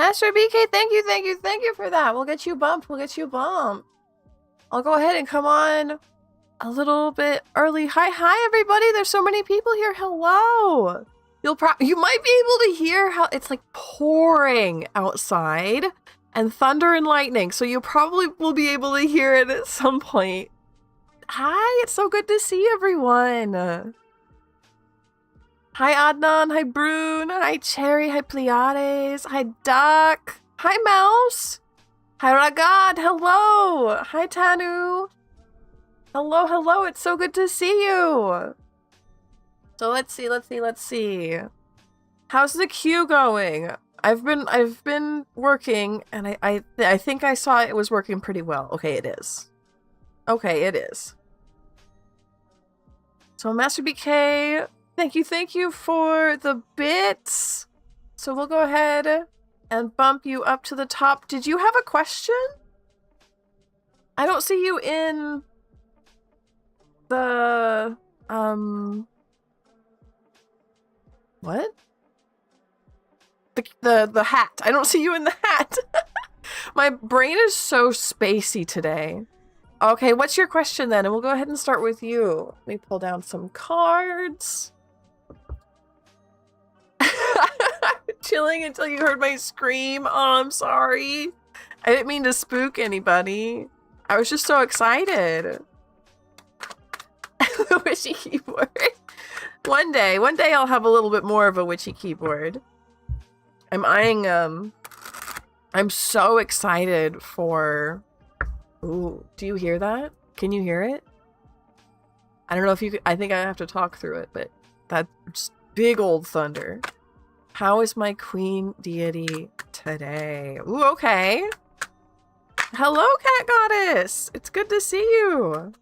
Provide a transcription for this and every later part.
Master BK, thank you for that. We'll get you bumped. I'll go ahead and come on a little bit early. Hi, everybody. There's so many people here. Hello. You might be able to hear how it's like pouring outside and thunder and lightning. So you probably will be able to hear it at some point. Hi, it's so good to see everyone. Hi, Adnan. Hi, Brune. Hi, Cherry. Hi, Pleiades. Hi, Duck. Hi, Mouse. Hi, Ragad. Hello. Hi, Tanu. Hello. It's so good to see you. So let's see. How's the queue going? I've been working, and I think I saw it was working pretty well. Okay, it is. So Master BK, thank you for the bits. So we'll go ahead and bump you up to the top. Did you have a question? I don't see you in the what? The hat. I don't see you in the hat. My brain is so spacey today. Okay, what's your question then? And we'll go ahead and start with you. Let me pull down some cards. Chilling until you heard my scream. Oh, I'm sorry. I didn't mean to spook anybody. I was just so excited. The witchy keyboard. One day I'll have a little bit more of a witchy keyboard. I'm so excited for... Ooh, do you hear that? Can you hear it? I don't know if you could... I think I have to talk through it, but that's big old thunder. How is my queen deity today? Ooh, okay. Hello, cat goddess. It's good to see you.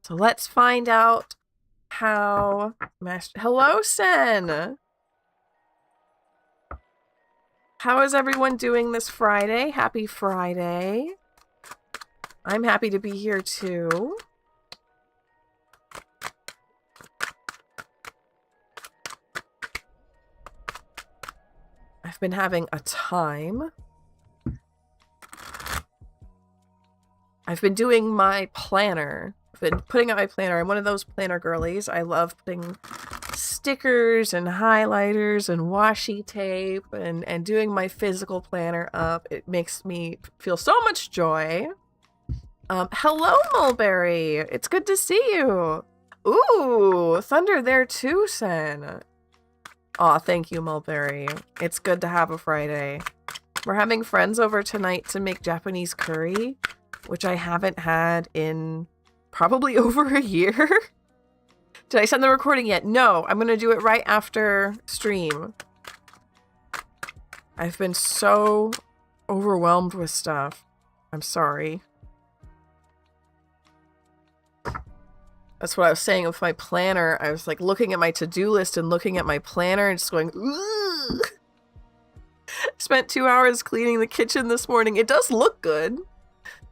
So let's find out how... Hello, Sen. How is everyone doing this Friday? Happy Friday. I'm happy to be here too. I've been having a time. I've been doing my planner. I've been putting out my planner. I'm one of those planner girlies. I love putting stickers and highlighters and washi tape and doing my physical planner up. It makes me feel so much joy. Hello, Mulberry. It's good to see you. Ooh, thunder there too, Sen. Aw, thank you, Mulberry. It's good to have a Friday. We're having friends over tonight to make Japanese curry, which I haven't had in probably over a year. Did I send the recording yet? No, I'm going to do it right after stream. I've been so overwhelmed with stuff. I'm sorry. That's what I was saying with my planner. I was like looking at my to-do list and looking at my planner and just going, ooh. Spent 2 hours cleaning the kitchen this morning. It does look good.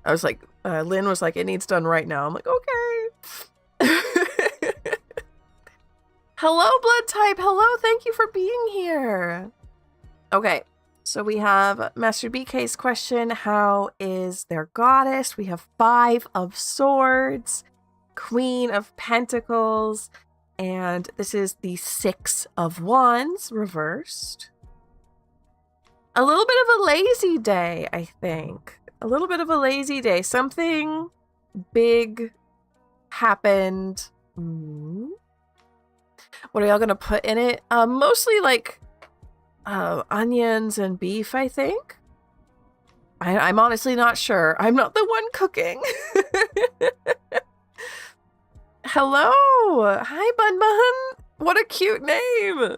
I was like, Lynn was like, it needs done right now. I'm like, okay. Hello, blood type. Hello, thank you for being here. Okay, so we have Master BK's question. How is their goddess? We have 5 of Swords, Queen of Pentacles, and this is the 6 of Wands reversed. A little bit of a lazy day, I think. A little bit of a lazy day. Something big happened. What are y'all gonna put in it? Mostly like onions and beef, I think. I'm honestly not sure. I'm not the one cooking. Hello! Hi, Bun Bun! What a cute name!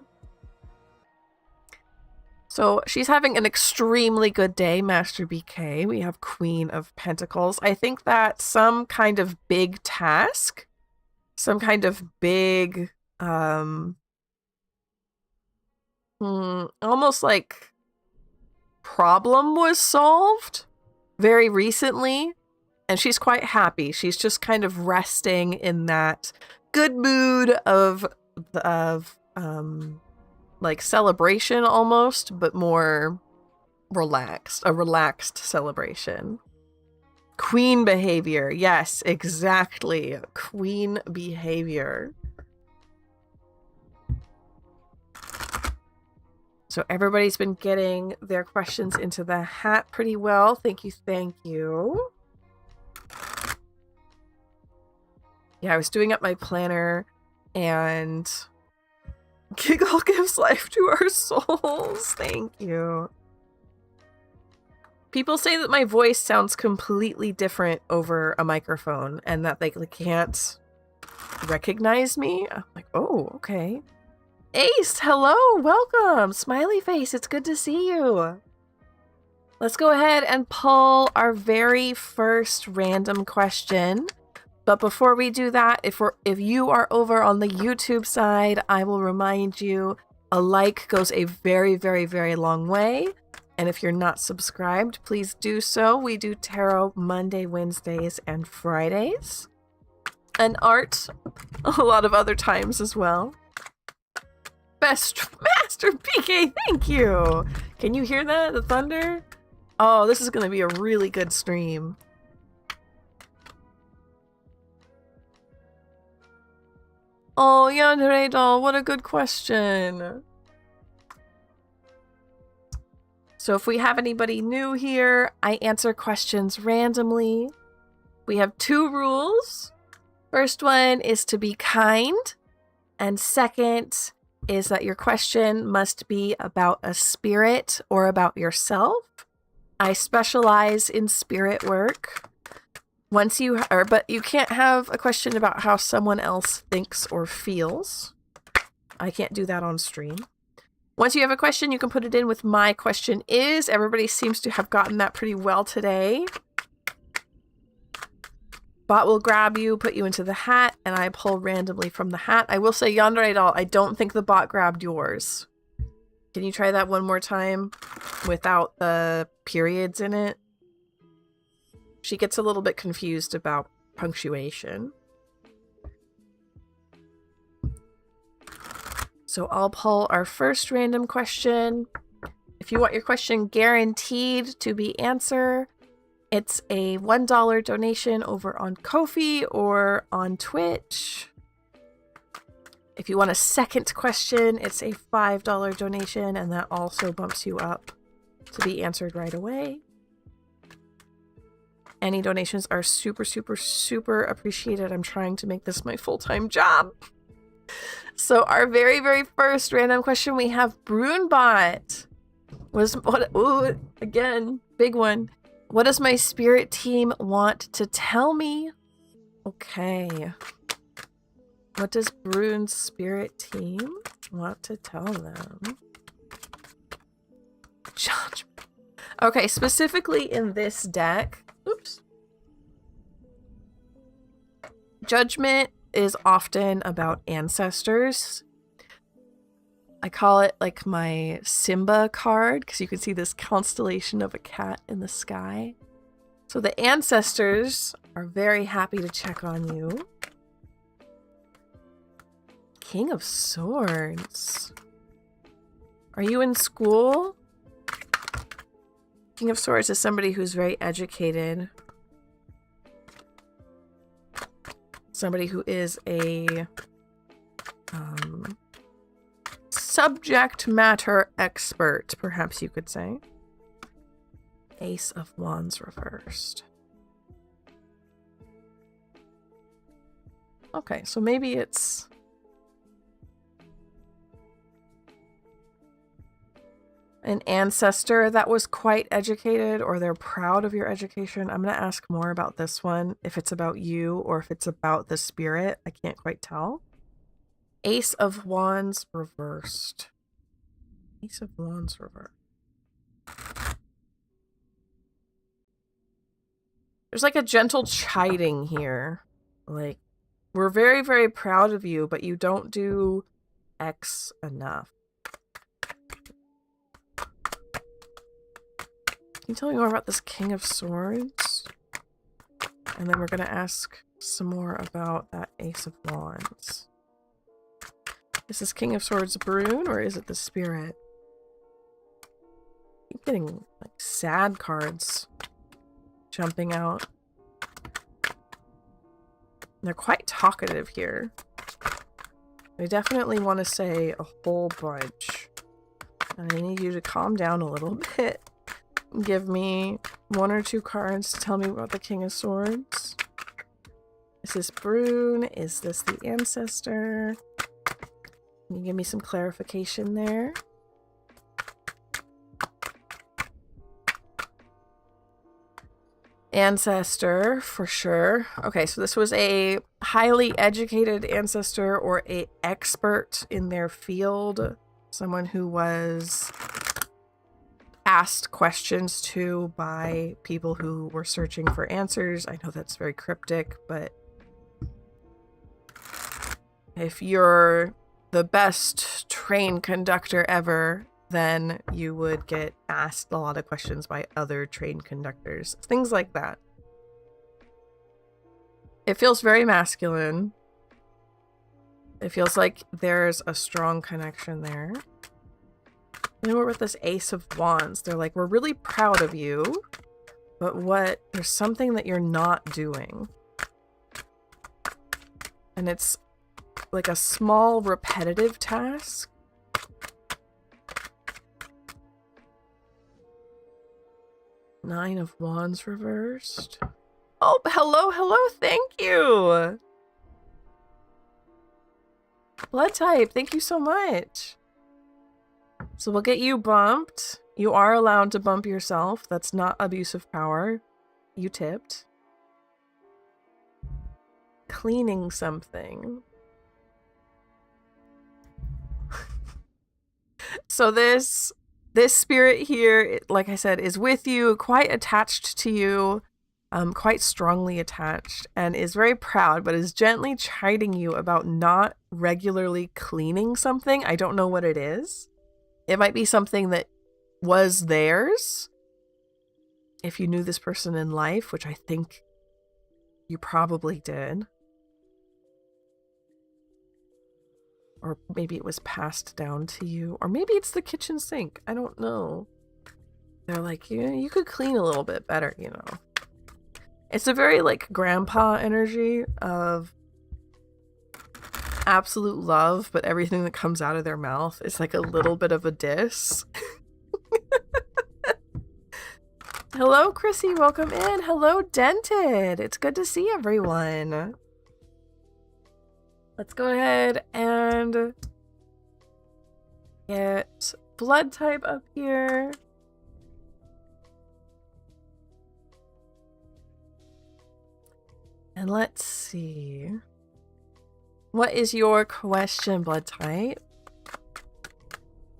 So she's having an extremely good day, Master BK. We have Queen of Pentacles. I think that some kind of big task, some kind of big, almost like problem was solved very recently. And she's quite happy. She's just kind of resting in that good mood of like celebration almost, but more relaxed. A relaxed celebration. Queen behavior. Yes, exactly. Queen behavior. So everybody's been getting their questions into the hat pretty well. Thank you, thank you. Yeah, I was doing up my planner and giggle gives life to our souls. Thank you. People say that my voice sounds completely different over a microphone and that they can't recognize me. I'm like, oh, okay. Ace, hello, welcome. Smiley face, it's good to see you. Let's go ahead and pull our very first random question. But before we do that, if you are over on the YouTube side, I will remind you a like goes a very, very, very long way. And if you're not subscribed, please do so. We do tarot Monday, Wednesdays, and Fridays. And art a lot of other times as well. Best Master PK, thank you! Can you hear that? The thunder? Oh, this is going to be a really good stream. Oh, Yandere doll, what a good question. So if we have anybody new here, I answer questions randomly. We have 2 rules. First one is to be kind. And second is that your question must be about a spirit or about yourself. I specialize in spirit work. But you can't have a question about how someone else thinks or feels. I can't do that on stream. Once you have a question, you can put it in with my question is. Everybody seems to have gotten that pretty well today. Bot will grab you, put you into the hat, and I pull randomly from the hat. I will say, Yandere doll, I don't think the bot grabbed yours. Can you try that one more time without the periods in it? She gets a little bit confused about punctuation. So I'll pull our first random question. If you want your question guaranteed to be answered, it's a $1 donation over on Ko-fi or on Twitch. If you want a second question, it's a $5 donation, and that also bumps you up to be answered right away. Any donations are super, super, super appreciated. I'm trying to make this my full-time job. So our very, very first random question, we have Brunebot. Ooh, again, big one. What does my spirit team want to tell me? Okay. What does Brune's spirit team want to tell them? Judgment. Okay, specifically in this deck, oops. Judgment is often about ancestors. I call it like my Simba card because you can see this constellation of a cat in the sky. So the ancestors are very happy to check on you. King of Swords. Are you in school? King of Swords is somebody who's very educated. Somebody who is a subject matter expert, perhaps you could say. Ace of Wands reversed. Okay, so maybe it's an ancestor that was quite educated, or they're proud of your education. I'm going to ask more about this one, if it's about you or if it's about the spirit. I can't quite tell. Ace of Wands reversed. Ace of Wands reversed. There's like a gentle chiding here. Like, we're very, very proud of you, but you don't do X enough. Can you tell me more about this King of Swords? And then we're going to ask some more about that Ace of Wands. Is this King of Swords Brune or is it the Spirit? I'm getting like sad cards jumping out. They're quite talkative here. I definitely want to say a whole bunch. And I need you to calm down a little bit. Give me 1 or 2 cards to tell me about the King of Swords. Is this Brune? Is this the Ancestor? Can you give me some clarification there? Ancestor, for sure. Okay, so this was a highly educated ancestor or a expert in their field. Someone who was asked questions to by people who were searching for answers. I know that's very cryptic, but if you're the best train conductor ever, then you would get asked a lot of questions by other train conductors. Things like that. It feels very masculine. It feels like there's a strong connection there. You know, with this Ace of Wands, they're like, we're really proud of you, but there's something that you're not doing. And it's like a small repetitive task. Nine of Wands reversed. Oh, hello, thank you. Blood type, thank you so much. So we'll get you bumped. You are allowed to bump yourself. That's not abuse of power. You tipped. Cleaning something. So this spirit here, like I said, is with you, quite attached to you, quite strongly attached, and is very proud, but is gently chiding you about not regularly cleaning something. I don't know what it is. It might be something that was theirs if you knew this person in life, which I think you probably did. Or maybe it was passed down to you. Or maybe it's the kitchen sink. I don't know. They're like, yeah, you could clean a little bit better, you know. It's a very like grandpa energy of absolute love, but everything that comes out of their mouth is like a little bit of a diss. Hello, Chrissy. Welcome in. Hello, Dented. It's good to see everyone. Let's go ahead and get blood type up here. And let's see. What is your question, blood type?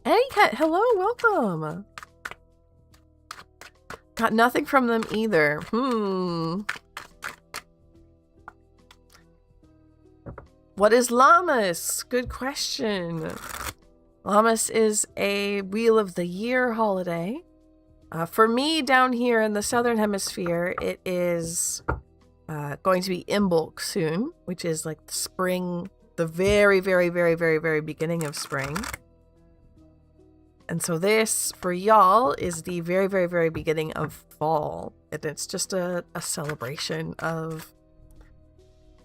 Hey, Cat. Hello, welcome. Got nothing from them either. What is Lammas? Good question. Lammas is a Wheel of the Year holiday. For me, down here in the Southern Hemisphere, it is going to be Imbolc soon, which is like the spring, the very, very, very, very, very beginning of spring. And so this, for y'all, is the very, very, very beginning of fall. And it's just a celebration of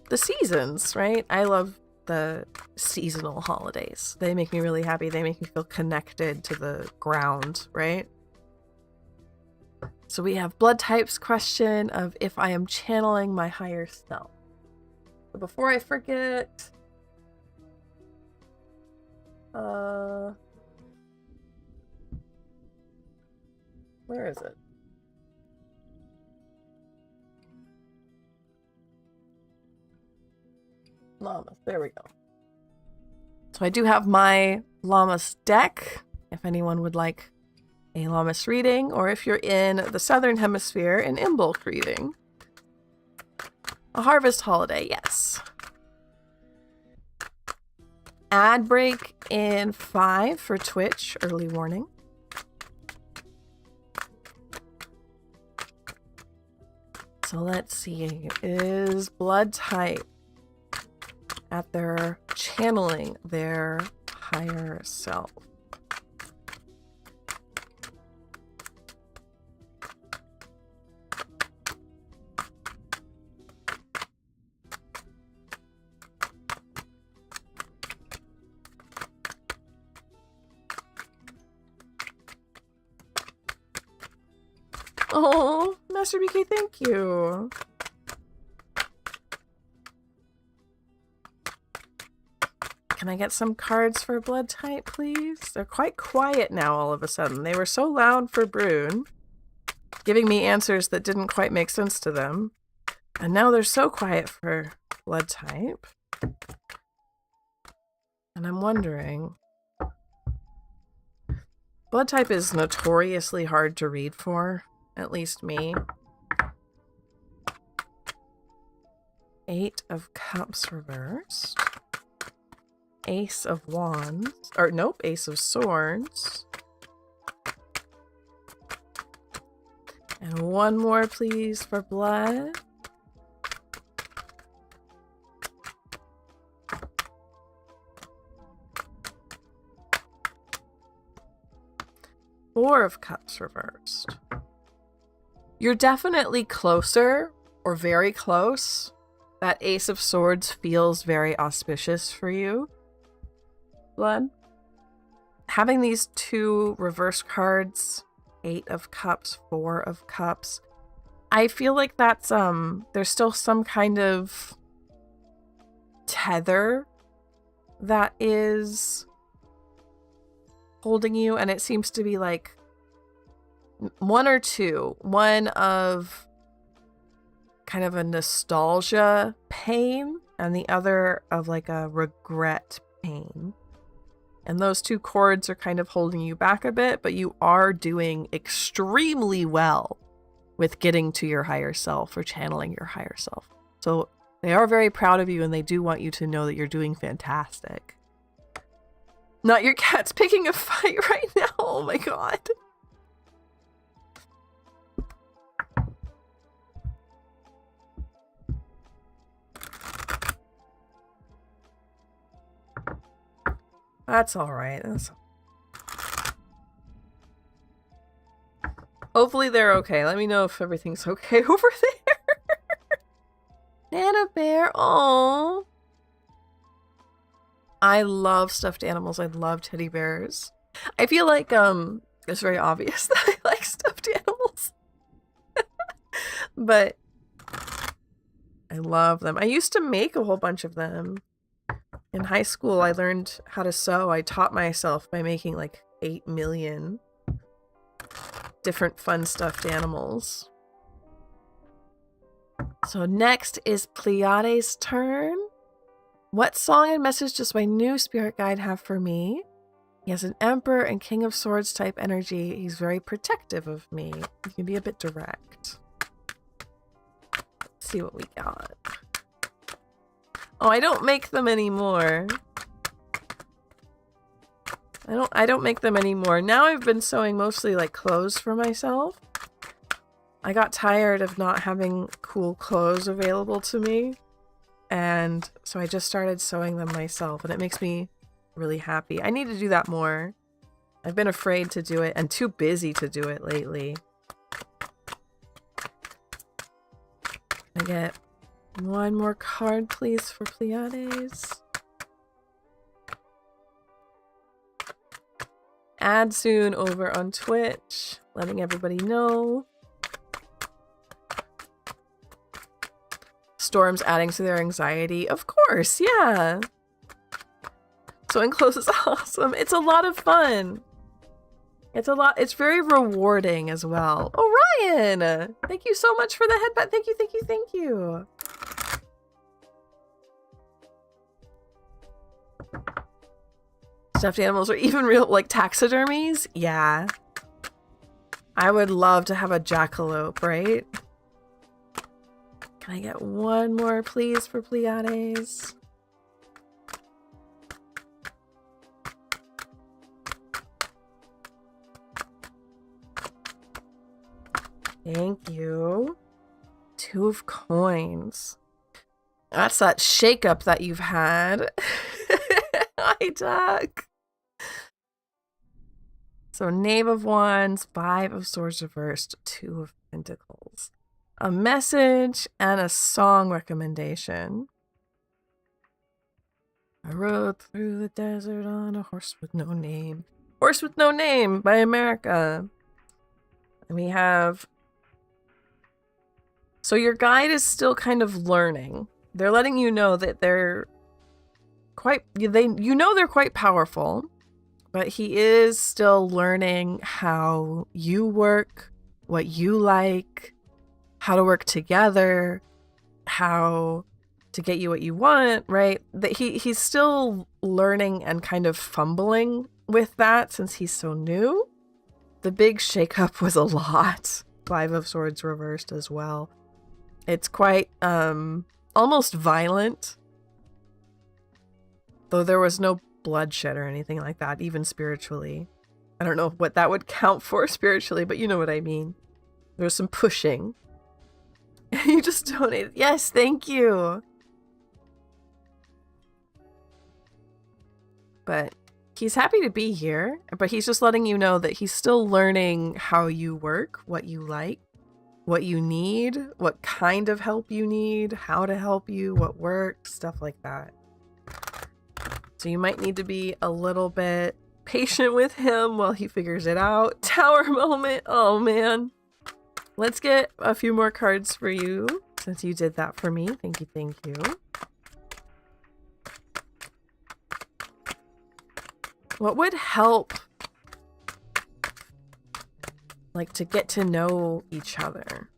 the seasons, right? I love the seasonal holidays. They make me really happy. They make me feel connected to the ground, right? So we have blood types question of if I am channeling my higher self. But before I forget, where is it? Lammas, there we go. So I do have my Lammas deck, if anyone would like a Lammas reading, or if you're in the Southern Hemisphere, an Imbolc reading. A harvest holiday, yes. Ad break in 5 for Twitch, early warning. So let's see, is blood type at their channeling their higher self. Oh, Master BK, thank you. Can I get some cards for blood type, please? They're quite quiet now all of a sudden. They were so loud for Brune, giving me answers that didn't quite make sense to them. And now they're so quiet for blood type. And I'm wondering... Blood type is notoriously hard to read for, at least me. 8 of Cups reversed. Ace of Wands. Or nope, Ace of Swords. And one more, please, for blood. Four of Cups reversed. You're definitely closer, or very close. That Ace of Swords feels very auspicious for you, Blood. Having these two reverse cards, 8 of Cups, 4 of Cups, I feel like that's, there's still some kind of tether that is holding you, and it seems to be like one or two. One of kind of a nostalgia pain, and the other of like a regret pain. And those two chords are kind of holding you back a bit, but you are doing extremely well with getting to your higher self or channeling your higher self. So they are very proud of you, and they do want you to know that you're doing fantastic. Not your cat's picking a fight right now. Oh my god. That's all right. Hopefully they're okay. Let me know if everything's okay over there. Nana Bear, oh. I love stuffed animals. I love teddy bears. I feel like it's very obvious that I like stuffed animals. But I love them. I used to make a whole bunch of them. In high school, I learned how to sew. I taught myself by making like 8 million different fun stuffed animals. So next is Pleiades' turn. What song and message does my new spirit guide have for me? He has an Emperor and King of Swords type energy. He's very protective of me. He can be a bit direct. Let's see what we got. Oh, I don't make them anymore. I don't make them anymore. Now I've been sewing mostly like clothes for myself. I got tired of not having cool clothes available to me. And so I just started sewing them myself, and it makes me really happy. I need to do that more. I've been afraid to do it and too busy to do it lately. I get one more card, please, for Pleiades. Add soon over on Twitch, letting everybody know. Storm's adding to their anxiety. Of course, yeah. Sewing clothes is awesome. It's a lot of fun. It's very rewarding as well. Oh, Ryan! Thank you so much for the headbutt. Thank you, thank you, thank you. Stuffed animals are even real, like taxidermies? Yeah. I would love to have a jackalope, right? Can I get one more, please, for Pleiades? Thank you. 2 of coins. That's that shakeup that you've had. Hi, Duck. So Knave of Wands, 5 of Swords reversed, 2 of Pentacles. A message and a song recommendation. I rode through the desert on a horse with no name. Horse with No Name by America. And we have... So your guide is still kind of learning. They're letting you know that they're quite... they're quite powerful. But he is still learning how you work, what you like, how to work together, how to get you what you want, right? That he's still learning and kind of fumbling with that since he's so new. The big shakeup was a lot. 5 of Swords reversed as well. It's quite almost violent. Though there was no bloodshed or anything like that, even spiritually. I don't know what that would count for spiritually, but you know what I mean. There's some pushing. You just donated. Yes, thank you. But he's happy to be here, but he's just letting you know that he's still learning how you work, what you like, what you need, what kind of help you need, how to help you, what works, stuff like that. So you might need to be a little bit patient with him while he figures it out. Tower moment. Oh, man. Let's get a few more cards for you since you did that for me. Thank you, thank you. What would help, like, to get to know each other?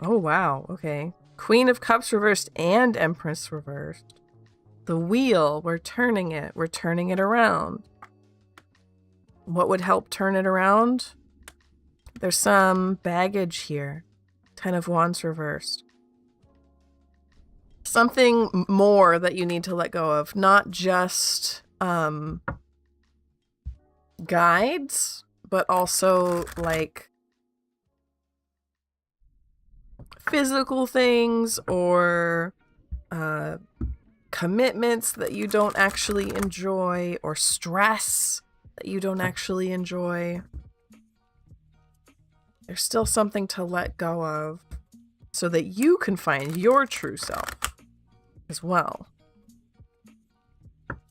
Oh, wow. Okay. Queen of Cups reversed and Empress reversed. The wheel, we're turning it. We're turning it around. What would help turn it around? There's some baggage here. 10 of Wands reversed. Something more that you need to let go of. Not just guides, but also like physical things or commitments that you don't actually enjoy, or stress that you don't actually enjoy. There's still something to let go of so that you can find your true self as well.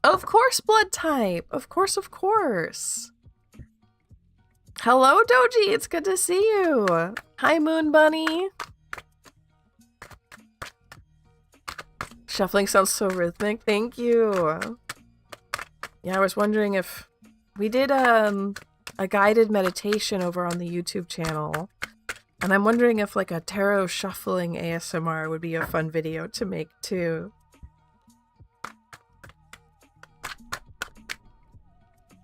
Of course, blood type. Of course, of course. Hello, Doji. It's good to see you. Hi, Moon Bunny. Shuffling sounds so rhythmic. Thank you. Yeah, I was wondering if we did a guided meditation over on the YouTube channel, and I'm wondering if like a tarot shuffling ASMR would be a fun video to make too.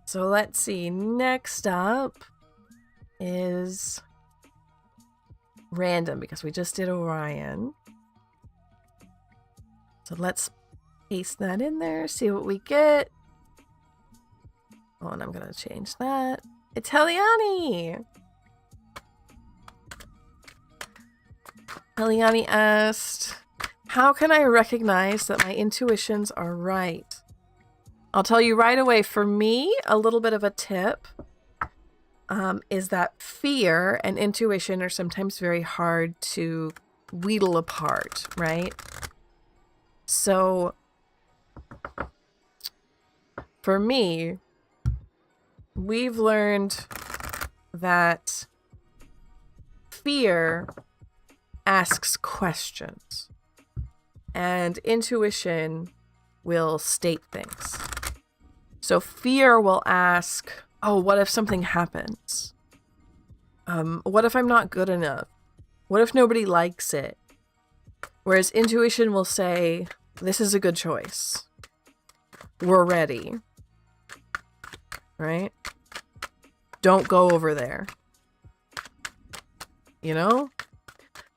So let's see. Next up is random, because we just did Orion. So let's paste that in there, see what we get. Oh, and I'm going to change that. It's Heliani! Heliani asked, how can I recognize that my intuitions are right? I'll tell you right away, for me, a little bit of a tip is that fear and intuition are sometimes very hard to wheedle apart, right? So, for me, we've learned that fear asks questions, and intuition will state things. So fear will ask, oh, what if something happens? What if I'm not good enough? What if nobody likes it? Whereas intuition will say, this is a good choice. We're ready. Right? Don't go over there. You know?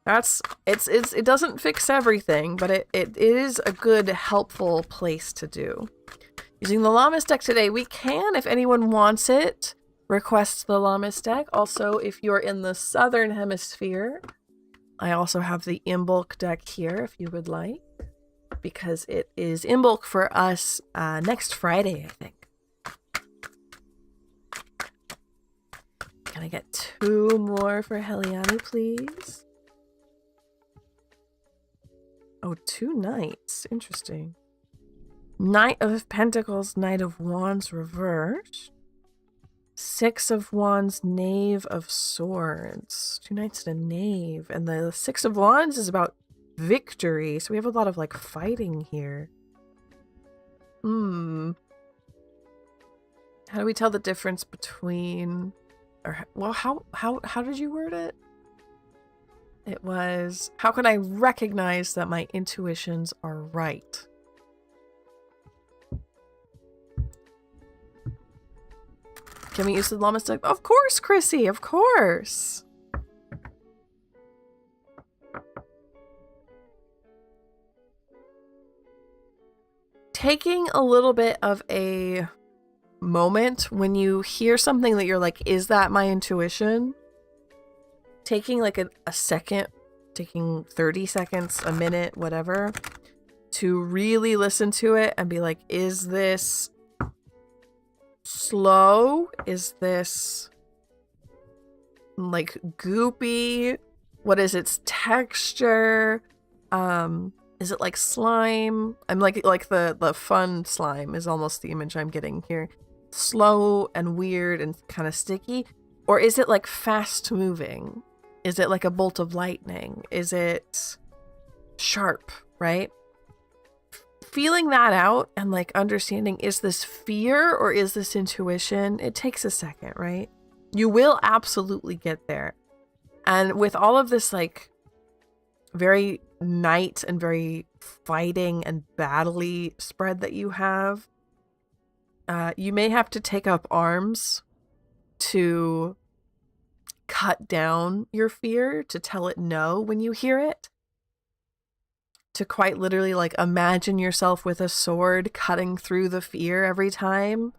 It doesn't fix everything, but it is a good, helpful place to do. Using the Lammas deck today. We can, if anyone wants it, request the Lammas deck. Also, if you're in the Southern Hemisphere, I also have the Imbolc deck here if you would like, because it is Imbolc for us next Friday, I think. Can I get 2 more for Heliani, please? Oh, 2 knights. Interesting. Knight of Pentacles, Knight of Wands reversed. 6 of Wands, Knave of Swords. 2 knights and a knave. And the 6 of Wands is about victory. So we have a lot of like fighting here. How do we tell the difference between, or well, how did you word it? It was, how can I recognize that my intuitions are right? Can we use the Lammas deck? Of course, Chrissy, of course. Taking a little bit of a moment when you hear something that you're like, is that my intuition? Taking like a second, taking 30 seconds, a minute, whatever, to really listen to it and be like, is this slow? Is this like goopy? What is its texture? Is it like slime? I'm like the fun slime is almost the image I'm getting here. Slow and weird and kind of sticky. Or is it like fast moving? Is it like a bolt of lightning? Is it sharp, right? Feeling that out and like understanding, is this fear or is this intuition? It takes a second, right? You will absolutely get there. And with all of this like very knight and very fighting and battle-y spread that you have, you may have to take up arms to cut down your fear, to tell it no when you hear it, to quite literally like imagine yourself with a sword cutting through the fear every time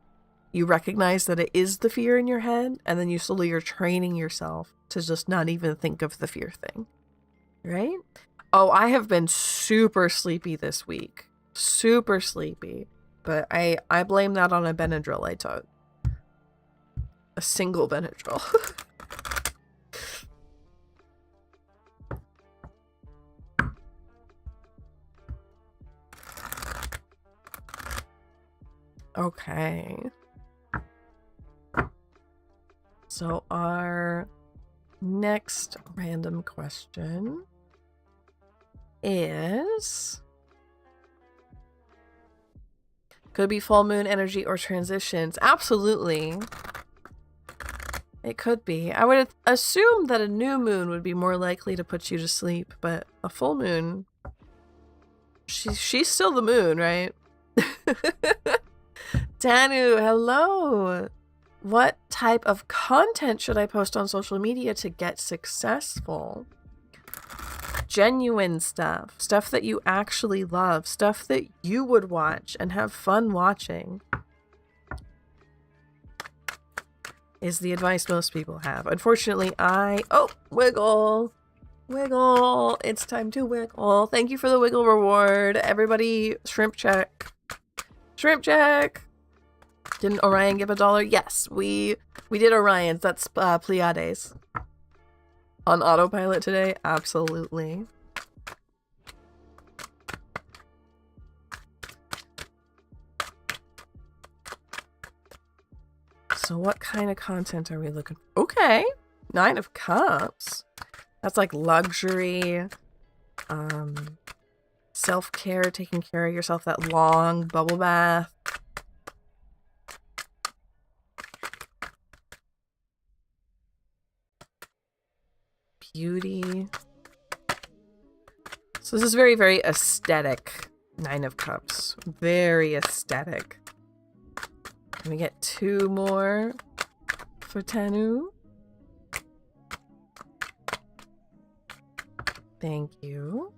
you recognize that it is the fear in your head, and then you slowly are training yourself to just not even think of the fear thing, right? Oh, I have been super sleepy this week. Super sleepy. But I blame that on a Benadryl I took. A single Benadryl. Okay. So our next random question is, could it be full moon energy or transitions? Absolutely. It could be. I would assume that a new moon would be more likely to put you to sleep, but a full moon, she's still the moon, right? Danu, hello. What type of content should I post on social media to get successful? Genuine stuff. Stuff that you actually love. Stuff that you would watch and have fun watching. Is the advice most people have. Unfortunately, oh, wiggle. Wiggle. It's time to wiggle. Thank you for the wiggle reward. Everybody, shrimp check. Shrimp check. Didn't Orion give $1? Yes, we did Orion's. That's Pleiades. On autopilot today? Absolutely. So what kind of content are we looking for? Okay. 9 of Cups. That's like luxury, self-care, taking care of yourself, that long bubble bath. Beauty. So this is very, very aesthetic 9 of Cups. Very aesthetic. Can we get 2 more for Tanu? Thank you.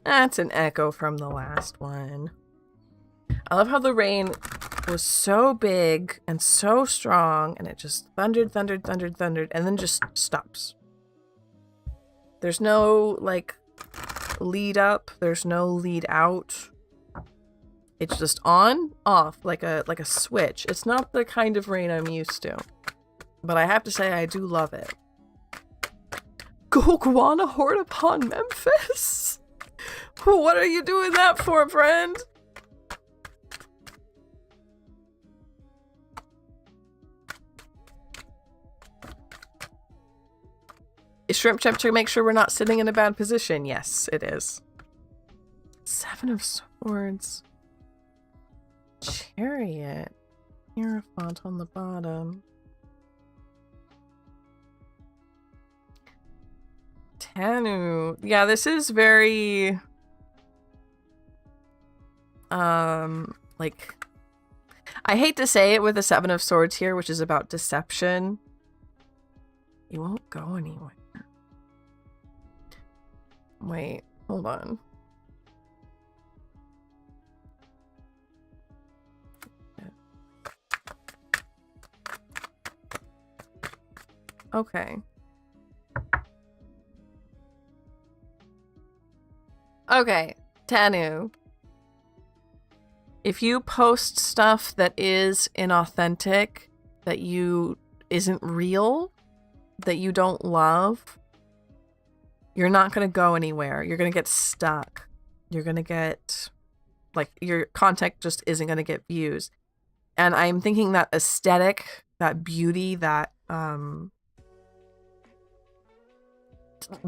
That's an echo from the last one. I love how the rain was so big and so strong, and it just thundered, thundered, thundered, thundered, and then just stops. There's no, like, lead up. There's no lead out. It's just on, off, like a switch. It's not the kind of rain I'm used to. But I have to say, I do love it. Go Guana Horde upon Memphis? What are you doing that for, friend? Is Shrimp Chip to make sure we're not sitting in a bad position? Yes, it is. 7 of Swords. Chariot. Hierophant on the bottom. Tanu. Yeah, this is very... like... I hate to say it with the 7 of Swords here, which is about deception. You won't go anywhere. Wait, hold on. Okay. Okay, Tanu. If you post stuff that is inauthentic, that isn't real, that you don't love, you're not going to go anywhere. You're going to get stuck. You're going to get, like, your content just isn't going to get views. And I'm thinking that aesthetic, that beauty, that,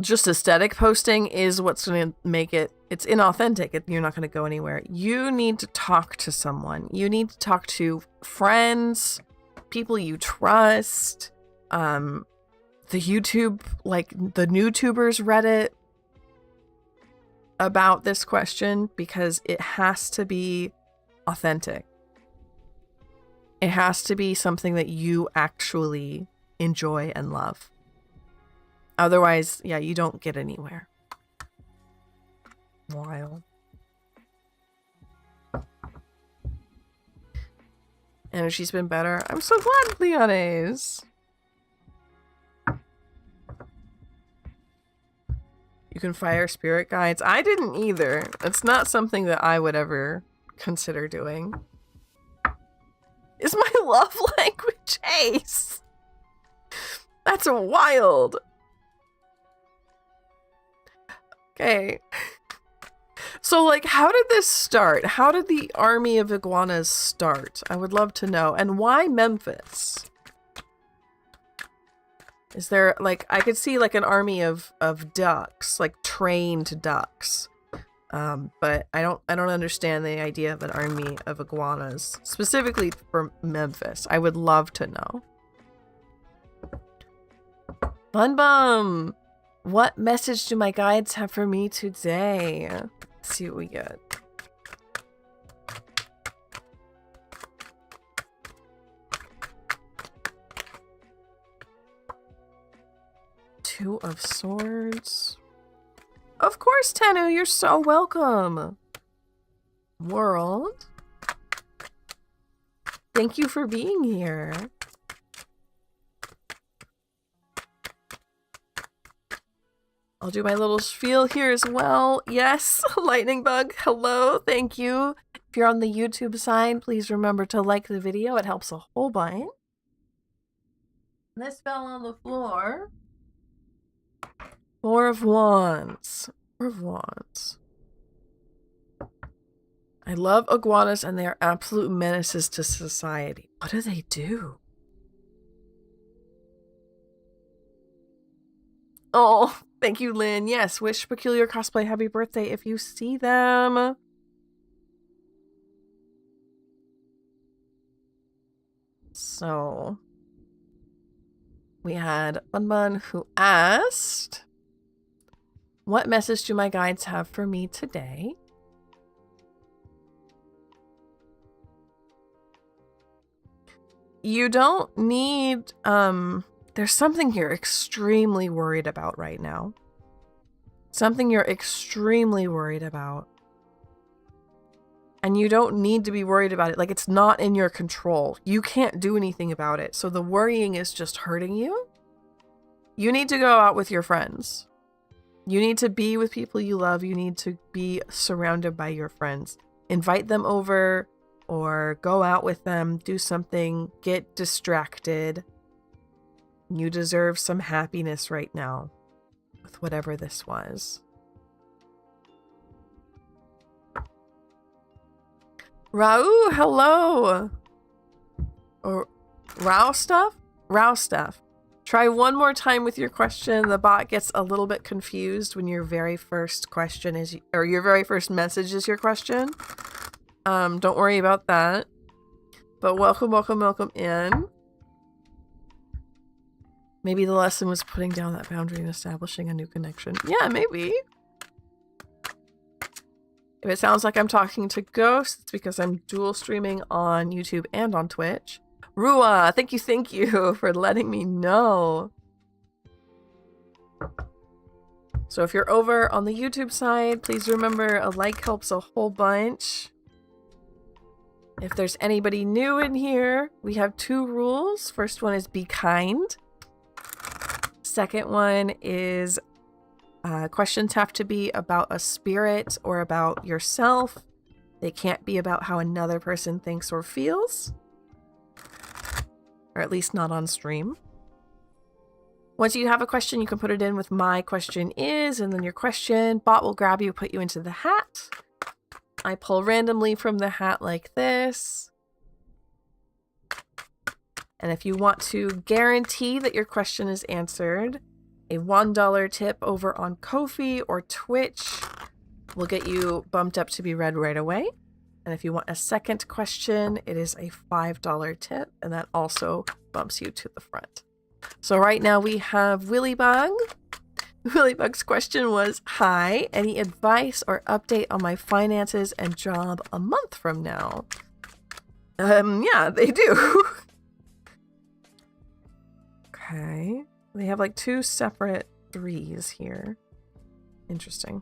just aesthetic posting is what's going to make it's inauthentic. You're not going to go anywhere. You need to talk to someone. You need to talk to friends, people you trust, the YouTube, like the YouTubers Reddit about this question, because it has to be authentic. It has to be something that you actually enjoy and love. Otherwise, yeah, you don't get anywhere. Wild. Energy's been better. I'm so glad Leon is. You can fire spirit guides. I didn't either. It's not something that I would ever consider doing. Is my love language Ace? That's wild. Okay. So, like, how did this start? How did the army of iguanas start? I would love to know. And why Memphis? Is there, like, I could see, like, an army of ducks, like, trained ducks. But I don't understand the idea of an army of iguanas, specifically for Memphis. I would love to know. Bun Bum! What message do my guides have for me today? Let's see what we get. Two of Swords. Of course, Tanu, you're so welcome. World. Thank you for being here. I'll do my little spiel here as well. Yes, Lightning Bug, hello, thank you. If you're on the YouTube side, please remember to like the video. It helps a whole bunch. This fell on the floor. Four of Wands. Four of Wands. I love iguanas and they are absolute menaces to society. What do they do? Oh, thank you, Lynn. Yes, wish Peculiar Cosplay happy birthday if you see them. So, we had Bun Bun who asked, what message do my guides have for me today? You don't need, there's something you're extremely worried about right now. Something you're extremely worried about. And you don't need to be worried about it. Like, it's not in your control. You can't do anything about it. So the worrying is just hurting you. You need to go out with your friends. You need to be with people you love. You need to be surrounded by your friends. Invite them over or go out with them. Do something. Get distracted. You deserve some happiness right now with whatever this was. Rau, hello. Or Rau stuff? Rau stuff. Try one more time with your question. The bot gets a little bit confused when your very first question is, or your very first message is your question. Don't worry about that. But welcome, welcome, welcome in. Maybe the lesson was putting down that boundary and establishing a new connection. Yeah, maybe. If it sounds like I'm talking to ghosts, it's because I'm dual streaming on YouTube and on Twitch. Rua, thank you for letting me know. So if you're over on the YouTube side, please remember a like helps a whole bunch. If there's anybody new in here, we have 2 rules. First one is be kind. Second one is questions have to be about a spirit or about yourself. They can't be about how another person thinks or feels. Or at least not on stream. Once you have a question, you can put it in with my question is, and then your question. Bot will grab you, put you into the hat. I pull randomly from the hat like this. And if you want to guarantee that your question is answered, a $1 tip over on Ko-fi or Twitch will get you bumped up to be read right away. And if you want a second question, it is a $5 tip, and that also bumps you to the front. So right now we have Willybug. Willybug's question was, hi, any advice or update on my finances and job a month from now? Yeah, they do. Okay. They have like 2 separate 3s here. Interesting.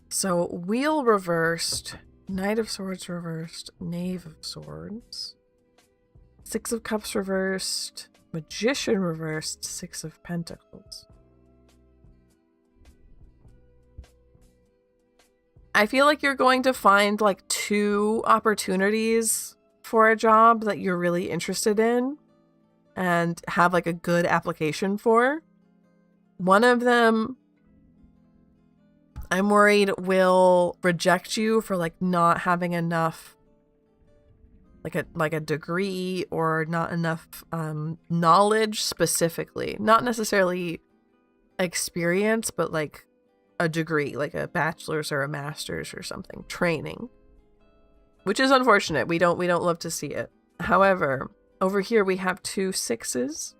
So, Wheel reversed, Knight of Swords reversed, Knave of Swords, 6 of Cups reversed, Magician reversed, 6 of Pentacles. I feel like you're going to find like 2 opportunities for a job that you're really interested in and have like a good application for. One of them, I'm worried, will reject you for like not having enough, like a degree or not enough knowledge specifically. Not necessarily experience, but like a degree, like a bachelor's or a master's or something, training. Which is unfortunate. We don't love to see it. However, over here we have 2 6s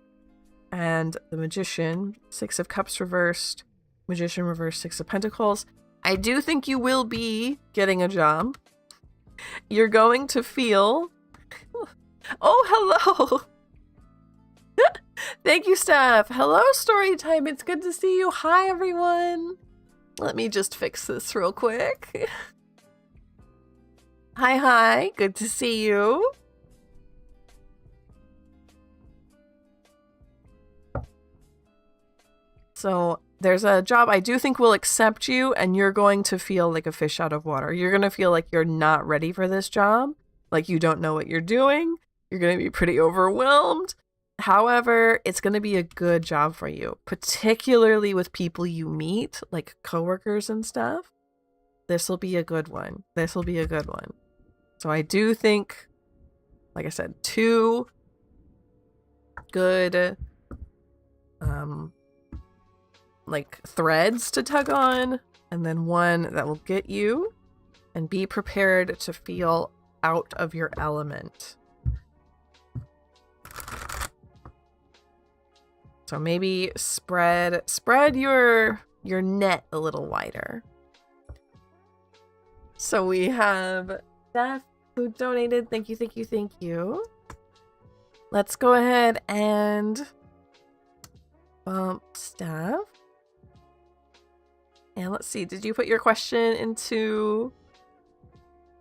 and the Magician, 6 of Cups reversed, Magician reversed, 6 of Pentacles. I do think you will be getting a job. You're going to feel... Oh, hello! Thank you, Steph. Hello, Storytime. It's good to see you. Hi, everyone. Let me just fix this real quick. Hi. Good to see you. So there's a job I do think will accept you, and you're going to feel like a fish out of water. You're going to feel like you're not ready for this job, like you don't know what you're doing. You're going to be pretty overwhelmed. However, it's going to be a good job for you, particularly with people you meet, like coworkers and stuff. This will be a good one. So I do think, like I said, 2 good like threads to tug on, and then 1 that will get you, and be prepared to feel out of your element. So maybe spread your net a little wider. So we have Steph who donated. Thank you. Let's go ahead and bump Steph. And let's see, did you put your question into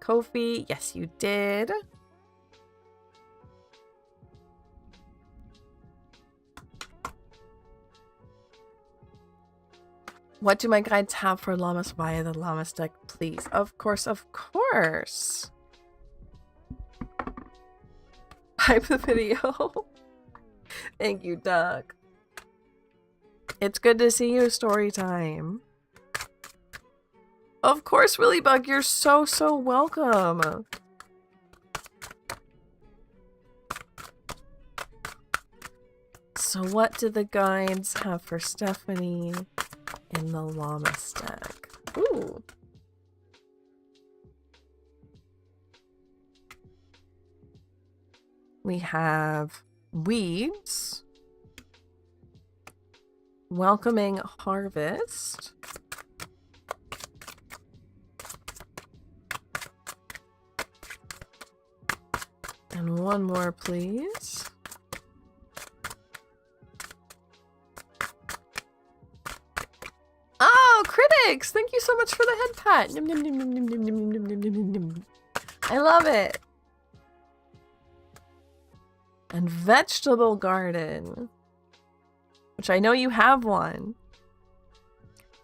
Ko-fi? Yes, you did. What do my guides have for Lammas via the Lammas deck, please? Of course, of course. Hype the video. Thank you, Doug. It's good to see you, story time. Of course, Willy Bug, you're so welcome. So what do the guides have for Stephanie in the Lammas deck? Ooh. We have weeds, welcoming harvest, and one more, please. Oh, critics! Thank you so much for the head pat. I love it. And vegetable garden, which I know you have one.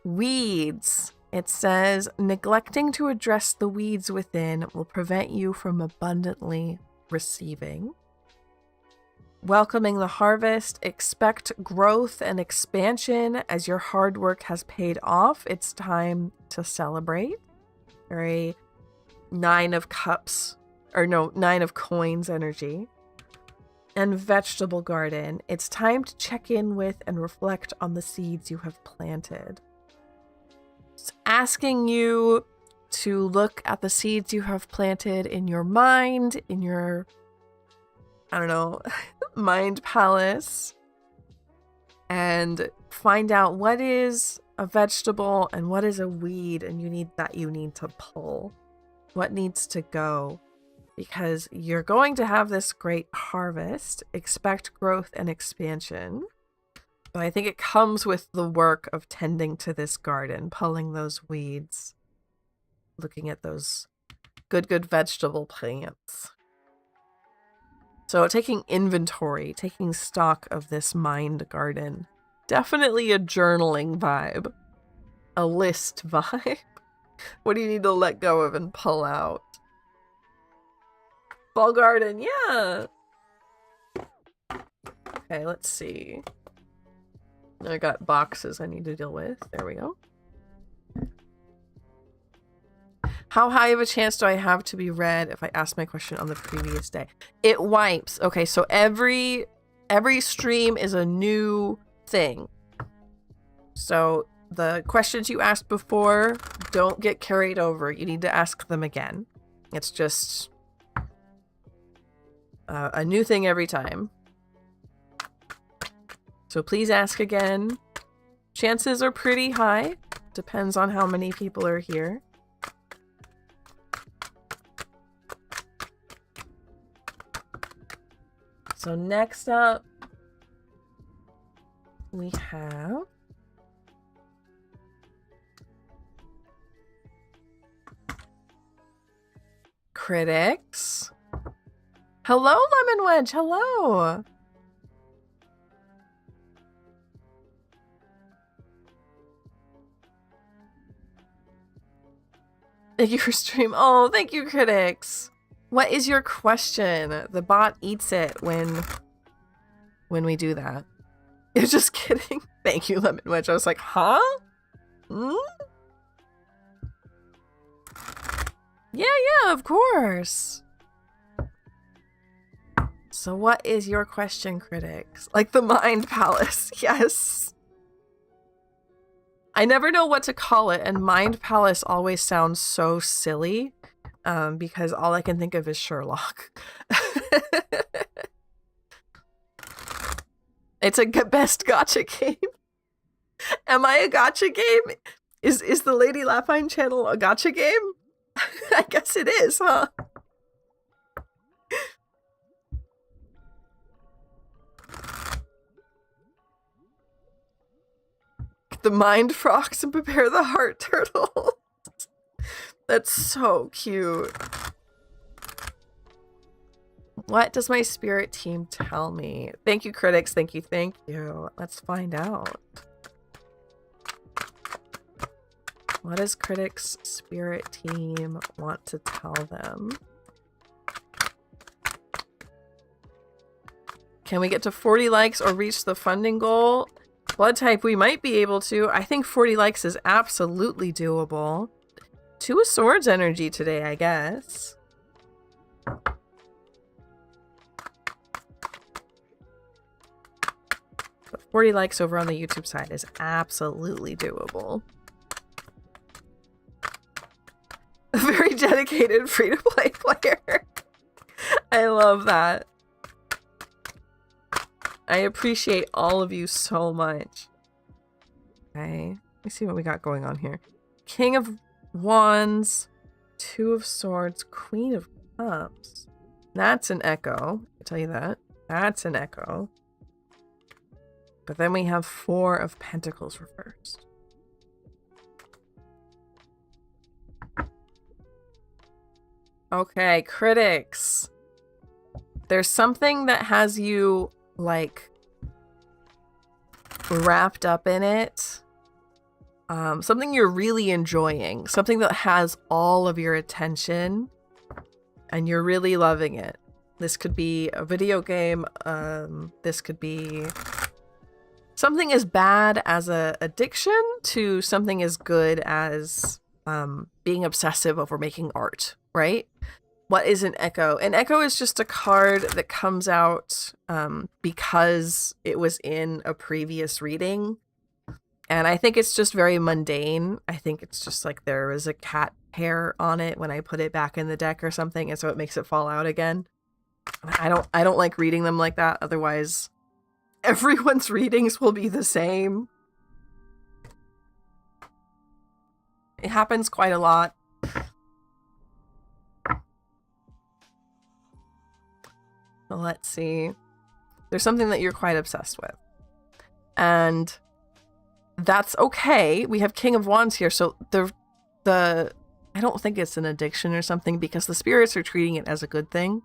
Weeds. It says, neglecting to address the weeds within will prevent you from abundantly receiving. Welcoming the harvest, expect growth and expansion as your hard work has paid off. It's time to celebrate. Very Nine of Cups, or no, Nine of Coins energy. And vegetable garden, it's time to check in with and reflect on the seeds you have planted. It's asking you to look at the seeds you have planted in your mind, in your, I don't know, mind palace, and find out what is a vegetable and what is a weed, and you need to pull. What needs to go? Because you're going to have this great harvest. Expect growth and expansion. But I think it comes with the work of tending to this garden, pulling those weeds, looking at those good vegetable plants. So taking inventory, taking stock of this mind garden. Definitely a journaling vibe. A list vibe. What do you need to let go of and pull out? Ball garden, yeah. Okay, let's see. I got boxes I need to deal with. There we go. How high of a chance do I have to be read if I ask my question on the previous day? It wipes. Okay, so every stream is a new thing. So the questions you asked before don't get carried over. You need to ask them again. It's just a new thing every time. So please ask again. Chances are pretty high. Depends on how many people are here. So next up, we have critics. Hello, Lemon Wedge. Hello. Thank you for stream. Oh, thank you, critics. What is your question? The bot eats it when we do that. You're just kidding. Thank you, Lemon Wedge. I was like, huh? Hmm? Yeah, of course. So what is your question, critics? Like the Mind Palace, yes. I never know what to call it, and Mind Palace always sounds so silly, because all I can think of is Sherlock. It's a best gacha game. Am I a gacha game? Is the Lady Lapine channel a gacha game? I guess it is, huh? the mind frogs and prepare the heart turtle. That's so cute. What does my spirit team tell me? Thank you, critics. Thank you, thank you. Let's find out. What does critics' spirit team want to tell them? Can we get to 40 likes or reach the funding goal? Blood type, we might be able to. I think 40 likes is absolutely doable. 2 of Swords energy today, I guess. But 40 likes over on the YouTube side is absolutely doable. A very dedicated free-to-play player. I love that. I appreciate all of you so much. Okay, let me see what we got going on here. King of Wands, 2 of Swords, Queen of Cups. That's an echo. I'll tell you that. That's an echo. But then we have 4 of Pentacles reversed. Okay, critics. There's something that has you, like, wrapped up in it. Something you're really enjoying. Something that has all of your attention. And you're really loving it. This could be a video game. This could be something as bad as a addiction to something as good as being obsessive over making art, right? What is an echo? An echo is just a card that comes out because it was in a previous reading. And I think it's just very mundane. I think it's just like there was a cat hair on it when I put it back in the deck or something, and so it makes it fall out again. I don't like reading them like that. Otherwise, everyone's readings will be the same. It happens quite a lot. So let's see. There's something that you're quite obsessed with. And that's okay. We have King of Wands here. So I don't think it's an addiction or something, because the spirits are treating it as a good thing.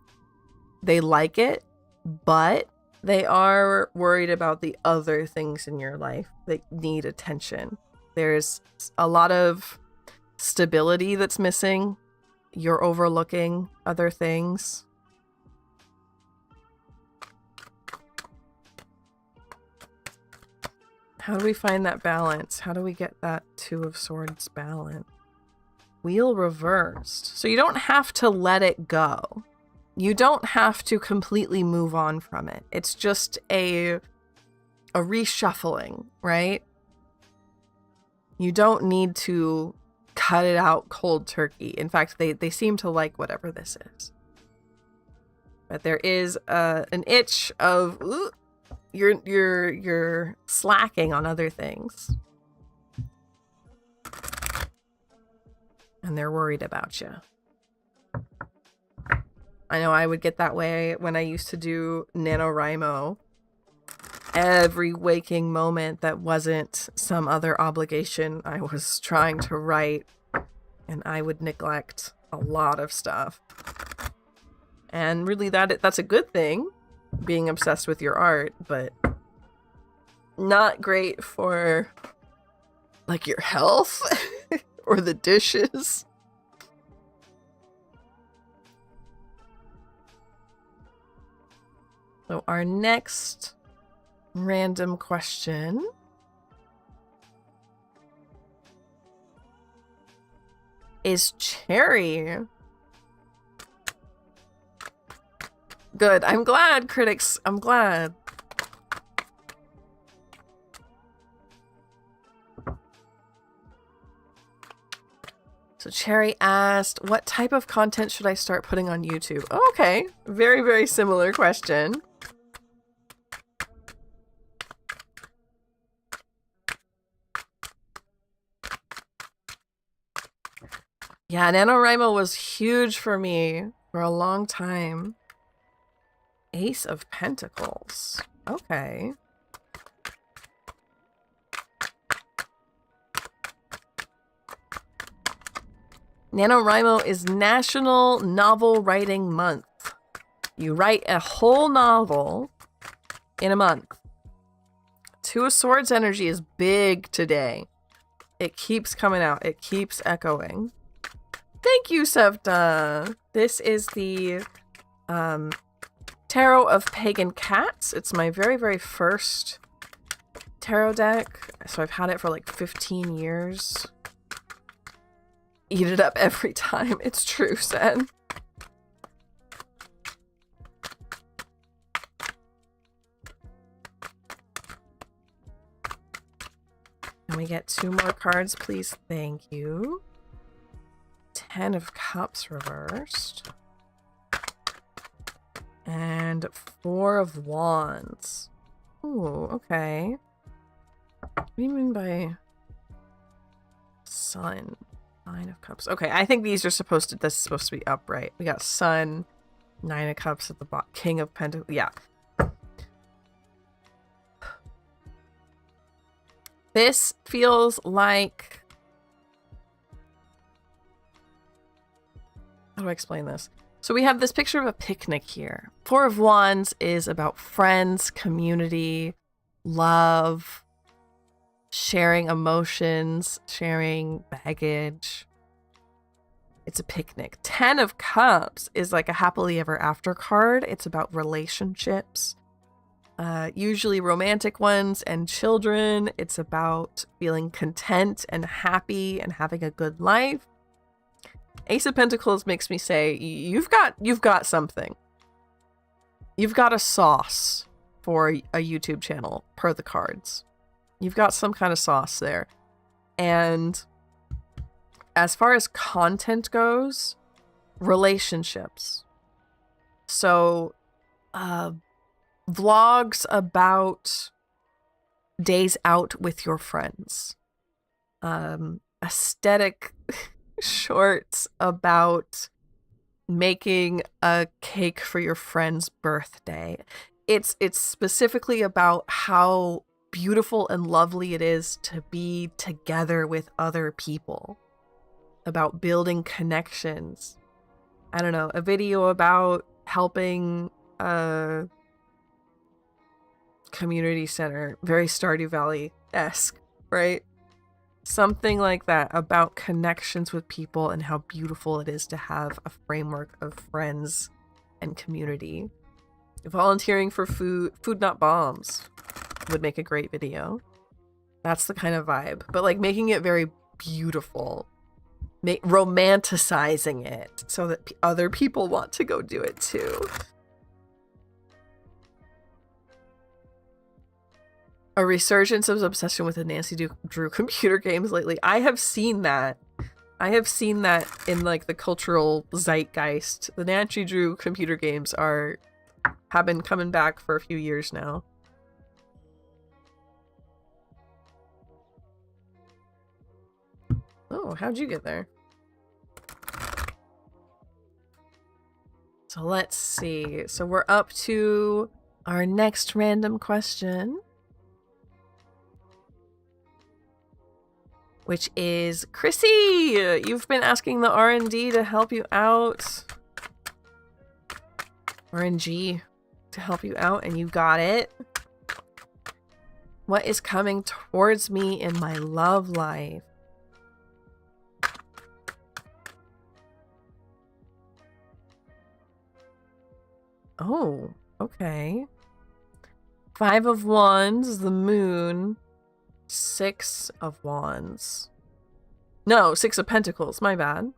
They like it, but they are worried about the other things in your life that need attention. There's a lot of stability that's missing. You're overlooking other things. How do we find that balance? How do we get that 2 of Swords balance? Wheel reversed. So you don't have to let it go. You don't have to completely move on from it. It's just a reshuffling, right? You don't need to cut it out cold turkey. In fact, they seem to like whatever this is. But there is an itch of you're slacking on other things. And they're worried about you. I know I would get that way when I used to do NaNoWriMo. Every waking moment that wasn't some other obligation I was trying to write, and I would neglect a lot of stuff. And really that's a good thing, being obsessed with your art, but not great for like your health or the dishes. So our next random question is Cherry. Good. I'm glad, critics. I'm glad. So Cherry asked, what type of content should I start putting on YouTube? Oh, okay. Very, very similar question. Yeah, NaNoWriMo was huge for me for a long time. Ace of Pentacles. Okay. NaNoWriMo is National Novel Writing Month. You write a whole novel in a month. Two of Swords energy is big today. It keeps coming out. It keeps echoing. Thank you, Sevda. This is the Tarot of Pagan Cats. It's my very, very first tarot deck. So I've had it for like 15 years. Eat it up every time. It's true, Sen. Can we get 2 more cards, please? Thank you. 10 of Cups reversed. And 4 of Wands. Ooh, okay. What do you mean by Sun? 9 of Cups. Okay, I think these are supposed to, this is supposed to be upright. We got Sun, 9 of Cups at the bottom, King of Pentacles. Yeah. This feels like... How do I explain this? So we have this picture of a picnic here. 4 of Wands is about friends, community, love, sharing emotions, sharing baggage. It's a picnic. 10 of Cups is like a happily ever after card. It's about relationships. Usually romantic ones and children. It's about feeling content and happy and having a good life. Ace of Pentacles makes me say, you've got something. You've got a sauce for a YouTube channel per the cards. You've got some kind of sauce there. And as far as content goes, relationships. So, vlogs about days out with your friends. Aesthetic shorts about making a cake for your friend's birthday. It's specifically about how beautiful and lovely it is to be together with other people. About building connections. I don't know, a video about helping a community center, very Stardew Valley-esque, right? Something like that, about connections with people and how beautiful it is to have a framework of friends and community. Volunteering for food not bombs would make a great video. That's the kind of vibe, but like making it very beautiful, romanticizing it so that other people want to go do it too. A resurgence of obsession with the Nancy Drew computer games lately. I have seen that. I have seen that in like the cultural zeitgeist. The Nancy Drew computer games have been coming back for a few years now. Oh, how'd you get there? So let's see. So we're up to our next random question, which is Chrissy. You've been asking the R&D to help you out. RNG to help you out, and you got it. What is coming towards me in my love life? Oh, okay. 5 of Wands, the Moon, 6 of Wands. No, 6 of Pentacles, my bad.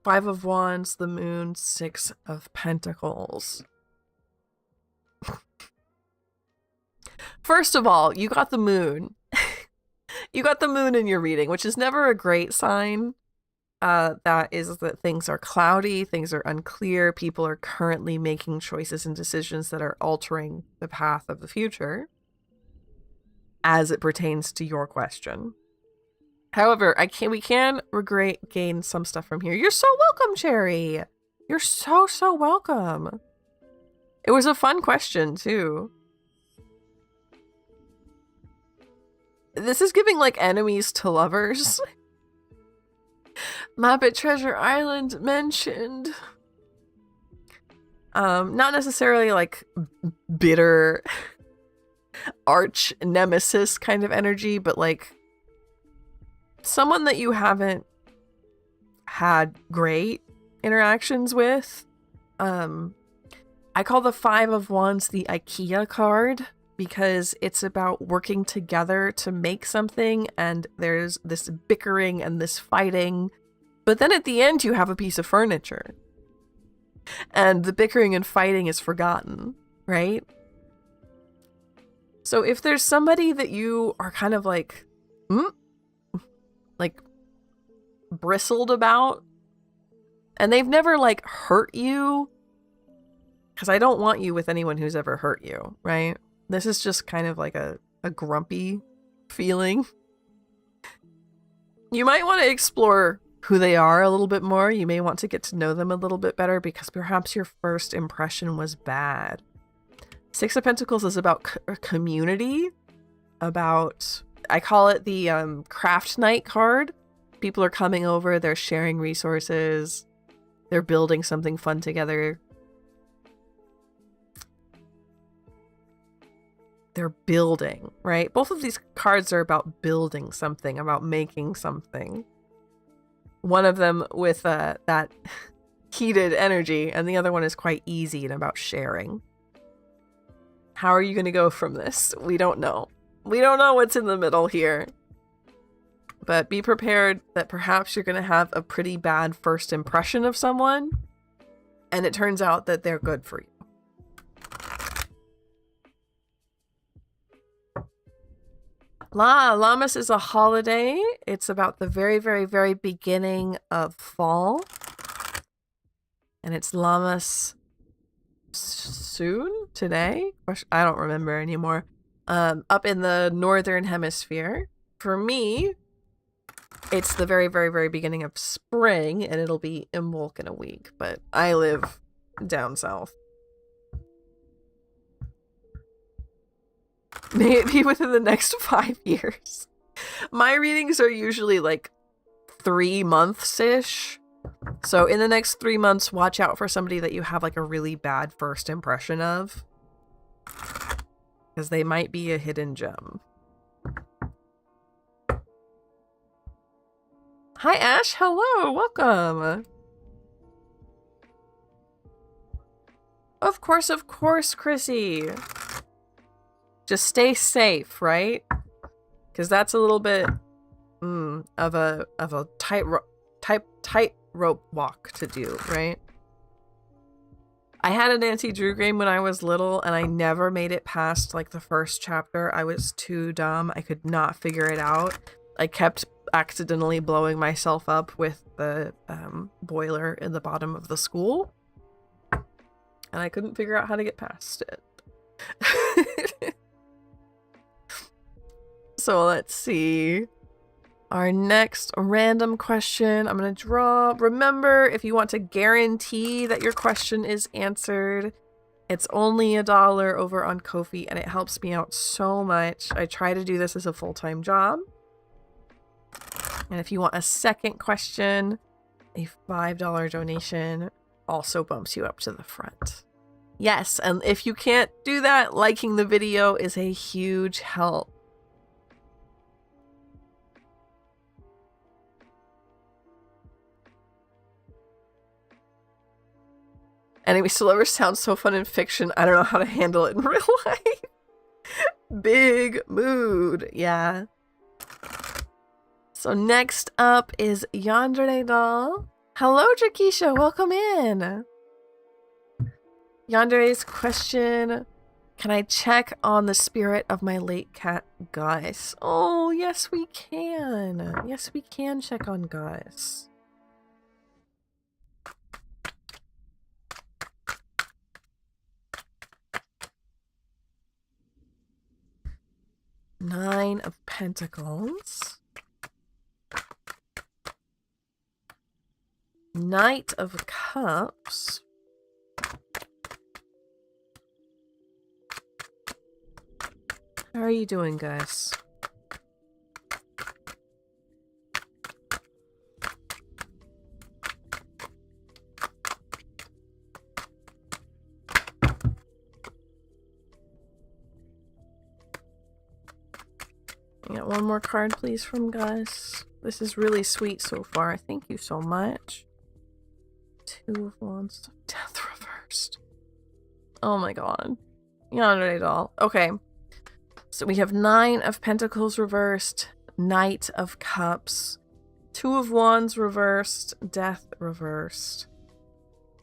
5 of Wands, the Moon, 6 of Pentacles. First of all, you got the Moon. You got the Moon in your reading, which is never a great sign. That is that things are cloudy, things are unclear, people are currently making choices and decisions that are altering the path of the future as it pertains to your question. However, we can gain some stuff from here. You're so welcome, Cherry. You're so welcome. It was a fun question too. This is giving like enemies to lovers. Muppet Treasure Island mentioned. Not necessarily like bitter arch nemesis kind of energy, but like someone that you haven't had great interactions with. I call the Five of Wands the IKEA card because it's about working together to make something, and there's this bickering and this fighting, but then at the end you have a piece of furniture and the bickering and fighting is forgotten, right? So if there's somebody that you are kind of like bristled about, and they've never like hurt you, because I don't want you with anyone who's ever hurt you, right? This is just kind of like a grumpy feeling. You might want to explore who they are a little bit more. You may want to get to know them a little bit better because perhaps your first impression was bad. Six of Pentacles is about community, about, I call it the craft night card. People are coming over, they're sharing resources, they're building something fun together. They're building, right? Both of these cards are about building something, about making something. One of them with that heated energy, and the other one is quite easy and about sharing. How are you going to go from this? We don't know. We don't know what's in the middle here. But be prepared that perhaps you're going to have a pretty bad first impression of someone, and it turns out that they're good for you. Lammas is a holiday. It's about the very, very, very beginning of fall. And it's Lammas soon? Today? I don't remember anymore. Up in the northern hemisphere. For me, it's the very, very, very beginning of spring, and it'll be Imbolc in a week. But I live down south. May it be within the next 5 years. My readings are usually like 3 months-ish. So in the next 3 months, watch out for somebody that you have like a really bad first impression of, because they might be a hidden gem. Hi, Ash. Hello. Welcome. Of course, Chrissy. Just stay safe, right? Because that's a little bit of a tight rope walk to do, right? I had a Nancy Drew game when I was little, and I never made it past like the first chapter. I was too dumb. I could not figure it out. I kept accidentally blowing myself up with the boiler in the bottom of the school, and I couldn't figure out how to get past it. So let's see. Our next random question I'm going to draw. Remember, if you want to guarantee that your question is answered, it's only $1 over on Ko-fi, and it helps me out so much. I try to do this as a full-time job. And if you want a second question, a $5 donation also bumps you up to the front. Yes, and if you can't do that, liking the video is a huge help. Enemy Still sounds so fun in fiction. I don't know how to handle it in real life. Big mood. Yeah. So next up is Yandere Doll. Hello, Drakisha. Welcome in. Yandere's question: can I check on the spirit of my late cat, Gus? Oh, yes, we can. Yes, we can check on Gus. Nine of Pentacles. Knight of Cups. How are you doing, guys? I got one more card, please, from Gus. This is really sweet so far. Thank you so much. 2 of Wands. Death reversed. Oh my god. Yandere doll. Okay. So we have 9 of Pentacles reversed. Knight of Cups. 2 of Wands reversed. Death reversed.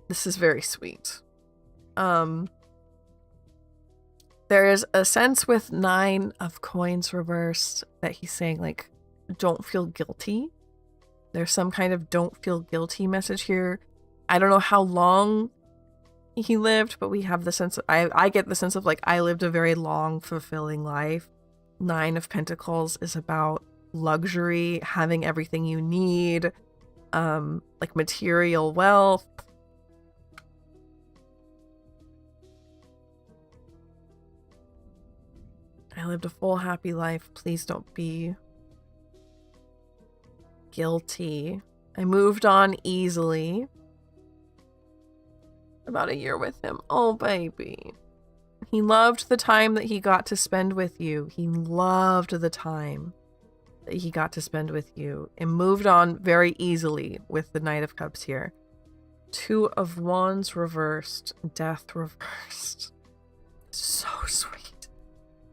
This is very sweet. There is a sense with 9 of Coins reversed that he's saying, like, don't feel guilty. There's some kind of don't feel guilty message here. I don't know how long he lived, but we have the sense of, I get the sense of, like, I lived a very long, fulfilling life. 9 of Pentacles is about luxury, having everything you need, like material wealth. I lived a full, happy life. Please don't be guilty. I moved on easily. About a year with him. Oh, baby. He loved the time that he got to spend with you. He loved the time that he got to spend with you and moved on very easily with the Knight of Cups here. 2 of Wands reversed. Death reversed. So sweet.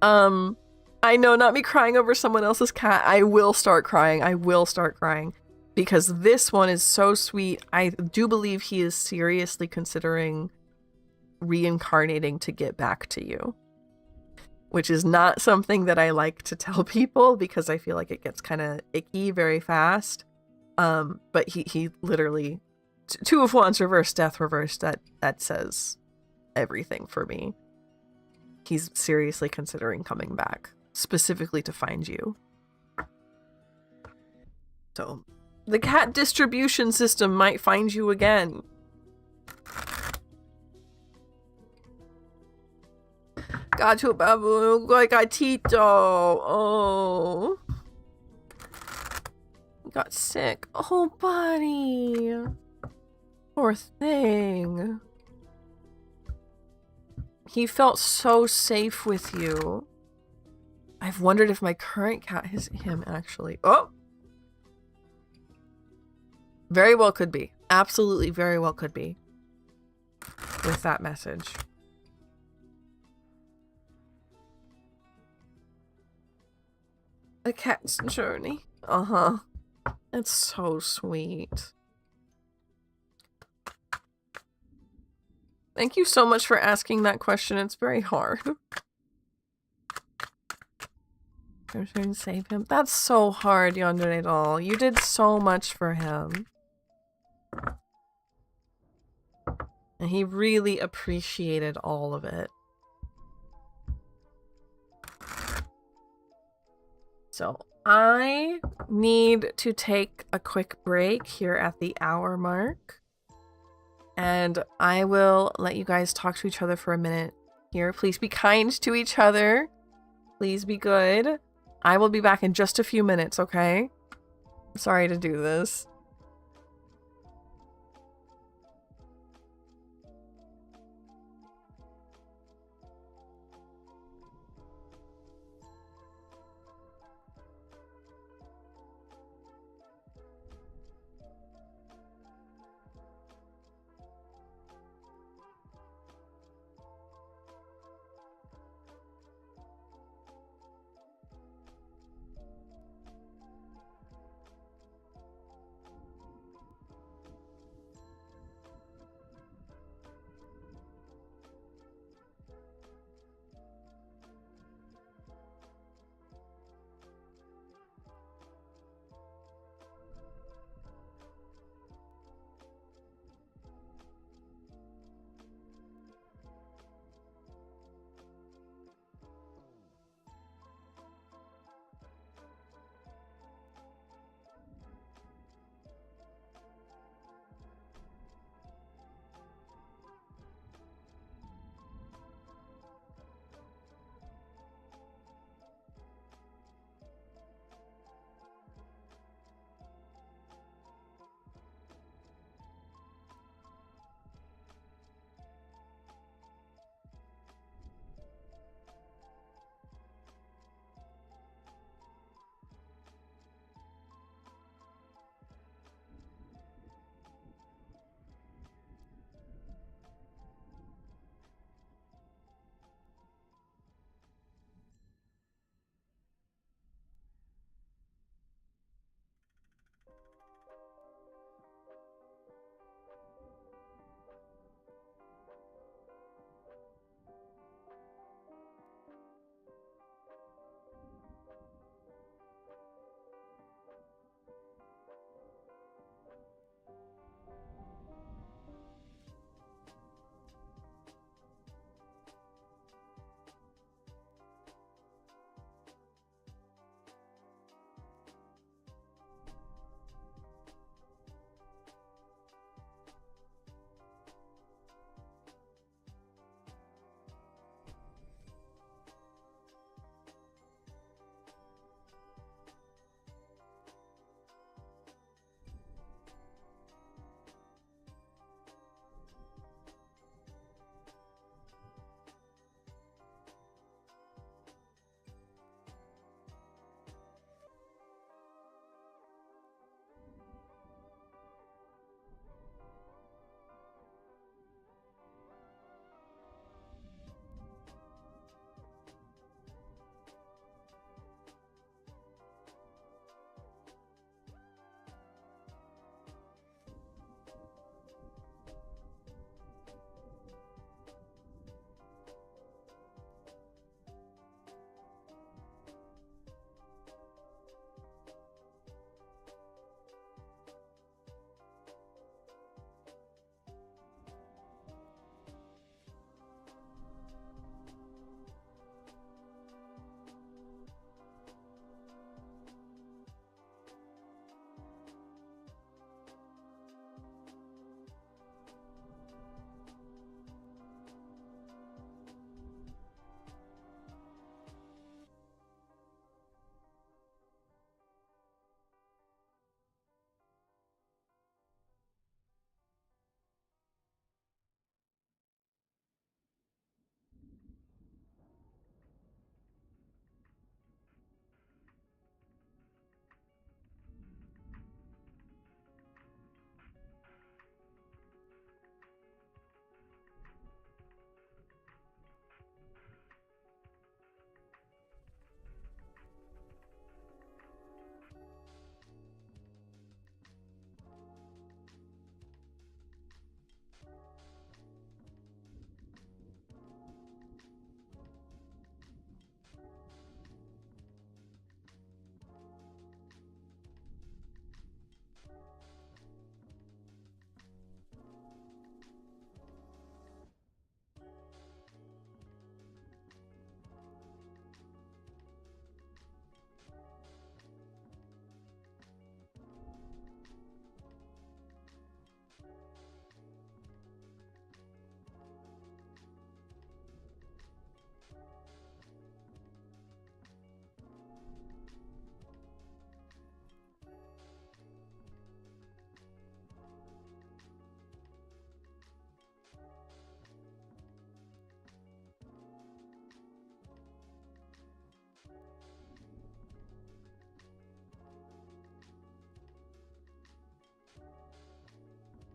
I know, not me crying over someone else's cat. I will start crying. I will start crying. Because this one is so sweet. I do believe he is seriously considering reincarnating to get back to you. Which is not something that I like to tell people because I feel like it gets kind of icky very fast. But he literally... 2 of Wands reversed, Death reversed. That says everything for me. He's seriously considering coming back, specifically to find you. So, the cat distribution system might find you again. Gato babu, gatito. Oh. He got sick. Oh, buddy. Poor thing. He felt so safe with you. I've wondered if my current cat is him, actually. Oh! Very well could be. Absolutely very well could be. With that message. A cat's journey. Uh-huh. It's so sweet. Thank you so much for asking that question. It's very hard. I'm trying to save him. That's so hard, Yandere doll. You did so much for him. And he really appreciated all of it. So, I need to take a quick break here at the hour mark. And I will let you guys talk to each other for a minute here. Please be kind to each other. Please be good. I will be back in just a few minutes, okay? Sorry to do this.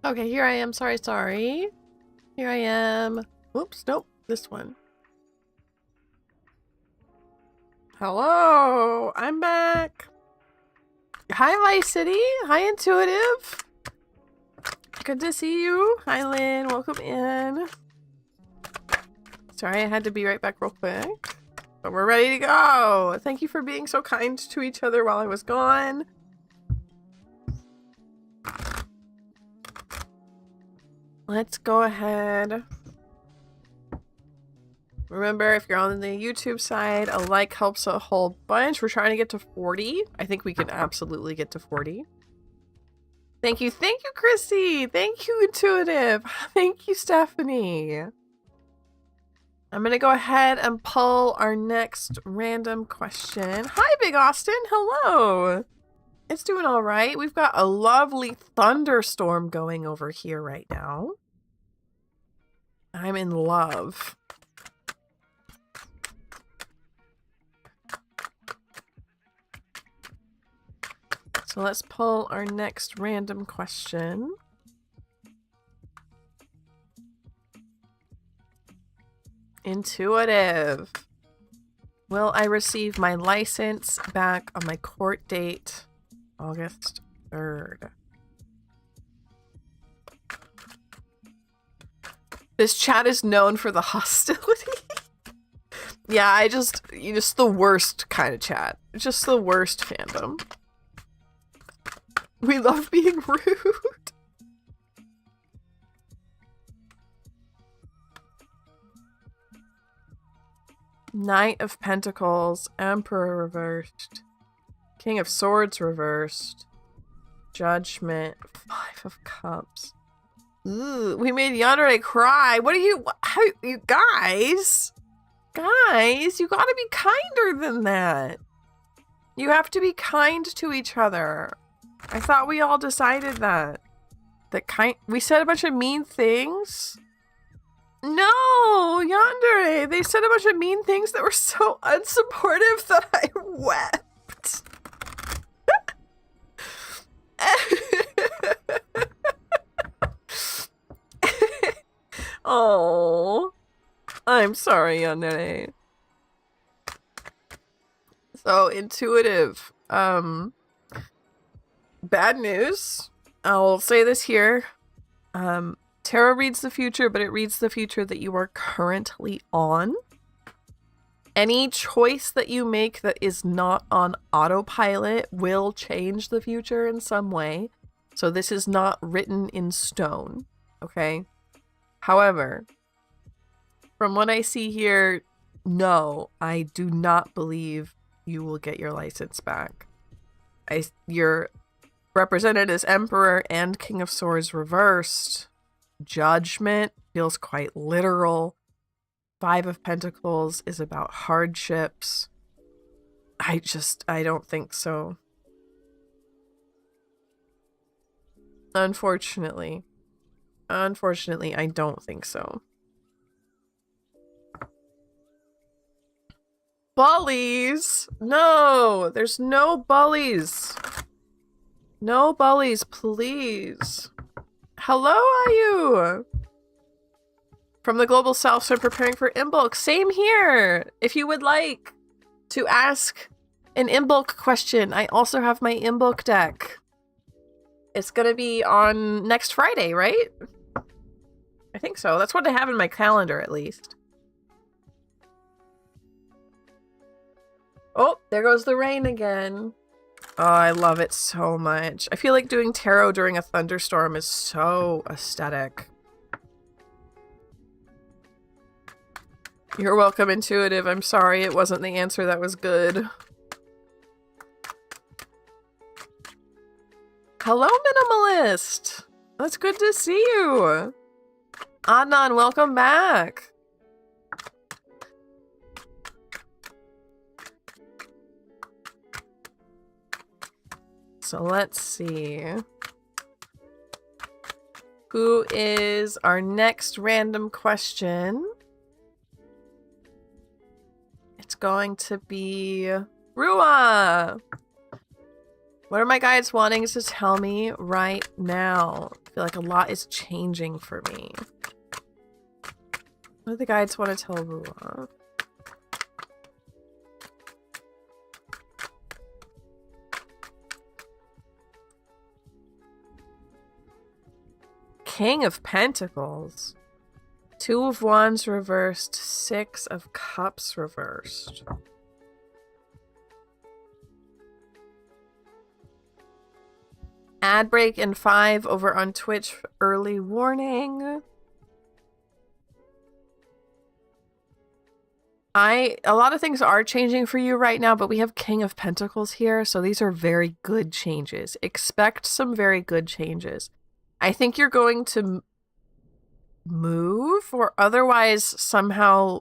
Okay, here I am. Sorry. Here I am. Oops, nope. This one. Hello, I'm back. Hi, Vice City. Hi, Intuitive. Good to see you. Hi, Lynn. Welcome in. Sorry, I had to be right back real quick. But we're ready to go. Thank you for being so kind to each other while I was gone. Let's go ahead. Remember, if you're on the YouTube side, a like helps a whole bunch. We're trying to get to 40. I think we can absolutely get to 40. Thank you, Christy. Thank you, Intuitive. Thank you, Stephanie. I'm gonna go ahead and pull our next random question. Hi, Big Austin. Hello. It's doing all right. We've got a lovely thunderstorm going over here right now. I'm in love. So let's pull our next random question. Intuitive. Will I receive my license back on my court date, August 3rd? This chat is known for the hostility. Yeah, just the worst kind of chat. Just the worst fandom. We love being rude. Knight of Pentacles, Emperor reversed, King of Swords reversed, Judgment, Five of Cups. Ooh, we made Yandere cry. What are you guys? Guys, you gotta be kinder than that. You have to be kind to each other. I thought we all decided that. We said a bunch of mean things. No, Yandere, they said a bunch of mean things that were so unsupportive that I wept. Oh, I'm sorry, Yandere. So, Intuitive. Bad news. I'll say this here. Tarot reads the future, but it reads the future that you are currently on. Any choice that you make that is not on autopilot will change the future in some way. So this is not written in stone, okay? However, from what I see here, no, I do not believe you will get your license back. You're represented as Emperor and King of Swords reversed. Judgment feels quite literal. Five of Pentacles is about hardships. I don't think so. Unfortunately, I don't think so. Bullies! No! There's no bullies! No bullies, please. Hello, are you? From the Global South, so I'm preparing for Imbolc. Same here! If you would like to ask an Imbolc question, I also have my Imbolc deck. It's gonna be on next Friday, right? I think so. That's what I have in my calendar, at least. Oh, there goes the rain again. Oh, I love it so much. I feel like doing tarot during a thunderstorm is so aesthetic. You're welcome, Intuitive. I'm sorry it wasn't the answer that was good. Hello, Minimalist! That's good to see you! Adnan, welcome back! So let's see. Who is our next random question? It's going to be Rua. What are my guides wanting to tell me right now? I feel like a lot is changing for me. What do the guides want to tell Rua? King of Pentacles. 2 of Wands reversed. 6 of Cups reversed. Ad break in 5 over on Twitch. Early warning. A lot of things are changing for you right now, but we have King of Pentacles here, so these are very good changes. Expect some very good changes. I think you're going to move or otherwise somehow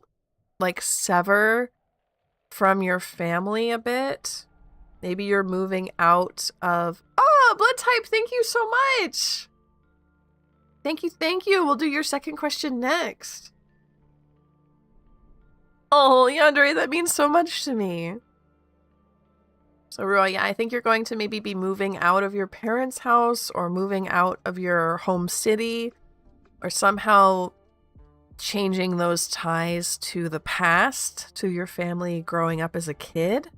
like sever from your family a bit. Maybe you're moving out of... Oh, blood type, thank you so much. Thank you. We'll do your second question next. Oh, Yandere, that means so much to me. So, Rua, yeah, I think you're going to maybe be moving out of your parents' house or moving out of your home city or somehow changing those ties to the past, to your family growing up as a kid.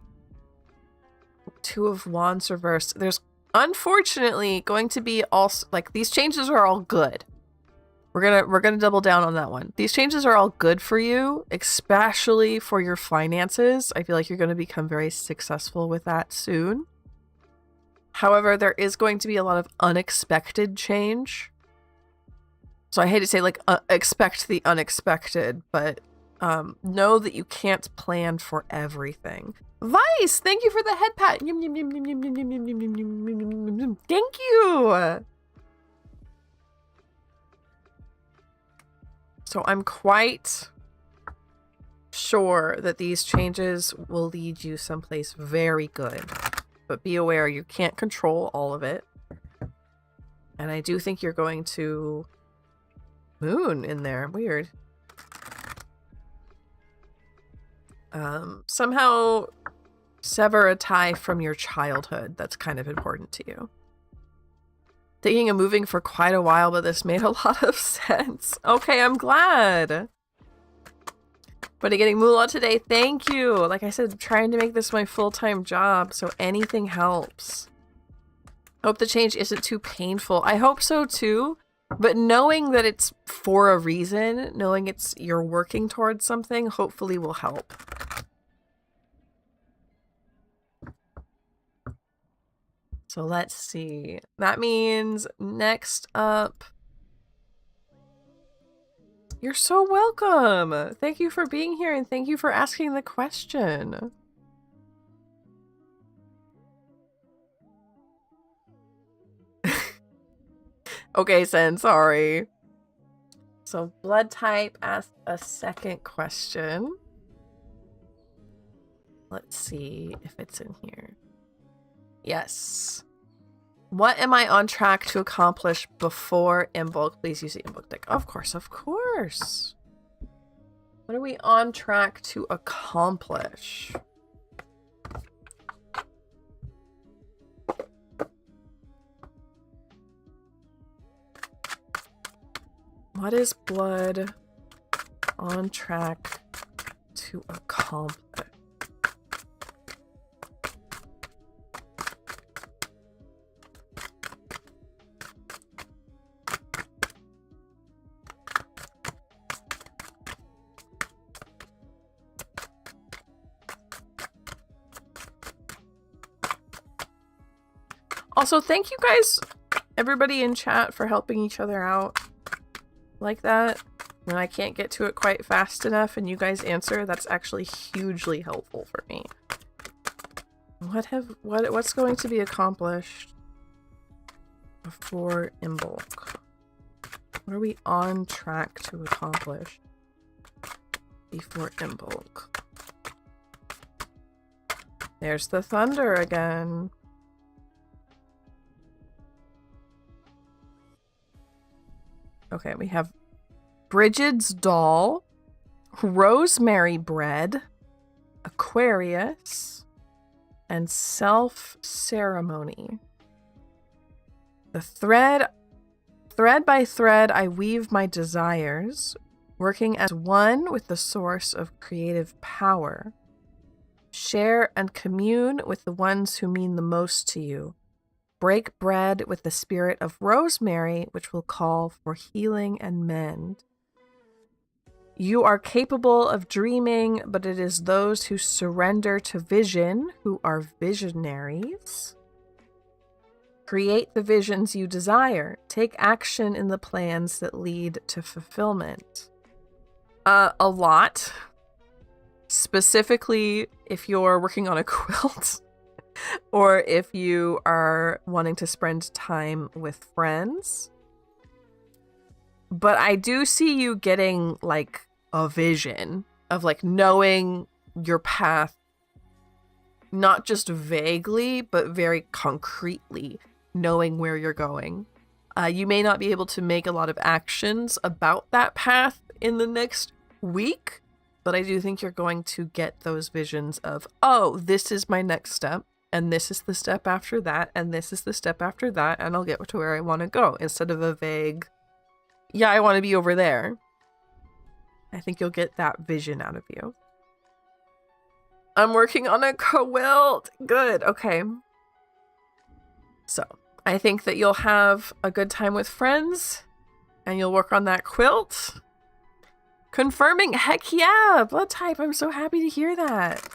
2 of Wands reversed. There's unfortunately going to be also, like, these changes are all good. We're gonna double down on that one. These changes are all good for you, especially for your finances. I feel like you're going to become very successful with that soon. However, there is going to be a lot of unexpected change. So I hate to say like expect the unexpected, but know that you can't plan for everything. Vice, thank you for the head pat. Thank you. So I'm quite sure that these changes will lead you someplace very good. But be aware, you can't control all of it. And I do think you're going to moon in there. Weird. Somehow sever a tie from your childhood. That's kind of important to you. Thinking of moving for quite a while, but this made a lot of sense. Okay, I'm glad. But getting moolah today, thank you. Like I said, I'm trying to make this my full-time job, so anything helps. Hope the change isn't too painful. I hope so too, but knowing that it's for a reason, knowing you're working towards something, hopefully will help. So let's see. That means next up... You're so welcome! Thank you for being here and thank you for asking the question. Okay, Sen, sorry. So blood type asked a second question. Let's see if it's in here. Yes. What am I on track to accomplish before Imbolc? Please use the Imbolc deck. Of course, of course. What are we on track to accomplish? What is blood on track to accomplish? Also, thank you guys, everybody in chat, for helping each other out like that. When I can't get to it quite fast enough and you guys answer, that's actually hugely helpful for me. What's going to be accomplished before Imbolc? What are we on track to accomplish before Imbolc? There's the thunder again. Okay, we have Bridget's doll, rosemary bread, Aquarius, and self-ceremony. The thread by thread, I weave my desires, working as one with the source of creative power. Share and commune with the ones who mean the most to you. Break bread with the spirit of rosemary, which will call for healing and mend. You are capable of dreaming, but it is those who surrender to vision who are visionaries. Create the visions you desire. Take action in the plans that lead to fulfillment. A lot. Specifically, if you're working on a quilt or if you are wanting to spend time with friends. But I do see you getting like a vision of like knowing your path, not just vaguely, but very concretely knowing where you're going. You may not be able to make a lot of actions about that path in the next week, but I do think you're going to get those visions of, oh, this is my next step, and this is the step after that, and this is the step after that, and I'll get to where I want to go, instead of a vague, yeah, I want to be over there. I think you'll get that vision out of you. I'm working on a quilt. Good. Okay. So I think that you'll have a good time with friends and you'll work on that quilt. Confirming. Heck yeah. Blood type. I'm so happy to hear that.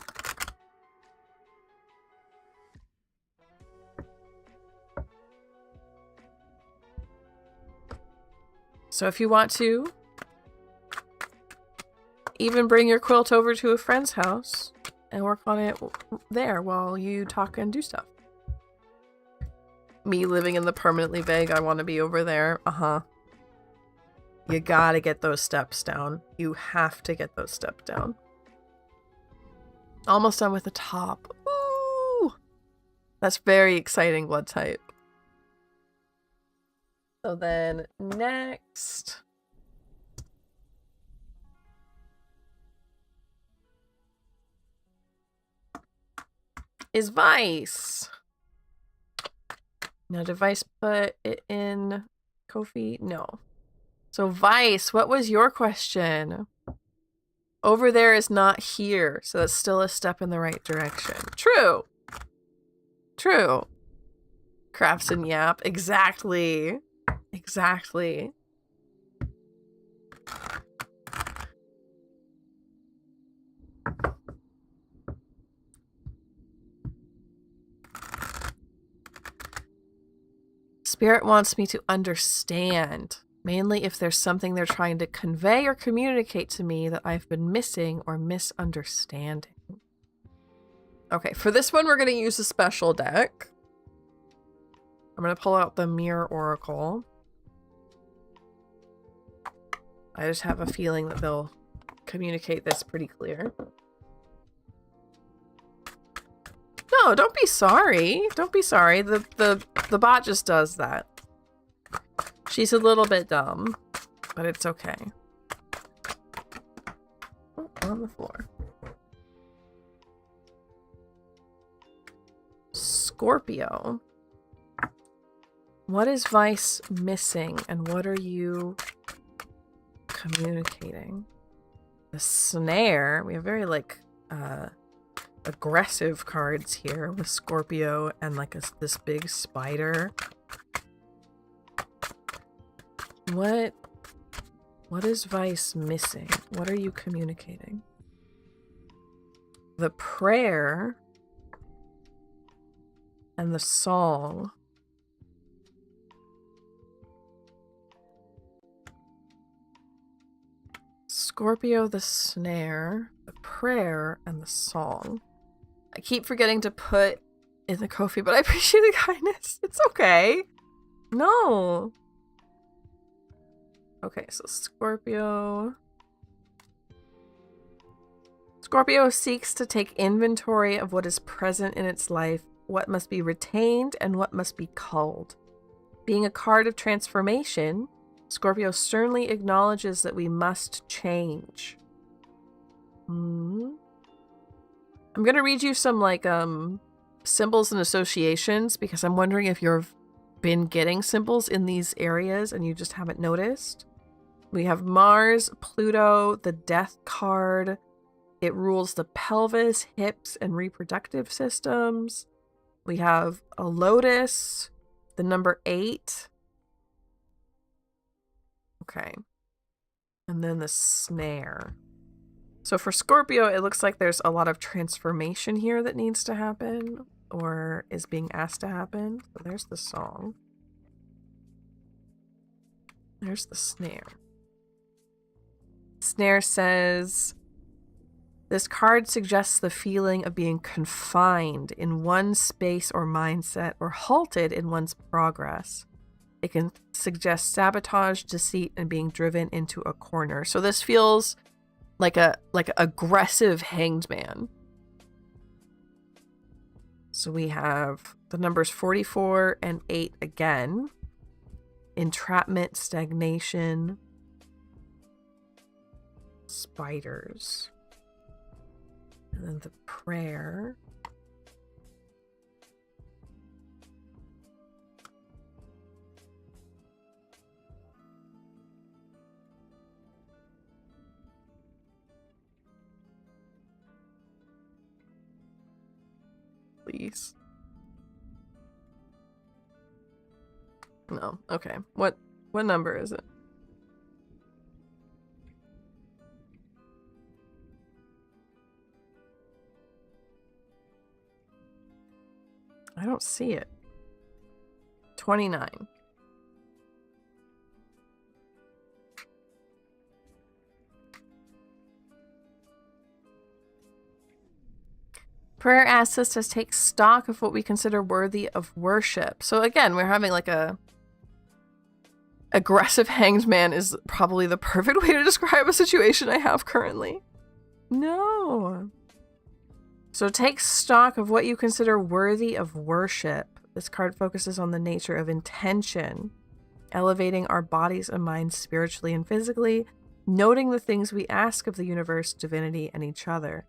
So if you want to, even bring your quilt over to a friend's house and work on it there while you talk and do stuff. Me living in the permanently vague, I want to be over there. You gotta get those steps down. You have to get those steps down. Almost done with the top. Ooh! That's very exciting, blood type. So then next... is Vice. Now, did Vice put it in Ko-fi? No. So Vice, what was your question? Over there is not here, so that's still a step in the right direction. True. True. Crafts and Yap. Exactly. Exactly. Spirit wants me to understand, mainly if there's something they're trying to convey or communicate to me that I've been missing or misunderstanding. Okay, for this one, we're going to use a special deck. I'm going to pull out the Mirror Oracle. I just have a feeling that they'll communicate this pretty clear. No, don't be sorry. Don't be sorry. The bot just does that. She's a little bit dumb, but it's okay. Oh, on the floor. Scorpio. What is Vice missing and what are you communicating? The Snare. We have very like aggressive cards here with Scorpio and like this big spider. What is Vice missing? What are you communicating? The prayer and the song. Scorpio, the Snare, the prayer, and the song. I keep forgetting to put in the Ko-fi, but I appreciate the kindness. It's okay. No. Okay, so Scorpio. Scorpio seeks to take inventory of what is present in its life, what must be retained, and what must be culled. Being a card of transformation, Scorpio sternly acknowledges that we must change. I'm gonna read you some like symbols and associations because I'm wondering if you've been getting symbols in these areas and you just haven't noticed. We have Mars, Pluto, the Death card. It rules the pelvis, hips, and reproductive systems. We have a lotus, the number 8. Okay. And then the snare. So for Scorpio, it looks like there's a lot of transformation here that needs to happen or is being asked to happen. So there's the song. There's the snare. Snare says, this card suggests the feeling of being confined in one space or mindset or halted in one's progress. It can suggest sabotage, deceit, and being driven into a corner. So this feels like a aggressive hanged man. So we have the numbers 44 and 8 again. Entrapment, stagnation, spiders. And then the prayer. Please. No. Okay. What number is it? I don't see it. 29. Prayer asks us to take stock of what we consider worthy of worship. So again, we're having like a aggressive hanged man is probably the perfect way to describe a situation I have currently. No. So take stock of what you consider worthy of worship. This card focuses on the nature of intention, elevating our bodies and minds spiritually and physically, noting the things we ask of the universe, divinity, and each other.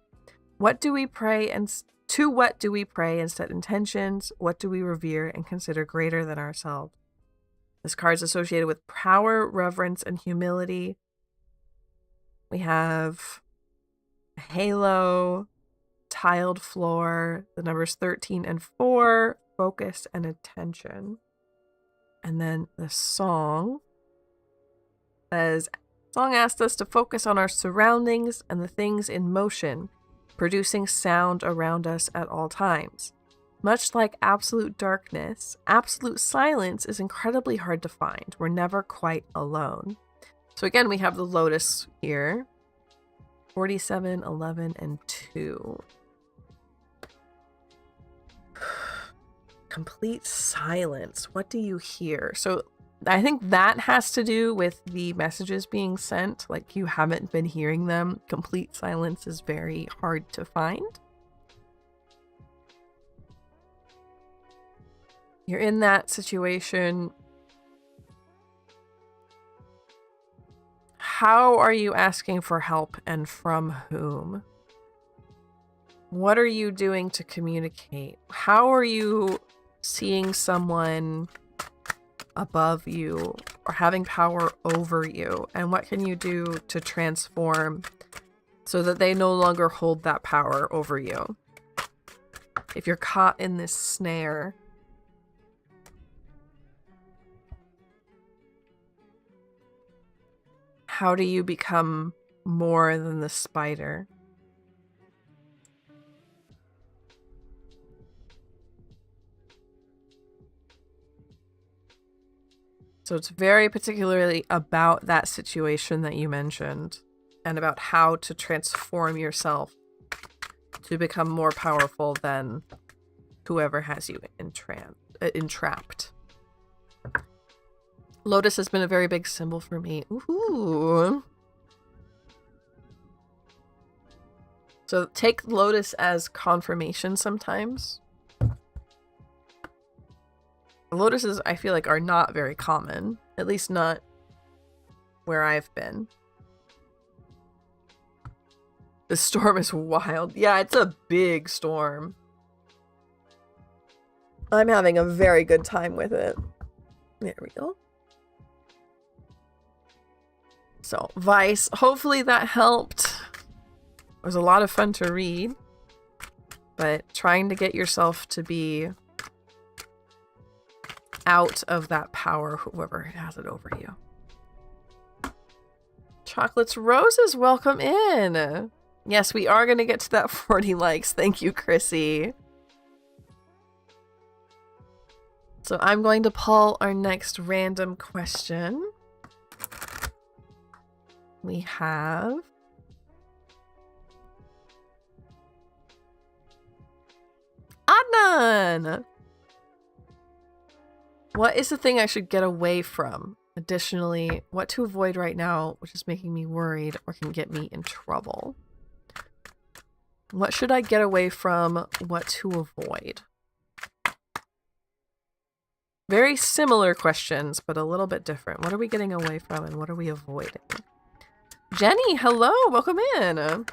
What do we pray and to what do we pray and set intentions? What do we revere and consider greater than ourselves? This card is associated with power, reverence, and humility. We have a halo, tiled floor, the numbers 13 and 4, focus and attention. And then the song says, song asked us to focus on our surroundings and the things in motion, producing sound around us at all times. Much like absolute darkness, absolute silence is incredibly hard to find. We're never quite alone. So again, we have the lotus here. 47, 11, and 2. Complete silence. What do you hear? So I think that has to do with the messages being sent. Like you haven't been hearing them. Complete silence is very hard to find. You're in that situation. How are you asking for help and from whom? What are you doing to communicate? How are you seeing someone above you or having power over you? And what can you do to transform so that they no longer hold that power over you? If you're caught in this snare, how do you become more than the spider? So it's very particularly about that situation that you mentioned and about how to transform yourself to become more powerful than whoever has you entrapped. Lotus has been a very big symbol for me. Ooh. So take Lotus as confirmation sometimes. Lotuses, I feel like, are not very common. At least not where I've been. The storm is wild. Yeah, it's a big storm. I'm having a very good time with it. There we go. So, Vice, hopefully that helped. It was a lot of fun to read, but trying to get yourself to be out of that power, whoever has it over you. Chocolates Roses, welcome in. Yes, we are going to get to that 40 likes. Thank you, Chrissy. So I'm going to pull our next random question. We have Adnan. What is the thing I should get away from? Additionally, what to avoid right now, which is making me worried or can get me in trouble? What should I get away from? What to avoid? Very similar questions, but a little bit different. What are we getting away from and what are we avoiding? Jenny, hello, welcome in.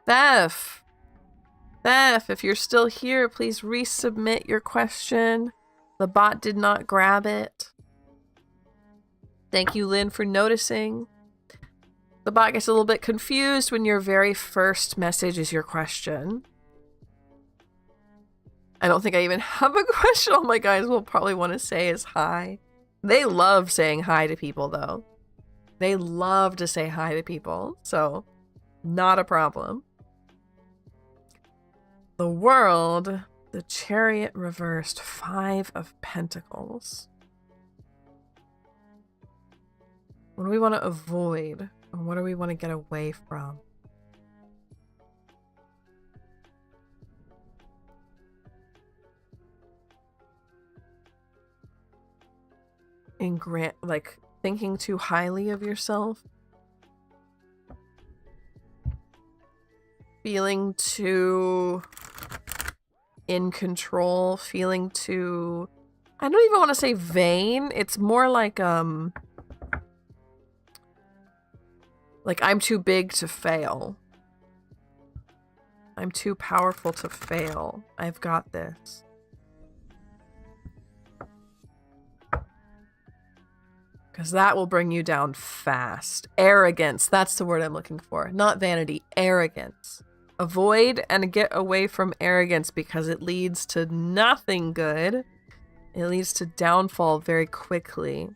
Thef, if you're still here, please resubmit your question. The bot did not grab it. Thank you, Lynn, for noticing. The bot gets a little bit confused when your very first message is your question. I don't think I even have a question. All my guys will probably want to say is hi. They love saying hi to people, though. They love to say hi to people, so not a problem. The world, the Chariot reversed, 5 of Pentacles. What do we want to avoid? And what do we want to get away from? Like thinking too highly of yourself, feeling too in control, feeling too, I don't even want to say vain. It's more like I'm too big to fail. I'm too powerful to fail. I've got this. Because that will bring you down fast. Arrogance. That's the word I'm looking for. Not vanity. Arrogance. Avoid and get away from arrogance because it leads to nothing good. It leads to downfall very quickly.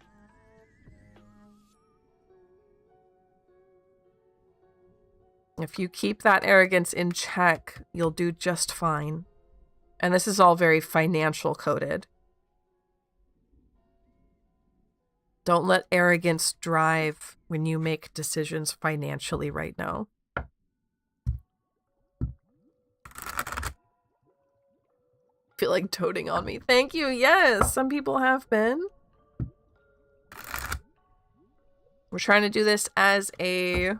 If you keep that arrogance in check, you'll do just fine. And this is all very financial coded. Don't let arrogance drive when you make decisions financially right now. Feel like toting on me. Thank you. Yes, some people have been. We're trying to do this as a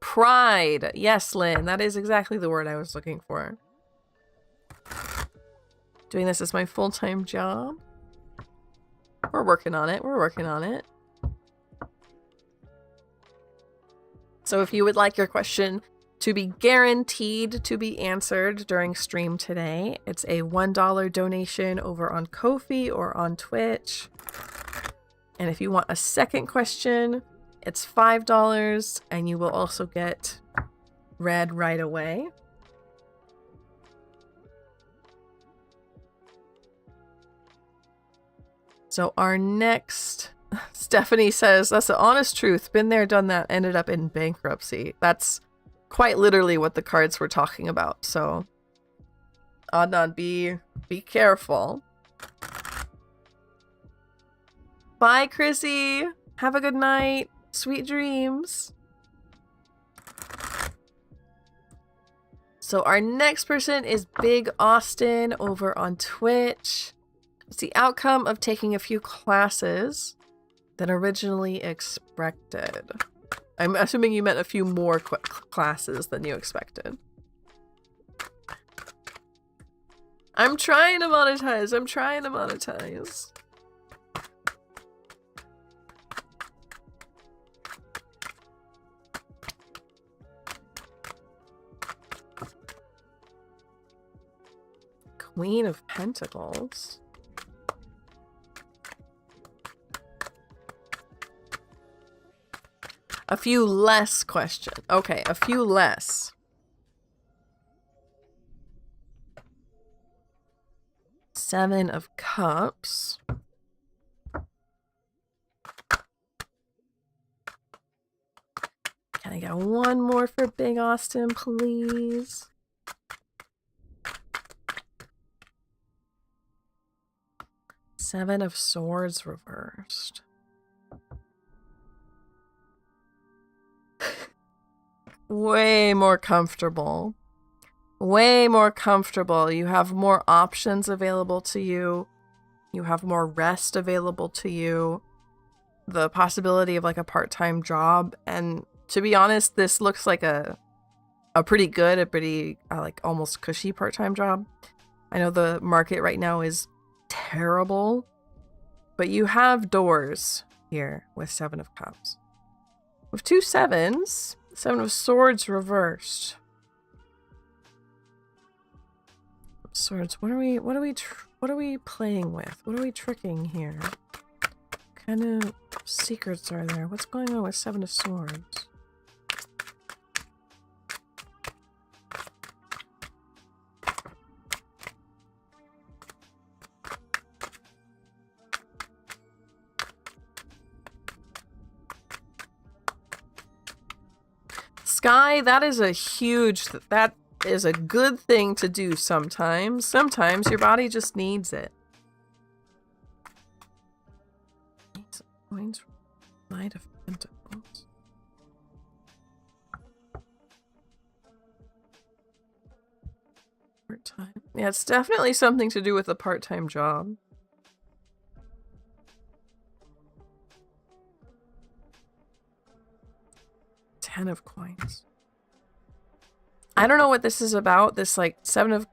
pride. Yes, Lynn, that is exactly the word I was looking for. Doing this as my full-time job. We're working on it. We're working on it. So if you would like your question to be guaranteed to be answered during stream today, it's a $1 donation over on Ko-fi or on Twitch. And if you want a second question, it's $5 and you will also get read right away. So our next, Stephanie says, that's the honest truth. Been there, done that, ended up in bankruptcy. That's quite literally what the cards were talking about. So Adnan, be careful. Bye, Chrissy. Have a good night. Sweet dreams. So our next person is Big Austin over on Twitch. It's the outcome of taking a few classes than originally expected. I'm assuming you meant a few more classes than you expected. I'm trying to monetize. I'm trying to monetize. Queen of Pentacles. A few less questions. Okay, a few less. Seven of Cups. Can I get one more for Big Austin, please? Seven of Swords reversed. Way more comfortable. Way more comfortable. You have more options available to you. You have more rest available to you. The possibility of like a part-time job. And to be honest, this looks like a pretty good, a pretty like almost cushy part-time job. I know the market right now is terrible, but you have doors here with Seven of Cups. With two sevens, Seven of Swords reversed. Swords. What are we playing with? What are we tricking here? What kind of secrets are there? What's going on with Seven of Swords? Sky, that is a huge, that is a good thing to do sometimes. Sometimes your body just needs it. Knight of Pentacles. Part-time. Yeah, it's definitely something to do with a part-time job. Ten of Coins. I don't know what this is about. This like Seven of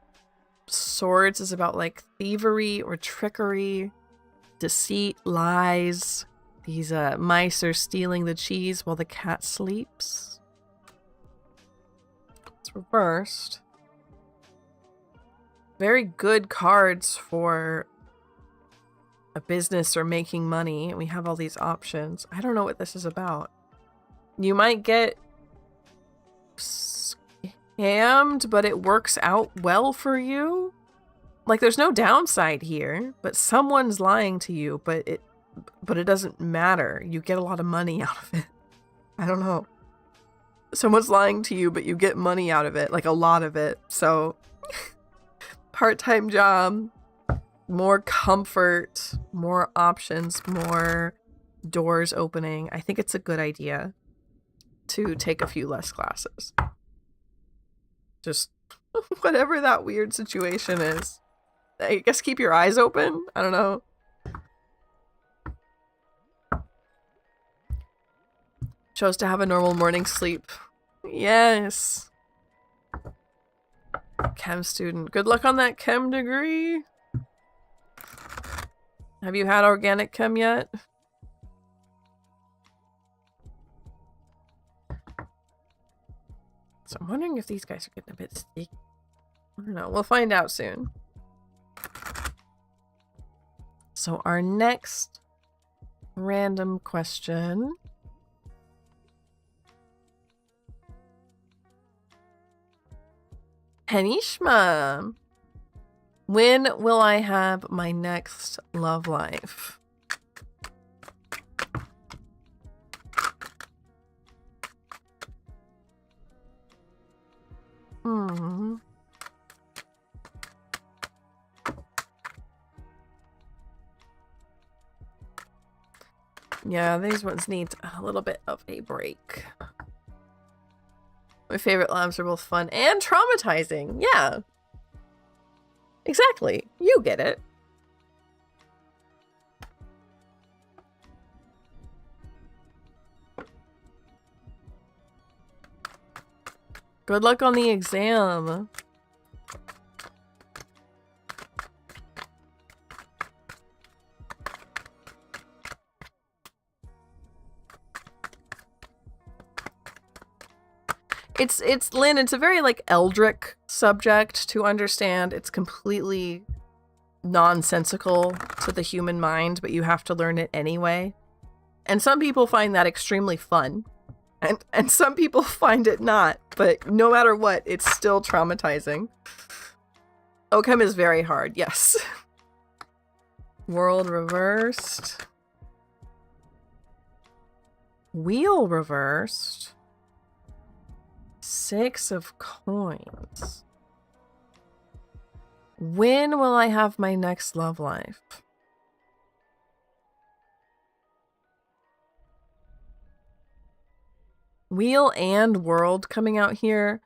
Swords is about like thievery or trickery, deceit, lies. These mice are stealing the cheese while the cat sleeps. It's reversed. Very good cards for a business or making money. We have all these options. I don't know what this is about. You might get scammed, but it works out well for you. Like there's no downside here, but someone's lying to you, but it doesn't matter. You get a lot of money out of it. I don't know. Someone's lying to you, but you get money out of it, like a lot of it. So part-time job, more comfort, more options, more doors opening. I think it's a good idea to take a few less classes. Just whatever that weird situation is. I guess keep your eyes open. I don't know. Chose to have a normal morning sleep. Yes. Chem student. Good luck on that chem degree. Have you had organic chem yet? So I'm wondering if these guys are getting a bit sticky. I don't know. We'll find out soon. So our next random question. Henishma. When will I have my next love life? Yeah, these ones need a little bit of a break. My favorite labs are both fun and traumatizing. Yeah. Exactly. You get it. Good luck on the exam. It's Lynn, it's a very like Eldritch subject to understand. It's completely nonsensical to the human mind, but you have to learn it anyway. And some people find that extremely fun. And some people find it not, but no matter what, it's still traumatizing. Occam is very hard, yes. World reversed. Wheel reversed. 6 of coins. When will I have my next love life? Wheel and world coming out here.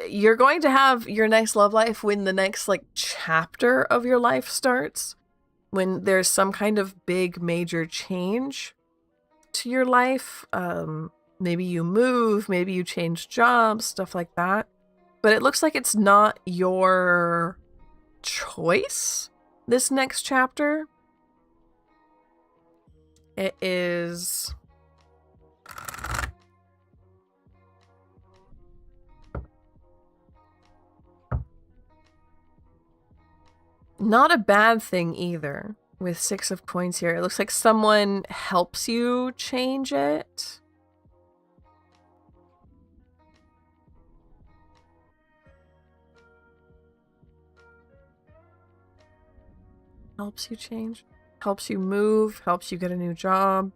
You're going to have your next love life when the next like chapter of your life starts. When there's some kind of big major change to your life. Maybe you move, maybe you change jobs, stuff like that. But it looks like it's not your choice, this next chapter. It is... not a bad thing either, with 6 of coins here. It looks like someone helps you change it. Helps you change. Helps you move. Helps you get a new job.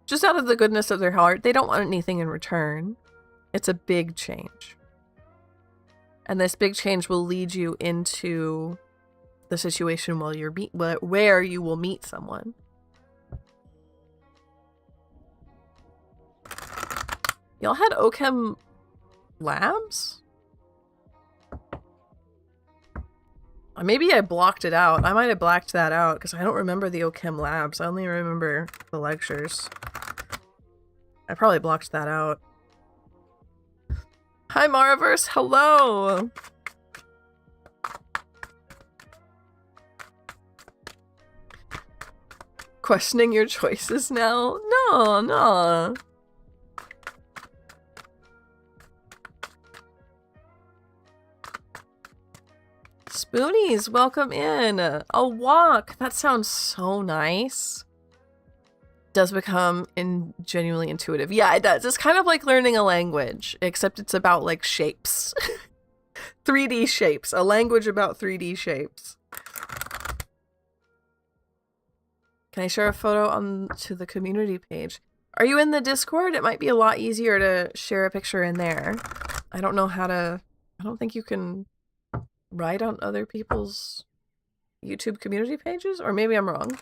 Just out of the goodness of their heart. They don't want anything in return. It's a big change. And this big change will lead you into the situation where you will meet someone. Y'all had Occam Labs? Maybe I blocked it out. I might have blacked that out because I don't remember the Occam Labs. I only remember the lectures. I probably blocked that out. Hi Maraverse, hello! Questioning your choices now? No. Spoonies, welcome in. A walk. That sounds so nice. Does become genuinely intuitive. Yeah, it does. It's kind of like learning a language, except it's about like shapes. 3D shapes. A language about 3D shapes. Can I share a photo onto the community page? Are you in the Discord? It might be a lot easier to share a picture in there. I don't know how to... I don't think you can write on other people's YouTube community pages? Or maybe I'm wrong.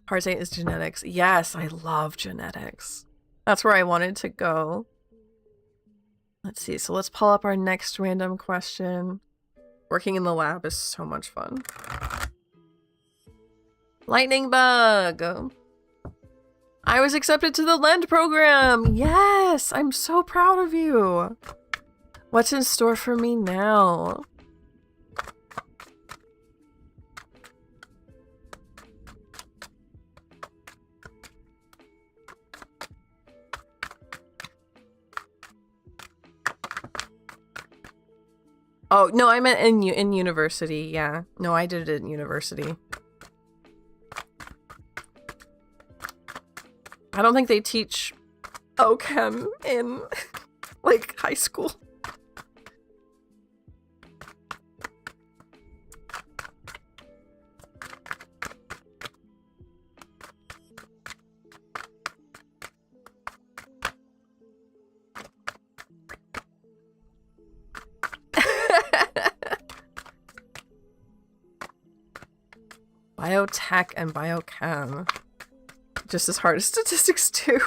Hard Saint is genetics. Yes, I love genetics. That's where I wanted to go. Let's see. So let's pull up our next random question. Working in the lab is so much fun. Lightning bug. I was accepted to the Lend program. Yes, I'm so proud of you. What's in store for me now? Oh, no, I meant in university, yeah. No, I did it in university. I don't think they teach OChem in, like, high school. Biotech and biochem. Just as hard as statistics too.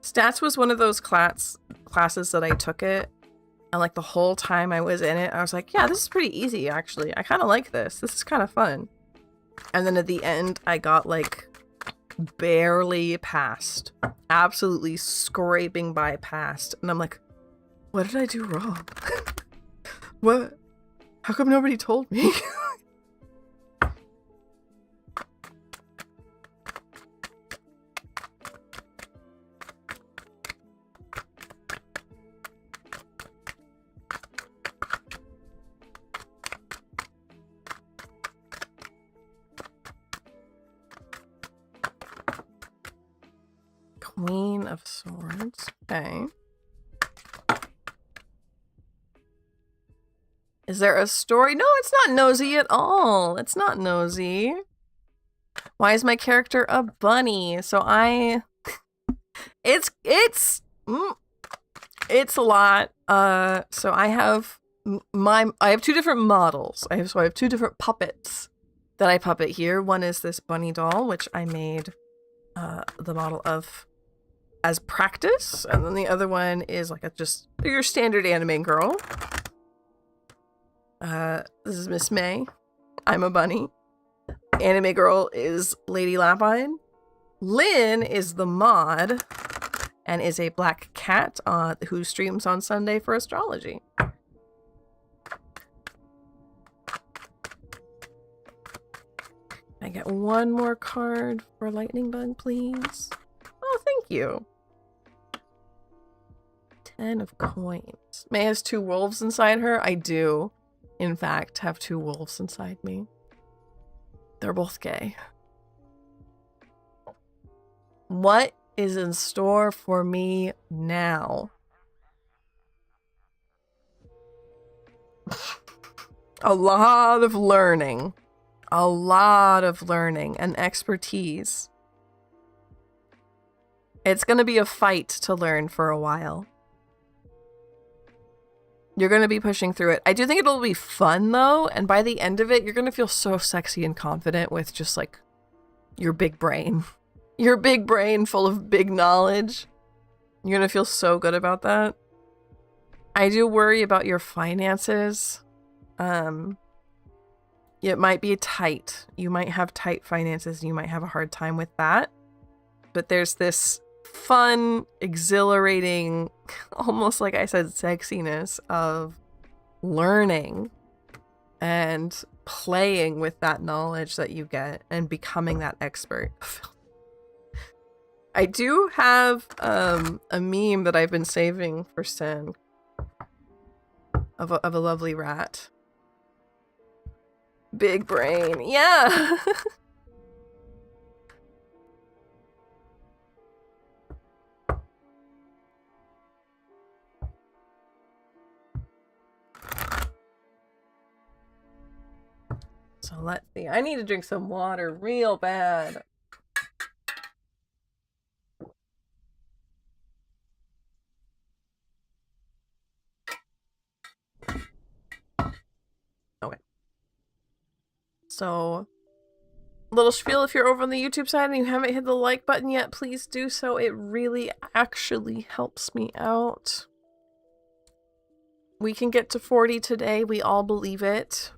Stats was one of those classes that I took it, and like the whole time I was in it, I was like, yeah, this is pretty easy actually. I kind of like this. This is kind of fun. And then at the end, I got like barely passed. Absolutely scraping by passed. And I'm like, what did I do wrong? What? How come nobody told me? Queen of Swords. Okay. Is there a story? No, it's not nosy at all. It's not nosy. Why is my character a bunny? So it's a lot. So I have two different models. I have two different puppets that I puppet here. One is this bunny doll, which I made the model of as practice, and then the other one is like just your standard anime girl. This is Miss May. I'm a bunny. Anime girl is Lady Lapine. Lynn is the mod and is a black cat who streams on Sunday for astrology. I get one more card for Lightning Bug, please. Oh, thank you. 10 of coins. May has 2 wolves inside her. I do, in fact, have 2 wolves inside me. They're both gay. What is in store for me now? A lot of learning. A lot of learning and expertise. It's going to be a fight to learn for a while. You're going to be pushing through it. I do think it'll be fun, though, and by the end of it, you're going to feel so sexy and confident with just, like, your big brain. Your big brain full of big knowledge. You're going to feel so good about that. I do worry about your finances. It might be tight. You might have tight finances, and you might have a hard time with that. But there's this fun, exhilarating, almost like I said, sexiness of learning and playing with that knowledge that you get and becoming that expert. I do have a meme that I've been saving for Sin of a lovely rat. Big brain, yeah. So let's see. I need to drink some water real bad. Okay. So, little spiel, if you're over on the YouTube side and you haven't hit the like button yet, please do so. It really actually helps me out. We can get to 40 today. We all believe it.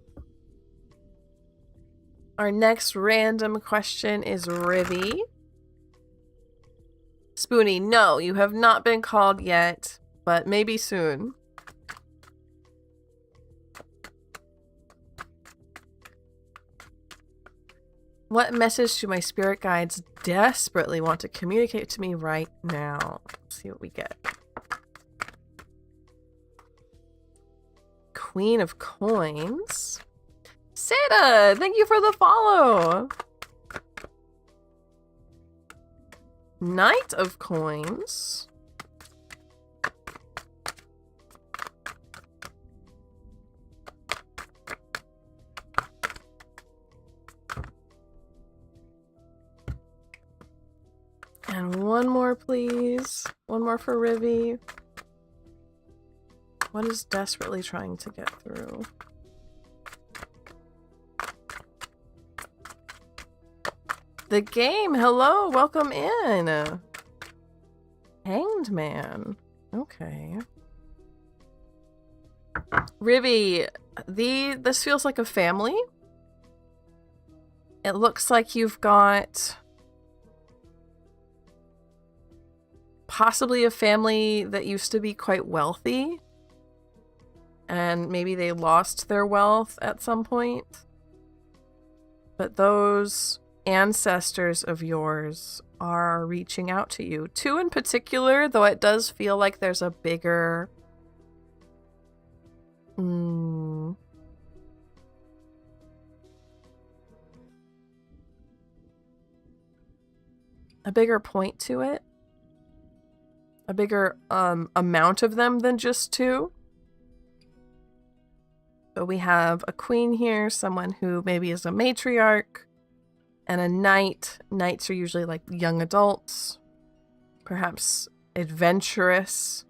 Our next random question is Ribby. Spoonie, no, you have not been called yet, but maybe soon. What message do my spirit guides desperately want to communicate to me right now? Let's see what we get. Queen of Coins. Santa, thank you for the follow. Knight of Coins. And one more, please. One more for Ribby. What is desperately trying to get through? The game, hello, welcome in. Hanged Man. Okay. Ribby, this feels like a family. It looks like you've got possibly a family that used to be quite wealthy. and maybe they lost their wealth at some point. But those ancestors of yours are reaching out to you. Two in particular, though it does feel like there's a bigger... a bigger point to it. A bigger amount of them than just two. So we have a queen here, someone who maybe is a matriarch, and a knight. Knights are usually like young adults, perhaps adventurous,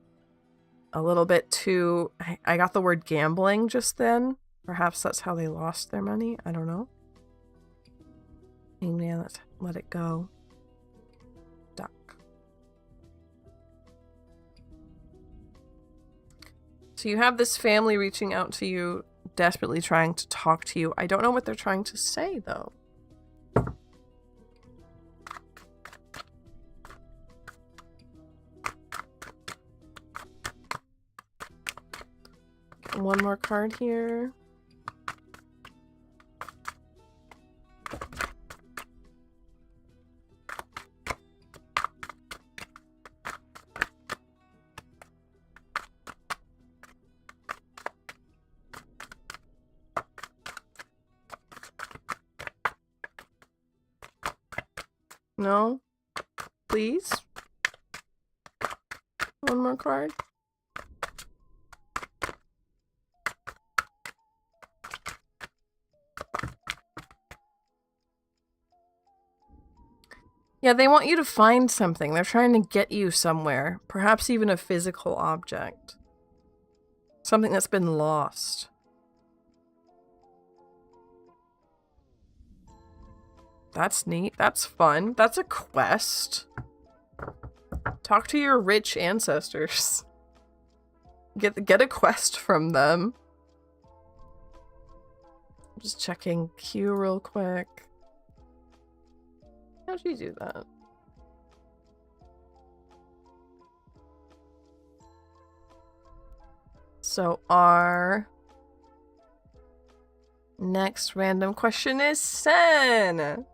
a little bit too... I got the word gambling just then. Perhaps that's how they lost their money. I don't know. Yeah, let's let it go. Duck. So you have this family reaching out to you, desperately trying to talk to you. I don't know what they're trying to say, though. One more card here. No? Please? One more card. Yeah, they want you to find something. They're trying to get you somewhere. Perhaps even a physical object. Something that's been lost. That's neat. That's fun. That's a quest. Talk to your rich ancestors. Get a quest from them. Just checking Q real quick. How'd you do that? So our next random question is Sen.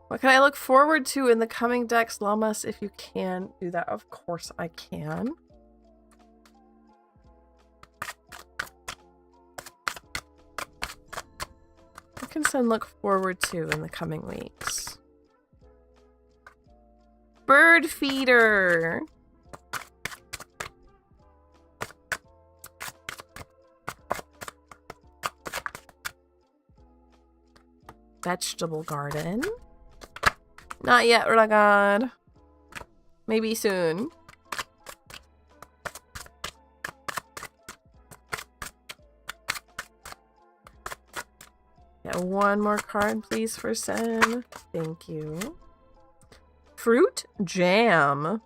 What can I look forward to in the coming decks, Lammas? If you can do that, of course I can. What can Sen look forward to in the coming weeks? Bird feeder. Vegetable garden. Not yet, Ragad. Maybe soon. Yeah, one more card, please, for Sen. Thank you. Fruit jam.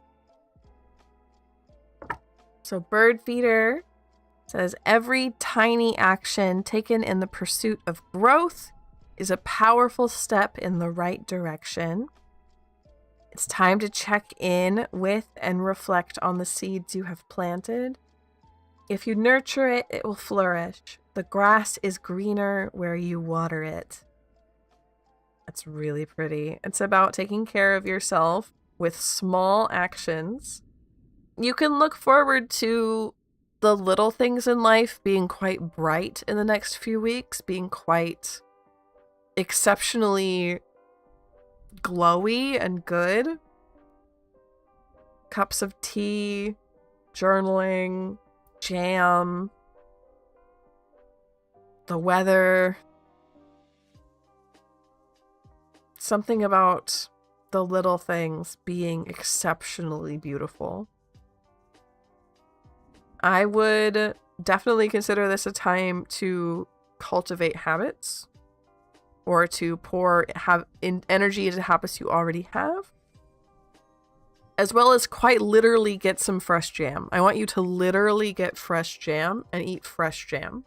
So bird feeder says every tiny action taken in the pursuit of growth is a powerful step in the right direction. It's time to check in with and reflect on the seeds you have planted. If you nurture it, it will flourish. The grass is greener where you water it. That's really pretty. It's about taking care of yourself with small actions. You can look forward to the little things in life being quite bright in the next few weeks, being quite exceptionally glowy and good. Cups of tea, journaling, jam, the weather. Something about the little things being exceptionally beautiful. I would definitely consider this a time to cultivate habits, or to pour energy into habits you already have, as well as quite literally get some fresh jam. I want you to literally get fresh jam and eat fresh jam.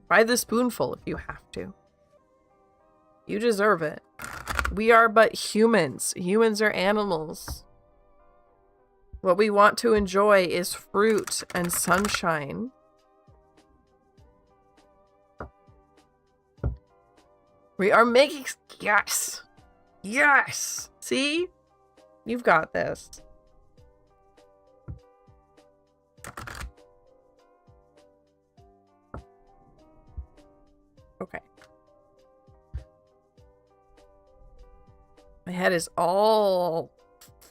By the spoonful if you have to. You deserve it. We are but humans. Humans are animals. What we want to enjoy is fruit and sunshine. We are making... Yes! Yes! See? You've got this. Okay. My head is all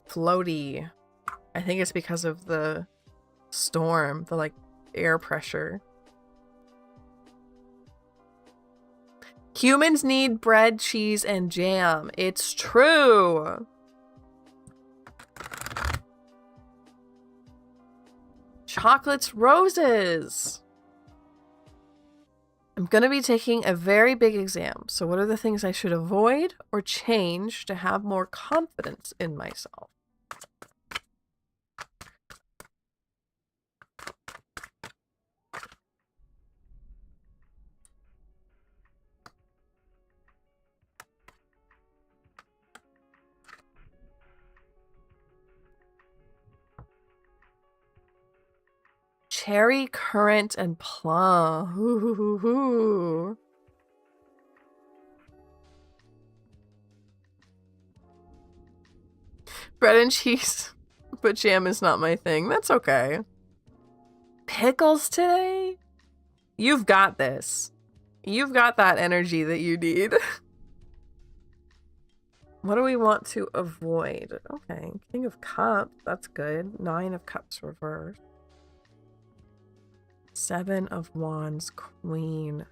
floaty. I think it's because of the storm, the like air pressure. Humans need bread, cheese, and jam. It's true. Chocolates, roses. I'm going to be taking a very big exam. So what are the things I should avoid or change to have more confidence in myself? Cherry, currant, and plum. Ooh. Bread and cheese, but jam is not my thing. That's okay. Pickles today? You've got this. You've got that energy that you need. What do we want to avoid? Okay, King of Cups. That's good. 9 of Cups reversed. 7 of Wands, Queen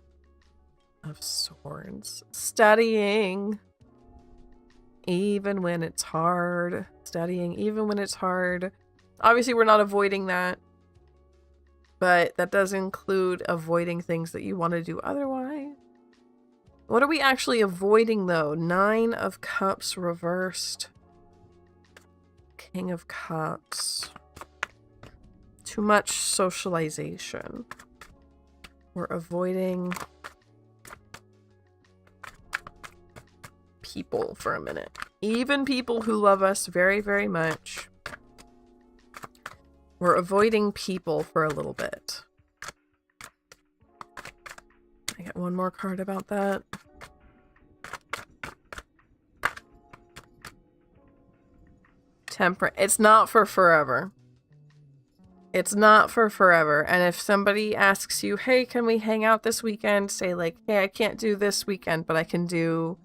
of Swords. Studying. Even when it's hard. Studying even when it's hard. Obviously, we're not avoiding that. But that does include avoiding things that you want to do otherwise. What are we actually avoiding, though? 9 of Cups reversed. King of Cups. Too much socialization. We're avoiding people for a minute. Even people who love us very, very much. We're avoiding people for a little bit. I get one more card about that. Temperance. It's not for forever. It's not for forever. And if somebody asks you, hey, can we hang out this weekend? Say like, hey, I can't do this weekend, but I can do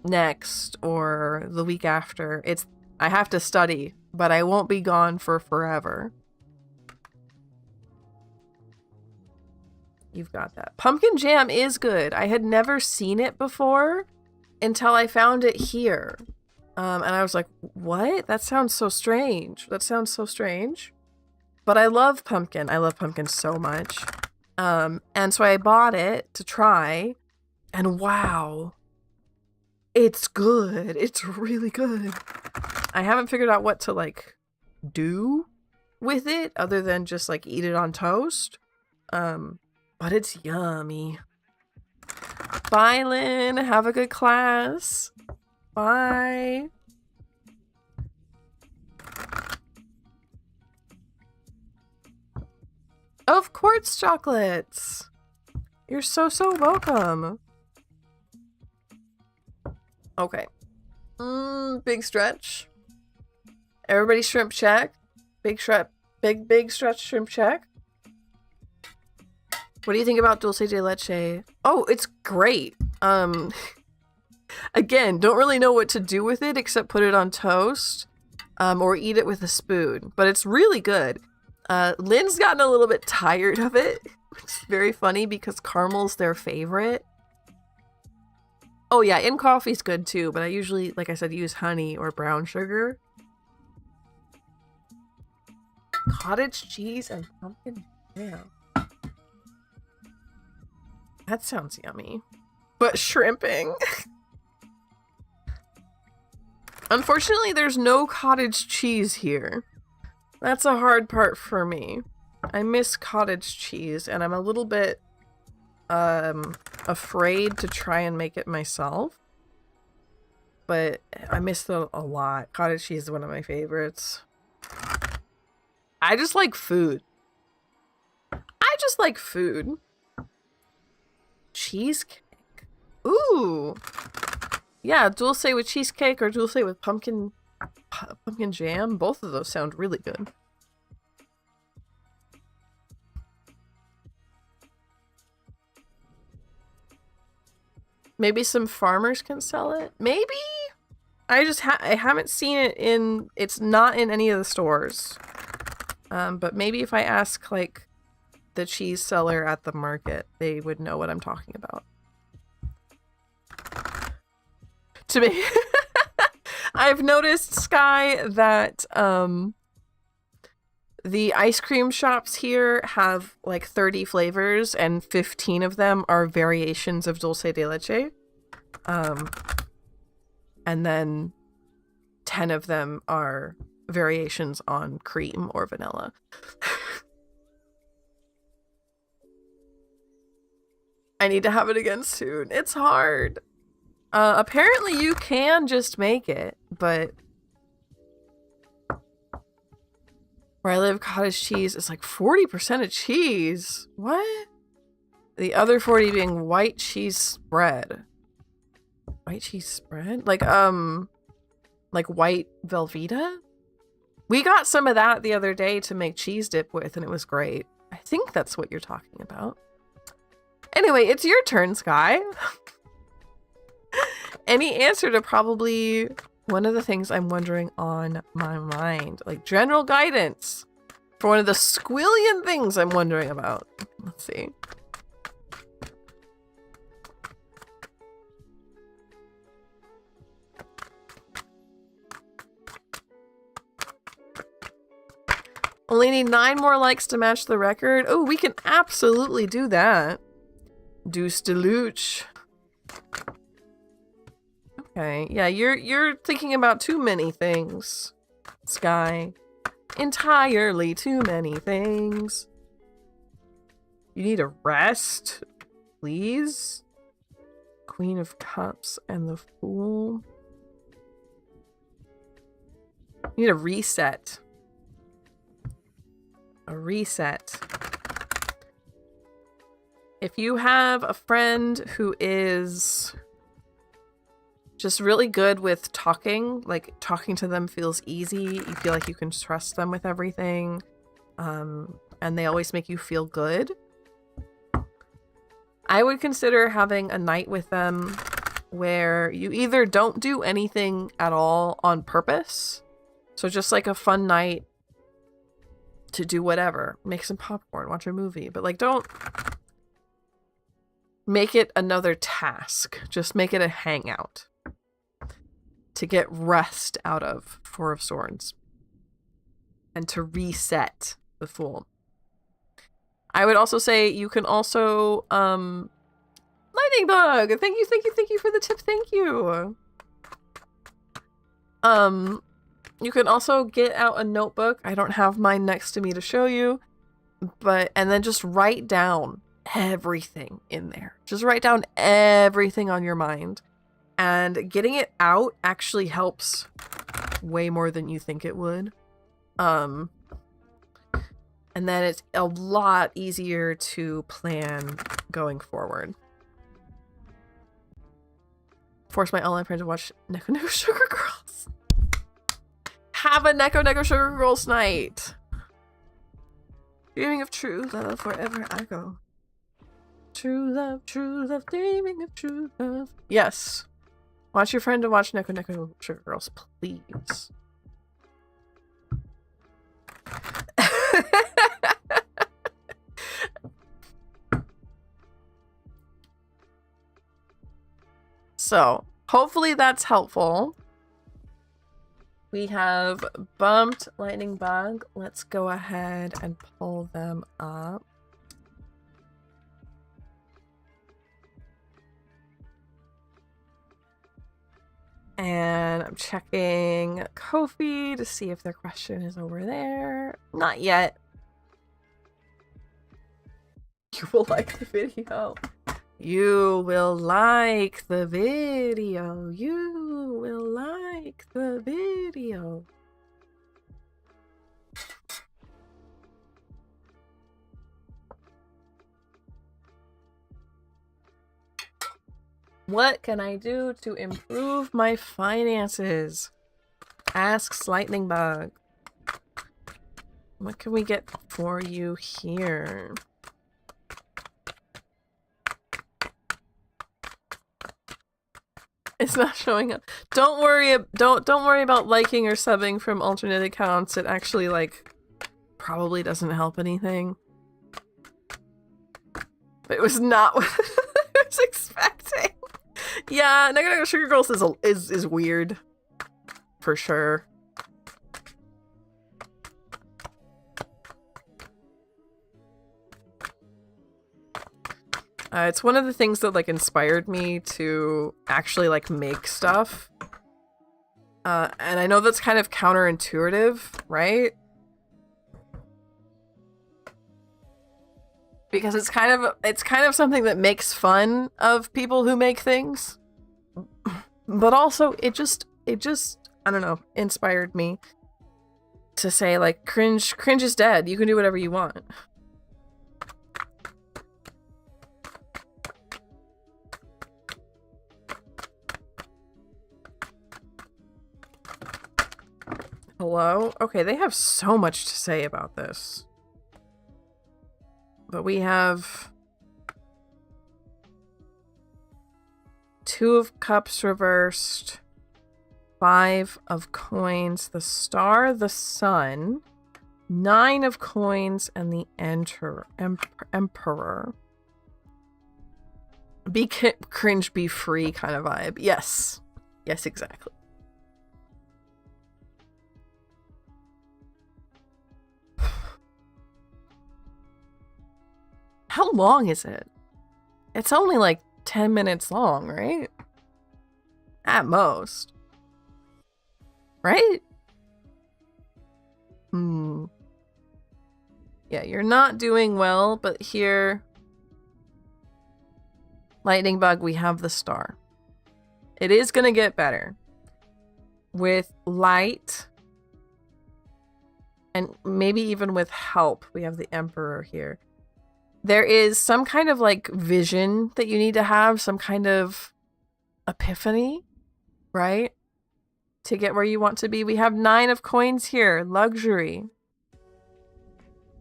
next or the week after. I have to study, but I won't be gone for forever. You've got that. Pumpkin jam is good. I had never seen it before until I found it here. And I was like, what? That sounds so strange. That sounds so strange. But I love pumpkin. I love pumpkin so much. And so I bought it to try. And wow. It's good. It's really good. I haven't figured out what to like do with it other than just like eat it on toast. But it's yummy. Bye, Lynn. Have a good class. Bye. Of course, chocolates. You're so welcome. Okay. Big stretch. Everybody shrimp check. Big stretch shrimp check. What do you think about dulce de leche? Oh, it's great. Again, don't really know what to do with it except put it on toast or eat it with a spoon. But it's really good. Lynn's gotten a little bit tired of it, which is very funny because caramel's their favorite. Oh yeah, and coffee's good too, but I usually, like I said, use honey or brown sugar. Cottage cheese and pumpkin jam. That sounds yummy. But shrimping. Unfortunately, there's no cottage cheese here. That's a hard part for me. I miss cottage cheese, and I'm a little bit afraid to try and make it myself. But I miss it a lot. Cottage cheese is one of my favorites. I just like food. I just like food. Cheesecake. Ooh. Yeah, dulce with cheesecake or dulce with pumpkin jam. Both of those sound really good. Maybe some farmers can sell it. Maybe? I haven't seen it in... It's not in any of the stores. But maybe if I ask, like, the cheese seller at the market, they would know what I'm talking about. To me... I've noticed, Sky, that, the ice cream shops here have like 30 flavors and 15 of them are variations of dulce de leche. And then 10 of them are variations on cream or vanilla. I need to have it again soon. It's hard. Apparently you can just make it, but where I live, cottage cheese is like 40% of cheese. What? The other 40 being white cheese spread. White cheese spread? Like white Velveeta? We got some of that the other day to make cheese dip with, and it was great. I think that's what you're talking about. Anyway, it's your turn, Sky. Any answer to probably one of the things I'm wondering on my mind. Like general guidance for one of the squillion things I'm wondering about. Let's see. Only need 9 more likes to match the record. Oh, we can absolutely do that. Deuce de Luch. Okay, yeah, you're thinking about too many things, Sky. Entirely too many things. You need a rest, please. Queen of Cups and the Fool. You need a reset. A reset. If you have a friend who is just really good with talking, like talking to them feels easy, you feel like you can trust them with everything, and they always make you feel good, I would consider having a night with them where you either don't do anything at all on purpose, so just like a fun night to do whatever, make some popcorn, watch a movie, but like don't make it another task, just make it a hangout to get rest out of Four of Swords and to reset the Fool. I would also say you can also Lightning Bug, thank you for the tip, thank you. You can also get out a notebook. I don't have mine next to me to show you, and then just write down everything in there. Just write down everything on your mind. And getting it out actually helps way more than you think it would. And then it's a lot easier to plan going forward. Force my online friend to watch Neko Neko Sugar Girls. Have a Neko Neko Sugar Girls night. Dreaming of true love wherever I go. True love, dreaming of true love. Yes. Watch your friend to watch Neko Neko Sugar Girls, please. So, hopefully that's helpful. We have bumped Lightning Bug. Let's go ahead and pull them up. And I'm checking Ko-fi to see if their question is over there. Not yet. You will like the video. You will like the video. You will like the video. What can I do to improve my finances? Asks Lightning Bug. What can we get for you here? It's not showing up. Don't worry about liking or subbing from alternate accounts. It actually like probably doesn't help anything. But it was not what I was expecting. Yeah, Negative Sugar Girls is weird. For sure. It's one of the things that like inspired me to actually like make stuff. And I know that's kind of counterintuitive, right? Because it's kind of something that makes fun of people who make things. But also it just I don't know, inspired me to say like cringe is dead. You can do whatever you want. Hello? Okay, they have so much to say about this. But we have 2 of Cups reversed, 5 of Coins, the Star, the Sun, 9 of Coins, and the Emperor. Be cringe, be free kind of vibe. Yes. Yes, exactly. How long is it? It's only like 10 minutes long, right? At most. Right? Yeah, you're not doing well, but here... Lightning Bug, we have the Star. It is gonna get better. With light... and maybe even with help, we have the Emperor here. There is some kind of like vision that you need to have, some kind of epiphany, right? To get where you want to be. We have 9 of Coins here, luxury.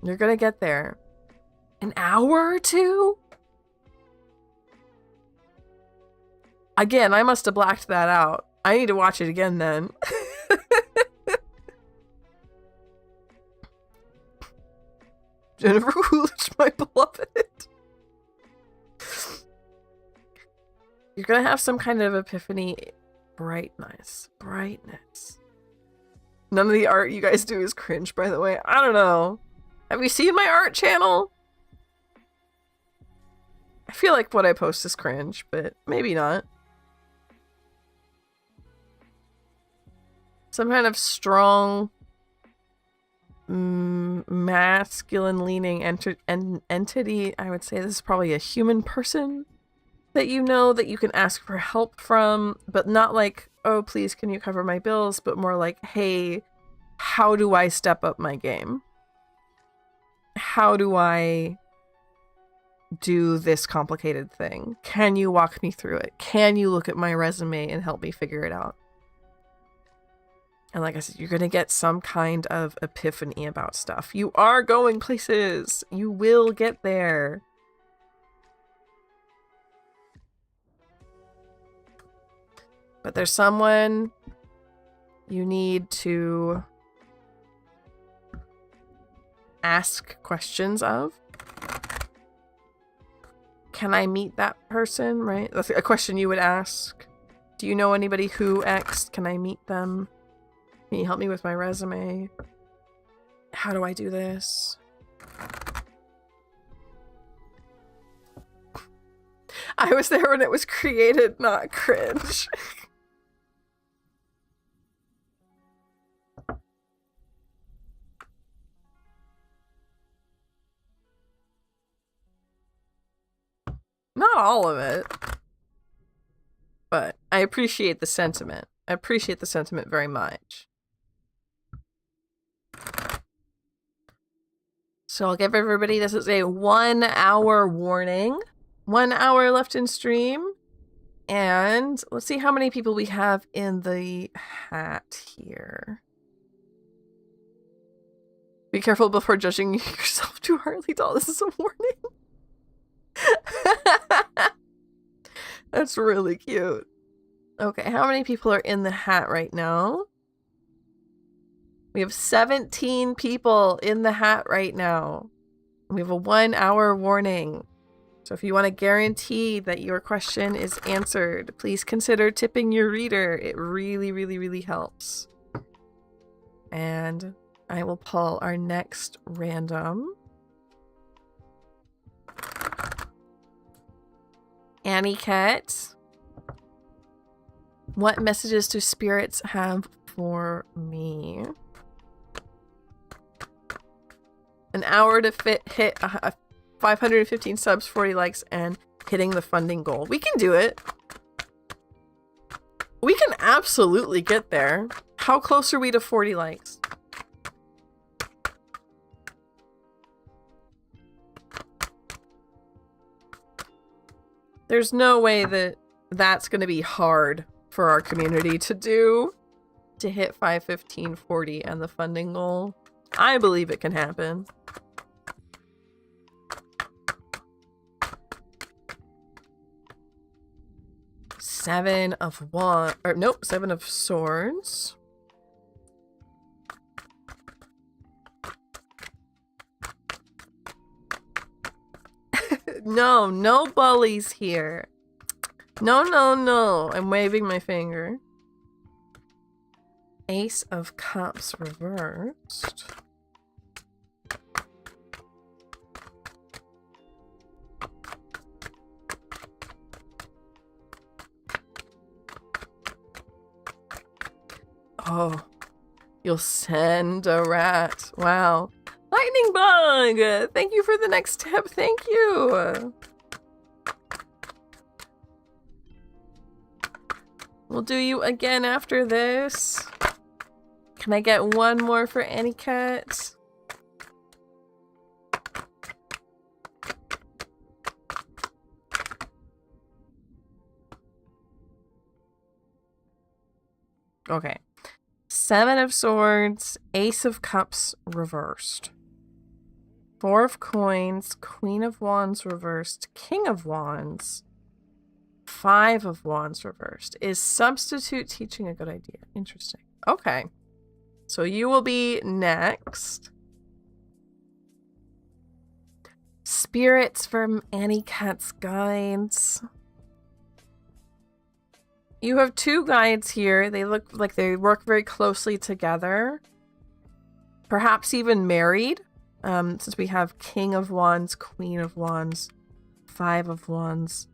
You're gonna get there. An hour or 2? Again, I must have blacked that out. I need to watch it again then. Jennifer Coolidge, my beloved. You're gonna have some kind of epiphany. Brightness. None of the art you guys do is cringe, by the way. I don't know. Have you seen my art channel? I feel like what I post is cringe, but maybe not. Some kind of strong... masculine-leaning entity. I would say this is probably a human person that you know that you can ask for help from, but not like, oh, please, can you cover my bills? But more like, hey, how do I step up my game? How do I do this complicated thing? Can you walk me through it? Can you look at my resume and help me figure it out? And like I said, you're going to get some kind of epiphany about stuff. You are going places. You will get there. But there's someone you need to ask questions of. Can I meet that person, right? That's a question you would ask. Do you know anybody who X? Can I meet them? Can you help me with my resume? How do I do this? I was there when it was created, not cringe. Not all of it. But I appreciate the sentiment. I appreciate the sentiment very much. So I'll give everybody, this is a 1 hour warning. 1 hour left in stream. And let's see how many people we have in the hat here. Be careful before judging yourself too hardly, doll. This is a warning. That's really cute. Okay, how many people are in the hat right now? We have 17 people in the hat right now. We have a 1 hour warning. So if you want to guarantee that your question is answered, please consider tipping your reader. It really, really, really helps. And I will pull our next random. Annie Cat. What messages do spirits have for me? An hour to hit 515 subs, 40 likes, and hitting the funding goal. We can do it. We can absolutely get there. How close are we to 40 likes? There's no way that that's going to be hard for our community to do, to hit 515, 40 and the funding goal. I believe it can happen. Seven of Swords. No, no bullies here. No, no, no. I'm waving my finger. Ace of Cups reversed. Oh, you'll send a rat. Wow. Lightning Bug! Thank you for the next tip. Thank you. We'll do you again after this. Can I get one more for Annie Cat? Okay. Seven of Swords, Ace of Cups reversed. Four of Coins, Queen of Wands reversed, King of Wands, Five of Wands reversed. Is substitute teaching a good idea? Interesting. Okay. So you will be next. Spirits from Annie Cat's guides. You have two guides here. They look like they work very closely together. Perhaps even married. Since we have King of Wands, Queen of Wands, Five of Wands.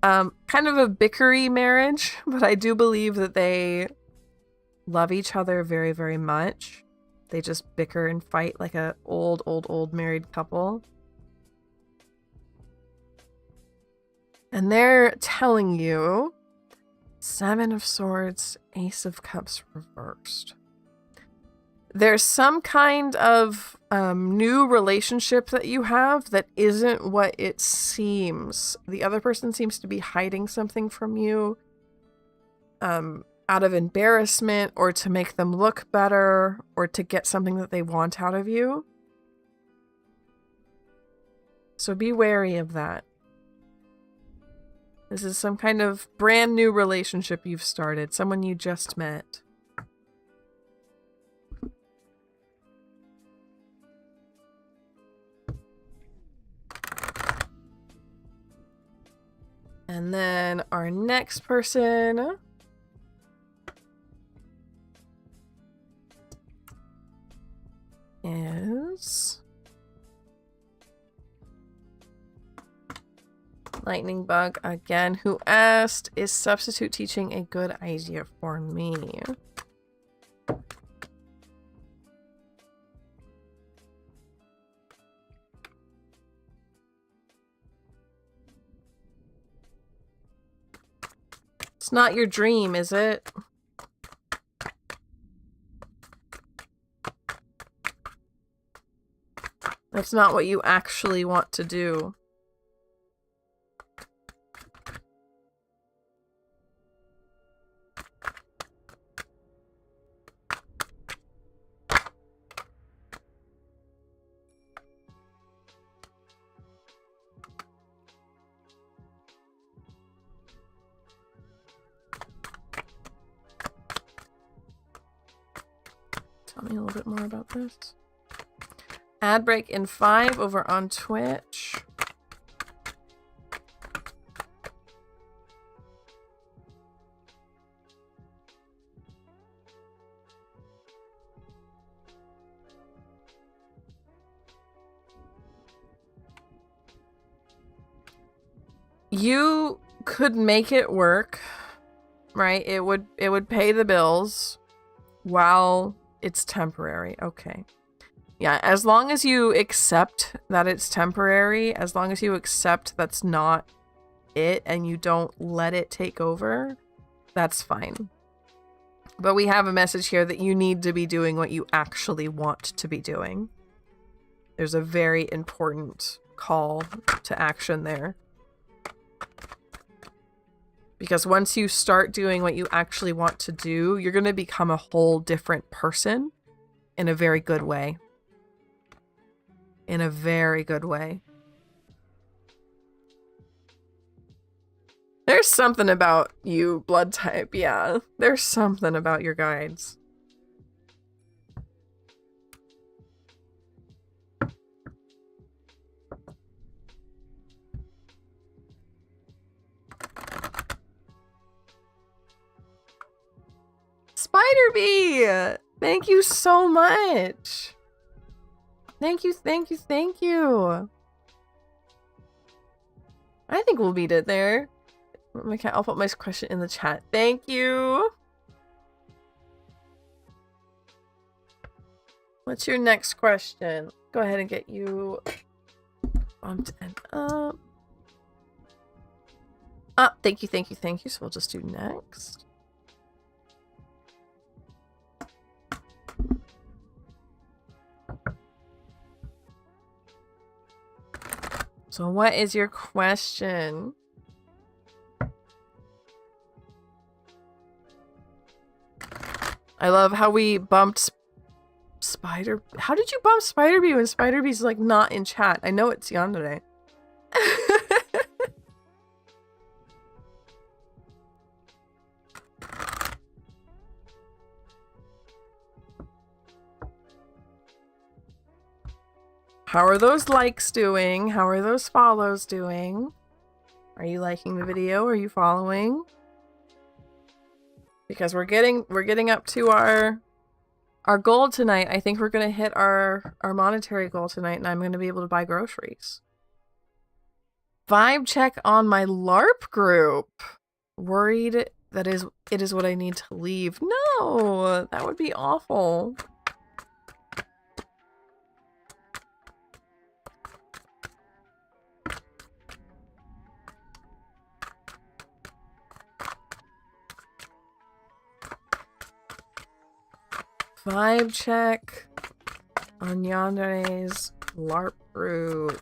Kind of a bickery marriage, but I do believe that they love each other very, very much. They just bicker and fight like a old married couple. And they're telling you Seven of Swords, Ace of Cups reversed. There's some kind of new relationship that you have that isn't what it seems. The other person seems to be hiding something from you out of embarrassment or to make them look better or to get something that they want out of you. So be wary of that. This is some kind of brand new relationship you've started, someone you just met. And then our next person is Lightning Bug again, who asked, is substitute teaching a good idea for me? It's not your dream, is it? That's not what you actually want to do. Tell me a little bit more about this. Ad break in 5 over on Twitch. You could make it work, right? It would pay the bills while it's temporary. Okay. Yeah, as long as you accept that it's temporary, as long as you accept that's not it and you don't let it take over, that's fine. But we have a message here that you need to be doing what you actually want to be doing. There's a very important call to action there. Because once you start doing what you actually want to do, you're going to become a whole different person in a very good way. In a very good way. There's something about you, blood type. Yeah, there's something about your guides. Spider Bee! Thank you so much. Thank you, thank you, thank you. I think we'll beat it there. Okay, I'll put my question in the chat. Thank you. What's your next question? Go ahead and get you bumped and up. Up. Thank you, thank you, thank you. So we'll just do next. So what is your question? I love how we bumped Spider... How did you bump Spider Bee when Spider Bee's like not in chat? I know it's Yandere. How are those likes doing? How are those follows doing? Are you liking the video? Are you following? Because we're getting up to our goal tonight. I think we're gonna hit our monetary goal tonight, and I'm gonna be able to buy groceries. Vibe check on my LARP group. Worried that it is what I need to leave. No, that would be awful. Vibe check on Yandere's LARP group.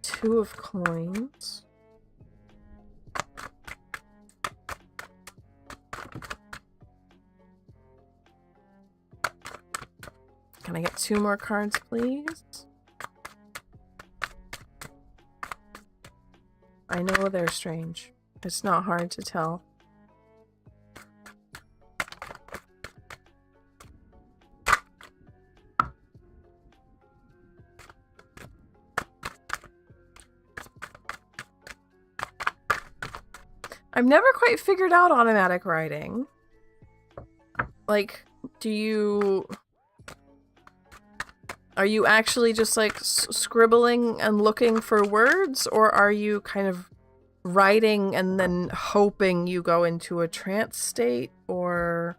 Two of coins. Can I get 2 more cards, please? I know they're strange. It's not hard to tell. I've never quite figured out automatic writing. Like, are you actually just like scribbling and looking for words, or are you kind of writing and then hoping you go into a trance state, or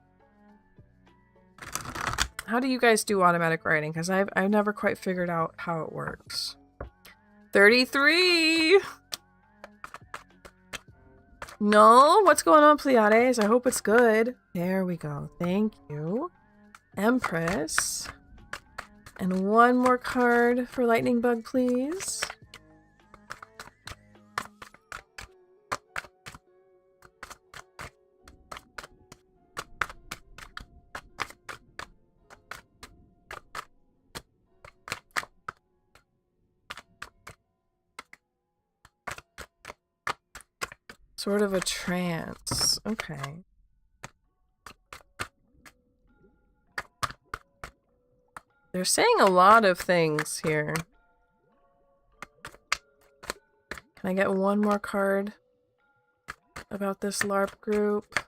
How do you guys do automatic writing? Because I've never quite figured out how it works. 33! No? What's going on, Pleiades? I hope it's good. There we go. Thank you. Empress. And one more card for Lightning Bug, please. Sort of a trance. Okay. They're saying a lot of things here. Can I get one more card about this LARP group?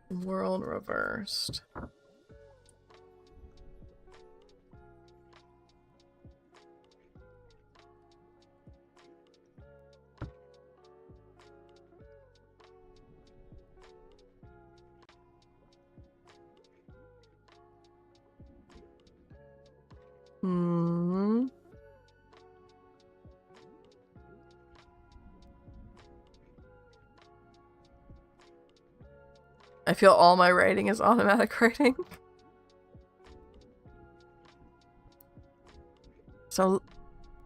World reversed. I feel all my writing is automatic writing. So,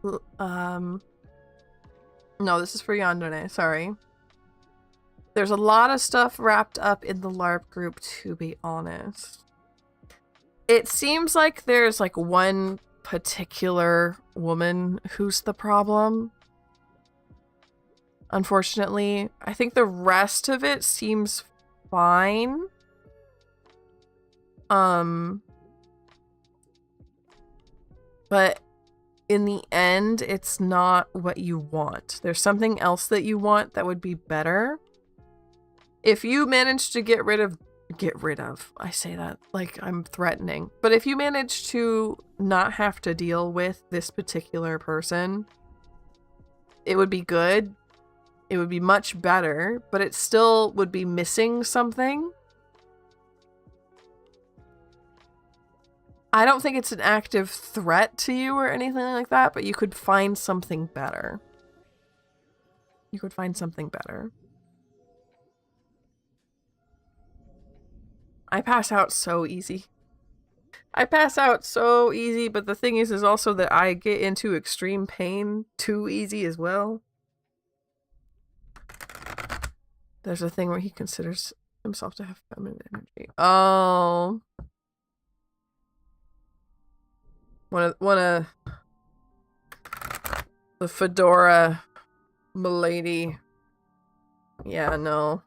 no, this is for Yandere, sorry. There's a lot of stuff wrapped up in the LARP group, to be honest. It seems like there's like one particular woman who's the problem. Unfortunately, I think the rest of it seems fine. But in the end, it's not what you want. There's something else that you want that would be better. If you manage to get rid of, I say that like I'm threatening, but if you manage to not have to deal with this particular person, it would be good. It would be much better, but it still would be missing something. I don't think it's an active threat to you or anything like that, but you could find something better. You could find something better. I pass out so easy. I pass out so easy, but the thing is also that I get into extreme pain too easy as well. There's a thing where he considers himself to have feminine energy. Oh. One of the fedora milady. Yeah, no.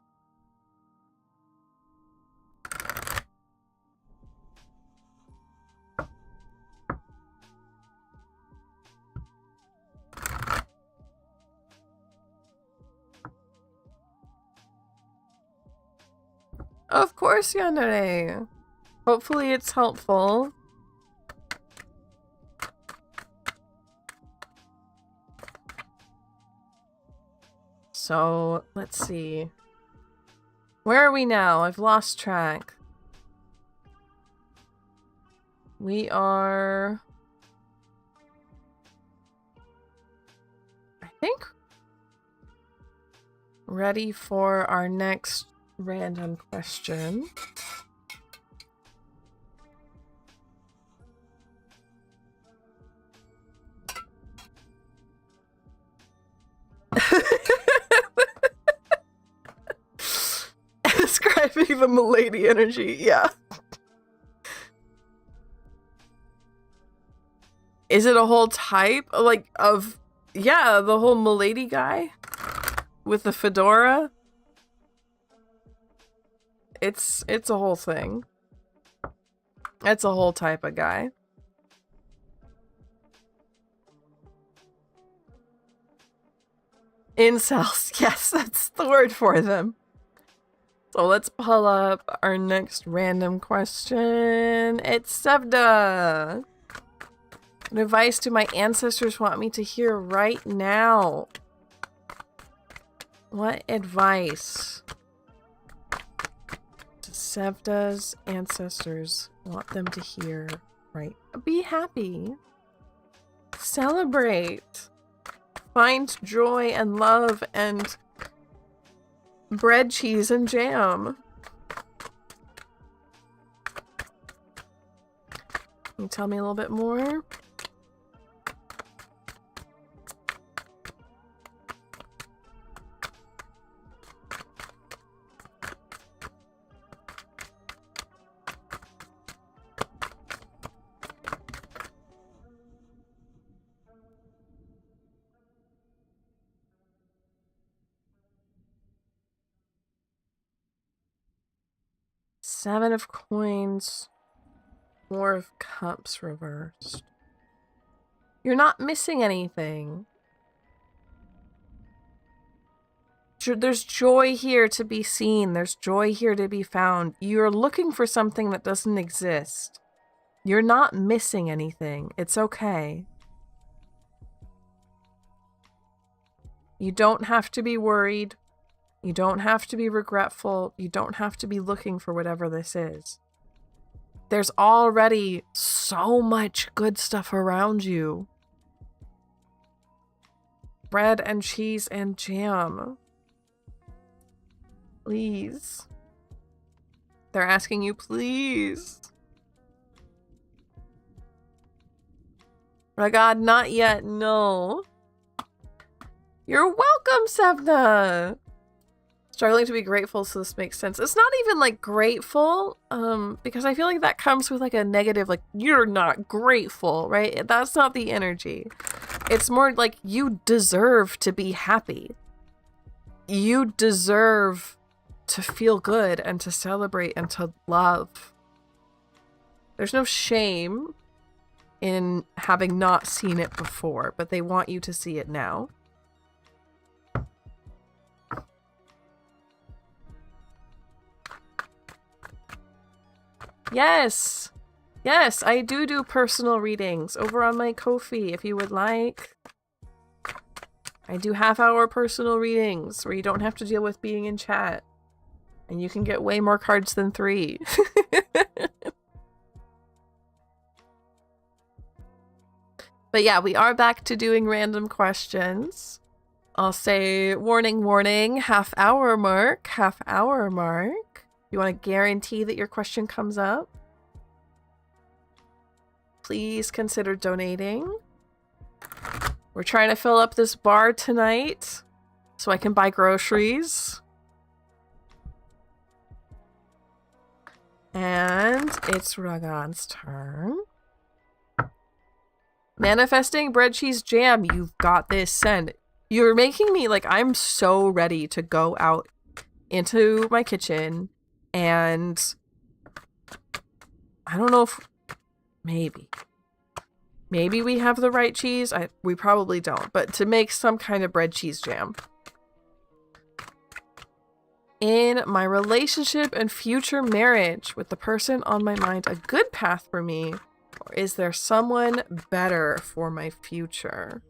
Of course, Yandere. Hopefully it's helpful. So, let's see. Where are we now? I've lost track. We are... I think... ready for our next random question. Describing the milady energy, yeah. Is it a whole type? Like, of... yeah, the whole milady guy? With the fedora? It's a whole thing. It's a whole type of guy. Incels, yes, that's the word for them. So let's pull up our next random question. It's Sevda. What advice do my ancestors want me to hear right now? What advice does Sevda's ancestors want them to hear right. Be happy. Celebrate. Find joy and love and bread, cheese, and jam. Can you tell me a little bit more? Seven of coins, Four of cups reversed. You're not missing anything. There's joy here to be seen. There's joy here to be found. You're looking for something that doesn't exist. You're not missing anything. It's okay. You don't have to be worried. You don't have to be regretful. You don't have to be looking for whatever this is. There's already so much good stuff around you. Bread and cheese and jam. Please. They're asking you, please. My God, not yet. No. You're welcome, Sevda. Struggling to be grateful, so this makes sense. It's not even like grateful, because I feel like that comes with like a negative, like you're not grateful, right? That's not the energy. It's more like you deserve to be happy. You deserve to feel good and to celebrate and to love. There's no shame in having not seen it before, but they want you to see it now. Yes! Yes, I do personal readings over on my Ko-fi if you would like. I do half-hour personal readings where you don't have to deal with being in chat. And you can get way more cards than 3. But yeah, we are back to doing random questions. I'll say warning, warning, half-hour mark. You want to guarantee that your question comes up? Please consider donating. We're trying to fill up this bar tonight so I can buy groceries. And it's Ragan's turn. Manifesting bread, cheese, jam. You've got this. Send. You're making me like I'm so ready to go out into my kitchen and I don't know if maybe we have the right cheese. We probably don't, but to make some kind of bread, cheese, jam. In my relationship and future marriage with the person on my mind, a good path for me, or is there someone better for my future?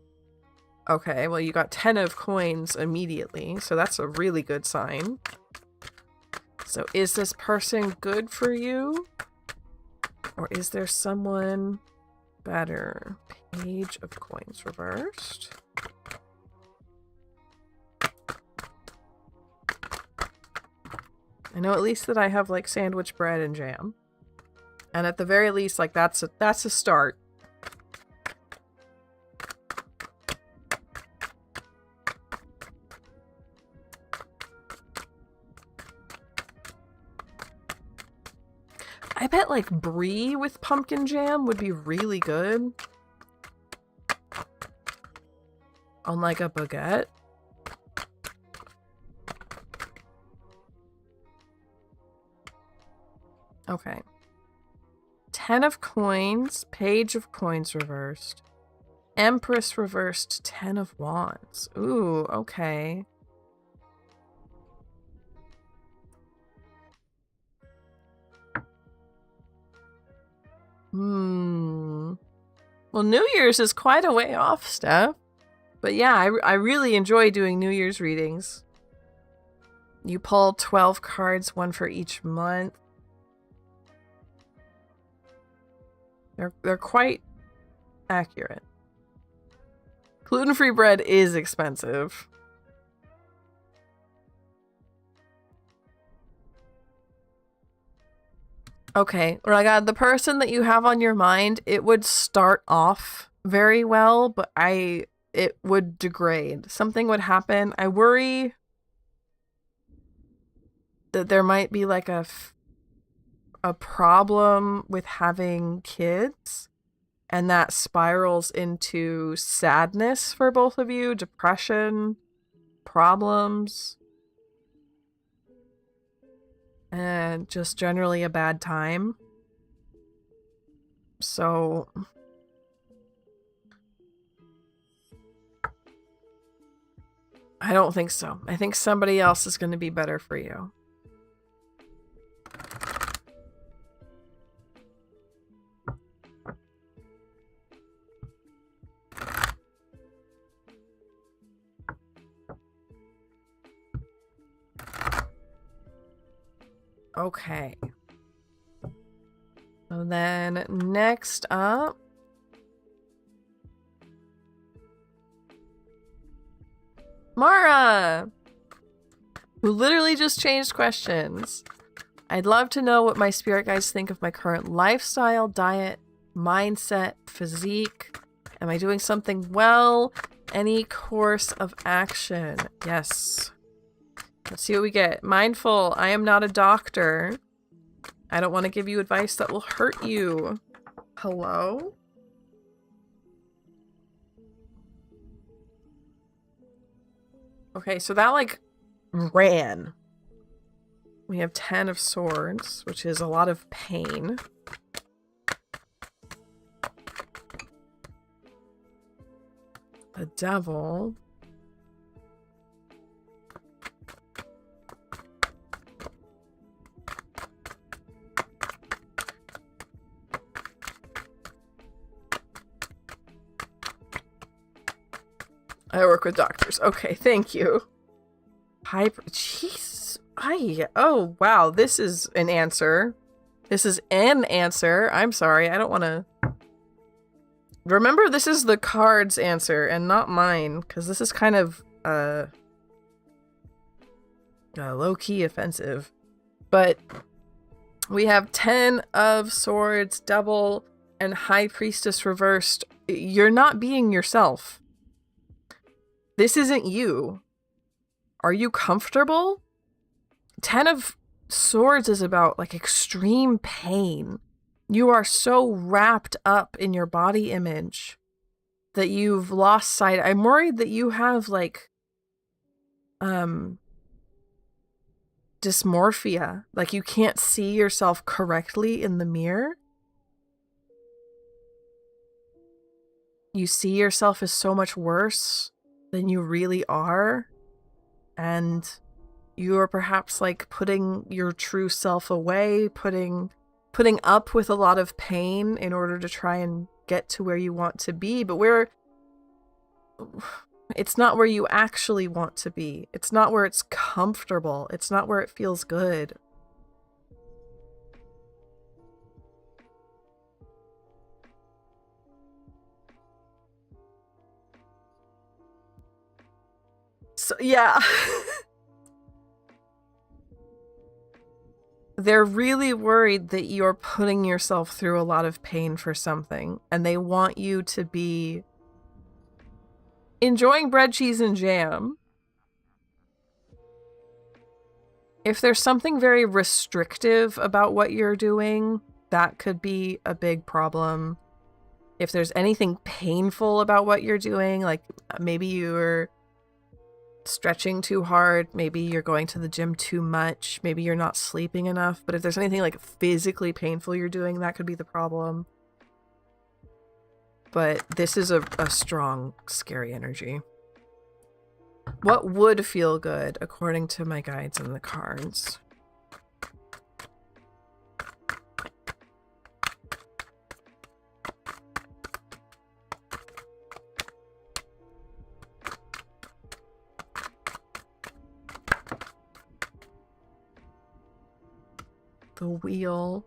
Okay, well, you got 10 of coins immediately, so that's a really good sign. So is this person good for you? Or is there someone better? Page of coins reversed. I know at least that I have like sandwich bread and jam. And at the very least, like that's a start. I bet like brie with pumpkin jam would be really good. On like a baguette. Okay. 10 of coins, page of coins reversed. Empress reversed, 10 of wands. Ooh, okay. Well, New Year's is quite a way off, Steph. But yeah, I really enjoy doing New Year's readings. You pull 12 cards, one for each month. They're quite accurate. Gluten-free bread is expensive. Okay, Raga, the person that you have on your mind, it would start off very well, but it would degrade. Something would happen. I worry that there might be like a problem with having kids, and that spirals into sadness for both of you, depression, problems, and just generally a bad time. So I don't think so. I think somebody else is going to be better for you. Okay. So then next up, Mara, who literally just changed questions. I'd love to know what my spirit guides think of my current lifestyle, diet, mindset, physique. Am I doing something well? Any course of action? Yes. Let's see what we get. Mindful, I am not a doctor. I don't want to give you advice that will hurt you. Hello? Okay, so that like ran. We have 10 of swords, which is a lot of pain. The devil. I work with doctors. Okay, thank you. Jeez. Oh, wow. This is an answer. This is an answer. I'm sorry. I don't want to... Remember, this is the card's answer and not mine, because this is kind of low-key offensive. But we have 10 of swords, double, and High Priestess reversed. You're not being yourself. This isn't you. Are you comfortable? 10 of swords is about like extreme pain. You are so wrapped up in your body image that you've lost sight. I'm worried that you have like dysmorphia. Like you can't see yourself correctly in the mirror. You see yourself as so much worse than you really are, and you are perhaps like putting your true self away, putting up with a lot of pain in order to try and get to where you want to be, but it's not where you actually want to be. It's not where it's comfortable. It's not where it feels good. So, yeah. They're really worried that you're putting yourself through a lot of pain for something, and they want you to be enjoying bread, cheese, and jam. If there's something very restrictive about what you're doing, that could be a big problem. If there's anything painful about what you're doing, like maybe you're stretching too hard, maybe you're going to the gym too much, maybe you're not sleeping enough, but if there's anything like physically painful you're doing, that could be the problem. But this is a strong, scary energy. What would feel good according to my guides and the cards? The wheel.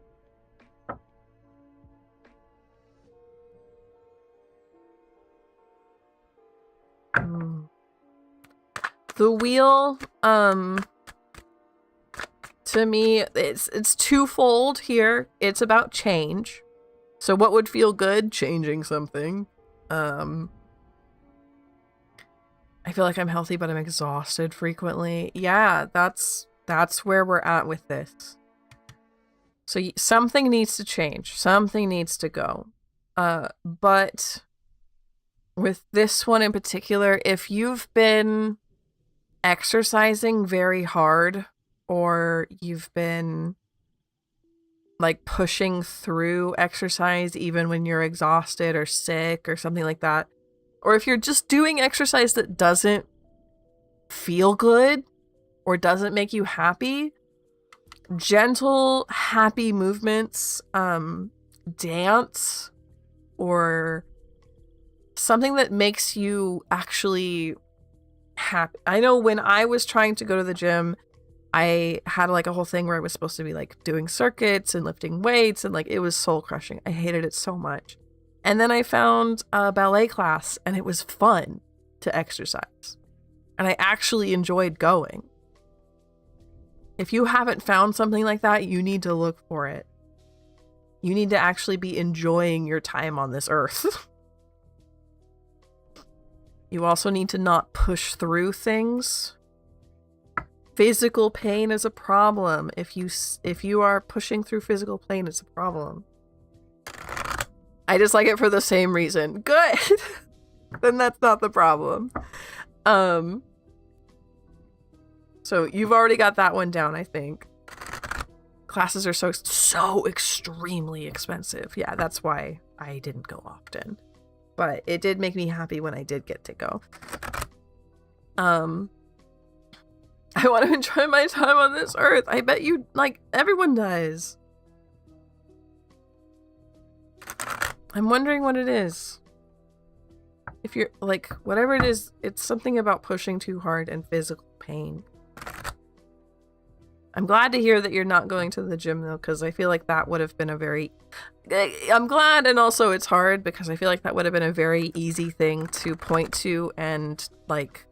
The wheel, to me, it's twofold here. It's about change. So what would feel good? Changing something. I feel like I'm healthy, but I'm exhausted frequently. Yeah, that's where we're at with this. So something needs to change. Something needs to go. But with this one in particular, if you've been exercising very hard, or you've been like pushing through exercise even when you're exhausted or sick or something like that, or if you're just doing exercise that doesn't feel good or doesn't make you happy, gentle, happy movements, dance, or something that makes you actually happy. I know when I was trying to go to the gym, I had like a whole thing where I was supposed to be like doing circuits and lifting weights, and like it was soul crushing. I hated it so much. And then I found a ballet class, and it was fun to exercise. And I actually enjoyed going. If you haven't found something like that, you need to look for it. You need to actually be enjoying your time on this earth. You also need to not push through things. Physical pain is a problem. If you are pushing through physical pain, it's a problem. I dislike it for the same reason. Good. Then that's not the problem. So you've already got that one down, I think. Classes are so extremely expensive. Yeah, that's why I didn't go often. But it did make me happy when I did get to go. I want to enjoy my time on this earth. I bet you, like, everyone does. I'm wondering what it is. If you're, like, whatever it is, it's something about pushing too hard and physical pain. I'm glad to hear that you're not going to the gym, though, because I feel like that would have been a very... I'm glad, and also it's hard, because I feel like that would have been a very easy thing to point to and, like...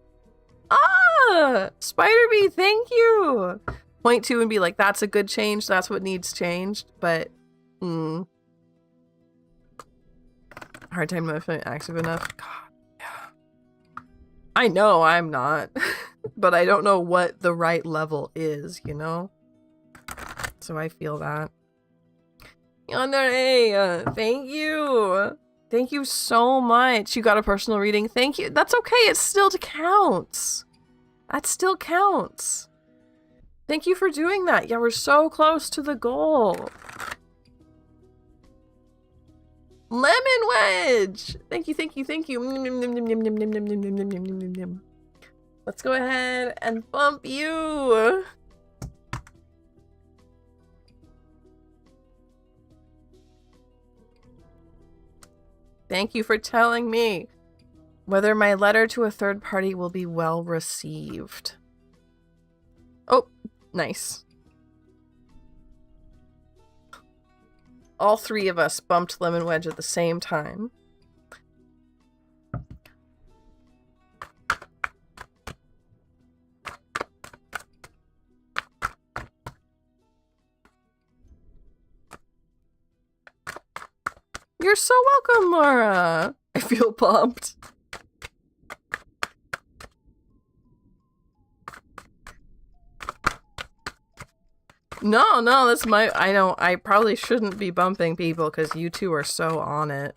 Ah! Spider Bee, thank you! Point to and be like, that's a good change, that's what needs changed, but... Hard time not feeling active enough. God, yeah. I know I'm not, but I don't know what the right level is, you know? So I feel that. Yandere, thank you. Thank you so much. You got a personal reading. Thank you. That's okay. It still counts. That still counts. Thank you for doing that. Yeah, we're so close to the goal. Lemon wedge! Thank you, thank you, thank you. Let's go ahead and bump you. Thank you for telling me whether my letter to a third party will be well received. Oh, nice. All three of us bumped Lemon Wedge at the same time. You're so welcome, Laura. I feel pumped. No, that's my... I know, I probably shouldn't be bumping people because you two are so on it.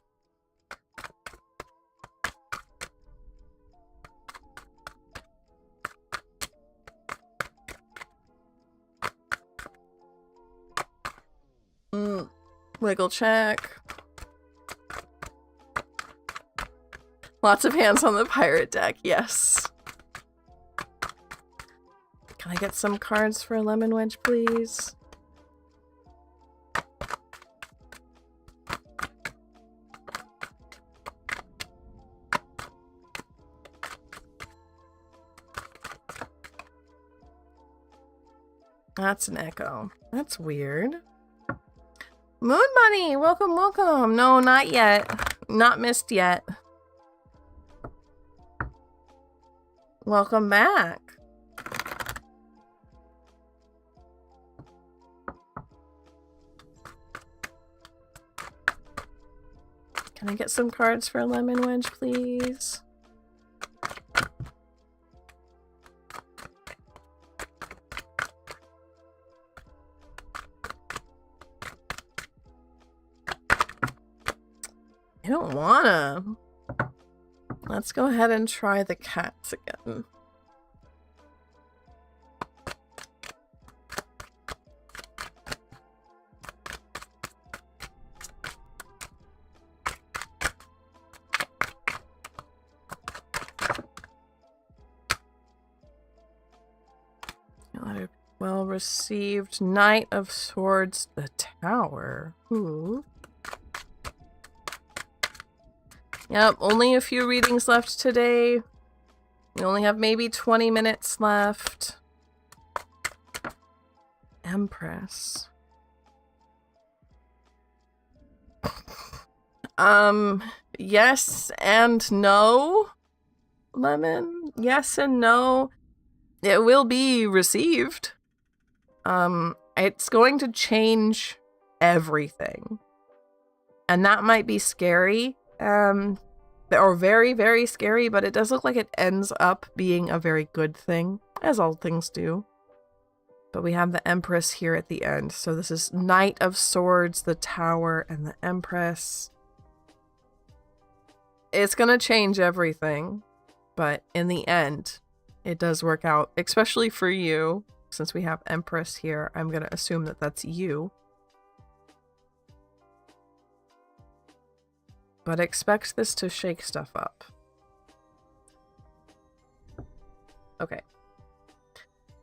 Wiggle check. Lots of hands on the pirate deck, yes. Can I get some cards for a Lemon Wedge, please? That's an echo. That's weird. Moon Bunny, welcome, welcome. No, not yet. Not missed yet. Welcome back. Can I get some cards for a lemon wedge, please? I don't wanna. Let's go ahead and try the cats again. Well received. Knight of Swords, the Tower. Ooh. Yep, only a few readings left today. We only have maybe 20 minutes left. Empress. Yes and no. Lemon. Yes and no. It will be received. It's going to change everything. And that might be scary. Or very, very scary, but it does look like it ends up being a very good thing, as all things do. But we have the Empress here at the end. So this is Knight of Swords, the Tower, and the Empress. It's gonna change everything, but in the end, it does work out, especially for you. Since we have Empress here, I'm gonna assume that that's you. But expect this to shake stuff up. Okay.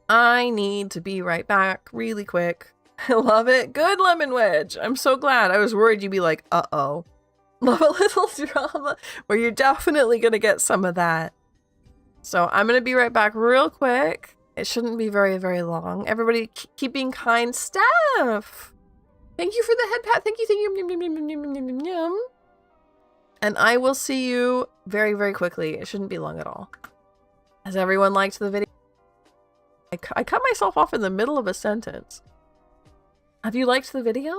I need to be right back really quick. I love it. Good lemon wedge. I'm so glad. I was worried you'd be like, uh-oh. Love a little drama. Where you're definitely going to get some of that. So I'm going to be right back real quick. It shouldn't be very, very long. Everybody keep being kind. Steph! Thank you for the head pat. Thank you, thank you. Yum, yum, yum, yum, yum, yum, yum. And I will see you very, very quickly. It shouldn't be long at all. Has everyone liked the video? I cut myself off in the middle of a sentence. Have you liked the video?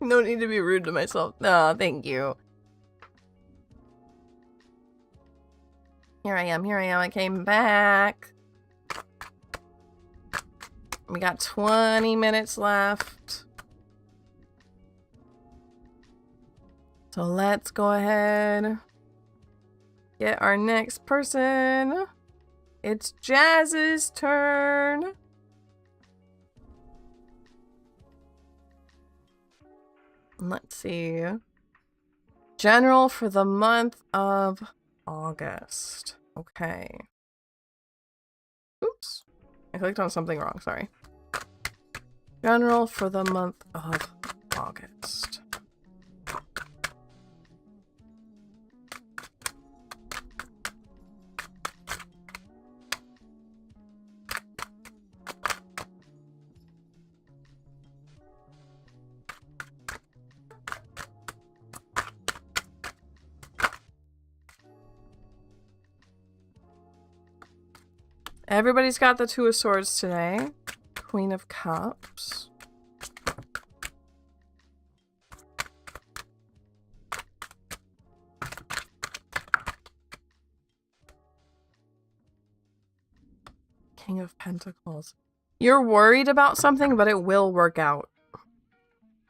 No need to be rude to myself. No, thank you. Here I am, I came back. We got 20 minutes left. So let's go ahead. Get our next person. It's Jazz's turn. Let's see. General for the month of August. Okay. Oops. I clicked on something wrong, sorry. General for the month of August. Everybody's got the Two of Swords today. Queen of Cups. King of Pentacles. You're worried about something, but it will work out.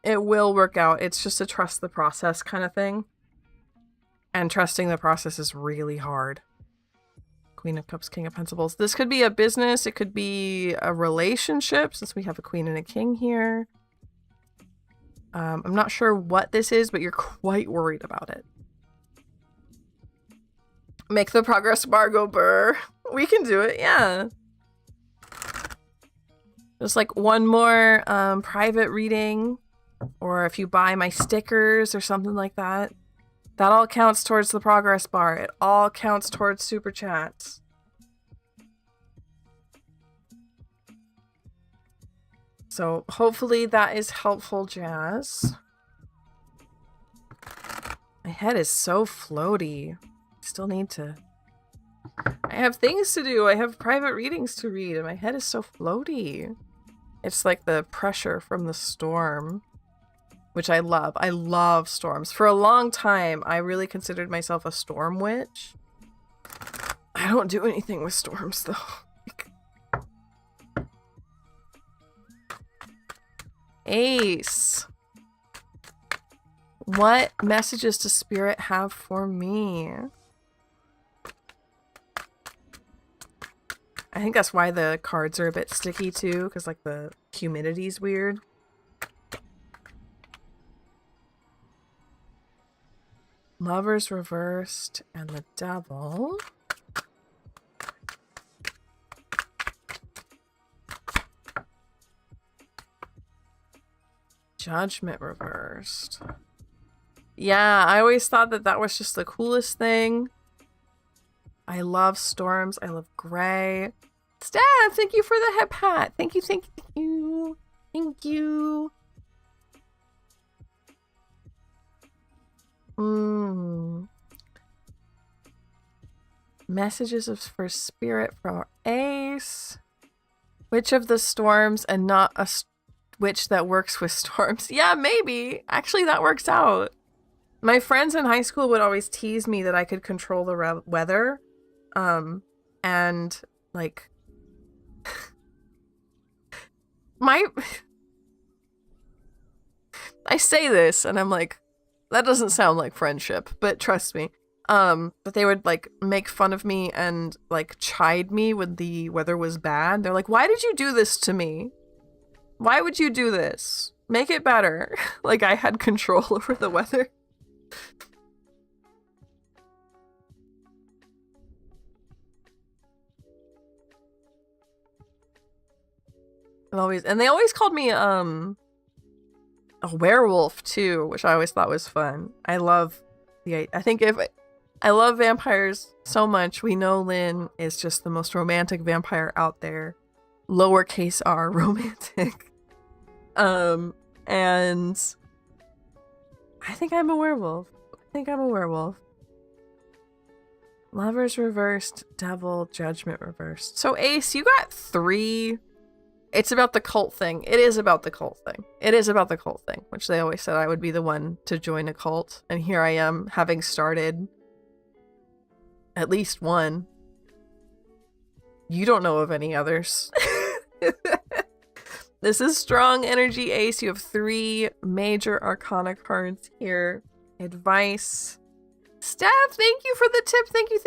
It will work out. It's just a trust the process kind of thing. And trusting the process is really hard. Queen of Cups, King of Pentacles. This could be a business. It could be a relationship, since we have a queen and a king here. I'm not sure what this is, but you're quite worried about it. Make the progress bar go burr. We can do it, yeah. Just like one more private reading, or if you buy my stickers or something like that. That all counts towards the progress bar. It all counts towards super chats. So hopefully that is helpful, Jazz. My head is so floaty. Still need to... I have things to do. I have private readings to read, and my head is so floaty. It's like the pressure from the storm, which I love. I love storms. For a long time, I really considered myself a storm witch. I don't do anything with storms, though. Ace. What messages does Spirit have for me? I think that's why the cards are a bit sticky too, because like the humidity's weird. Lovers reversed and the Devil. Judgment reversed. Yeah, I always thought that that was just the coolest thing. I love storms. I love gray. Steph, thank you for the hip hat. Thank you, thank you, thank you. Messages for Spirit from Ace. Which of the storms and not a witch that works with storms? Yeah, maybe. Actually, that works out. My friends in high school would always tease me that I could control the weather. And like I say this and I'm like, that doesn't sound like friendship, but trust me. But they would like make fun of me and like chide me when the weather was bad. They're like, why did you do this to me? Why would you do this? Make it better. Like I had control over the weather. And they always called me a werewolf too, which I always thought was fun. I love I love vampires so much. We know Lynn is just the most romantic vampire out there. Lowercase r romantic. And I think I'm a werewolf. Lovers reversed, Devil, Judgment reversed. So Ace, you got 3. It's about the cult thing. It is about the cult thing. Which they always said I would be the one to join a cult. And here I am, having started at least one. You don't know of any others. This is strong energy, Ace. You have 3 major arcana cards here. Advice. Steph, thank you for the tip. Thank you.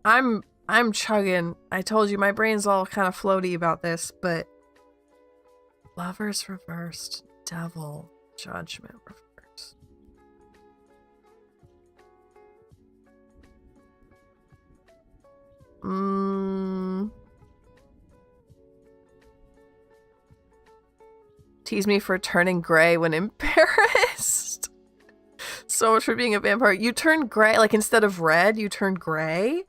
I'm chugging. I told you my brain's all kind of floaty about this, but Lovers reversed, Devil, Judgment reversed. Tease me for turning gray when embarrassed. So much for being a vampire. You turn gray, like instead of red, you turn gray?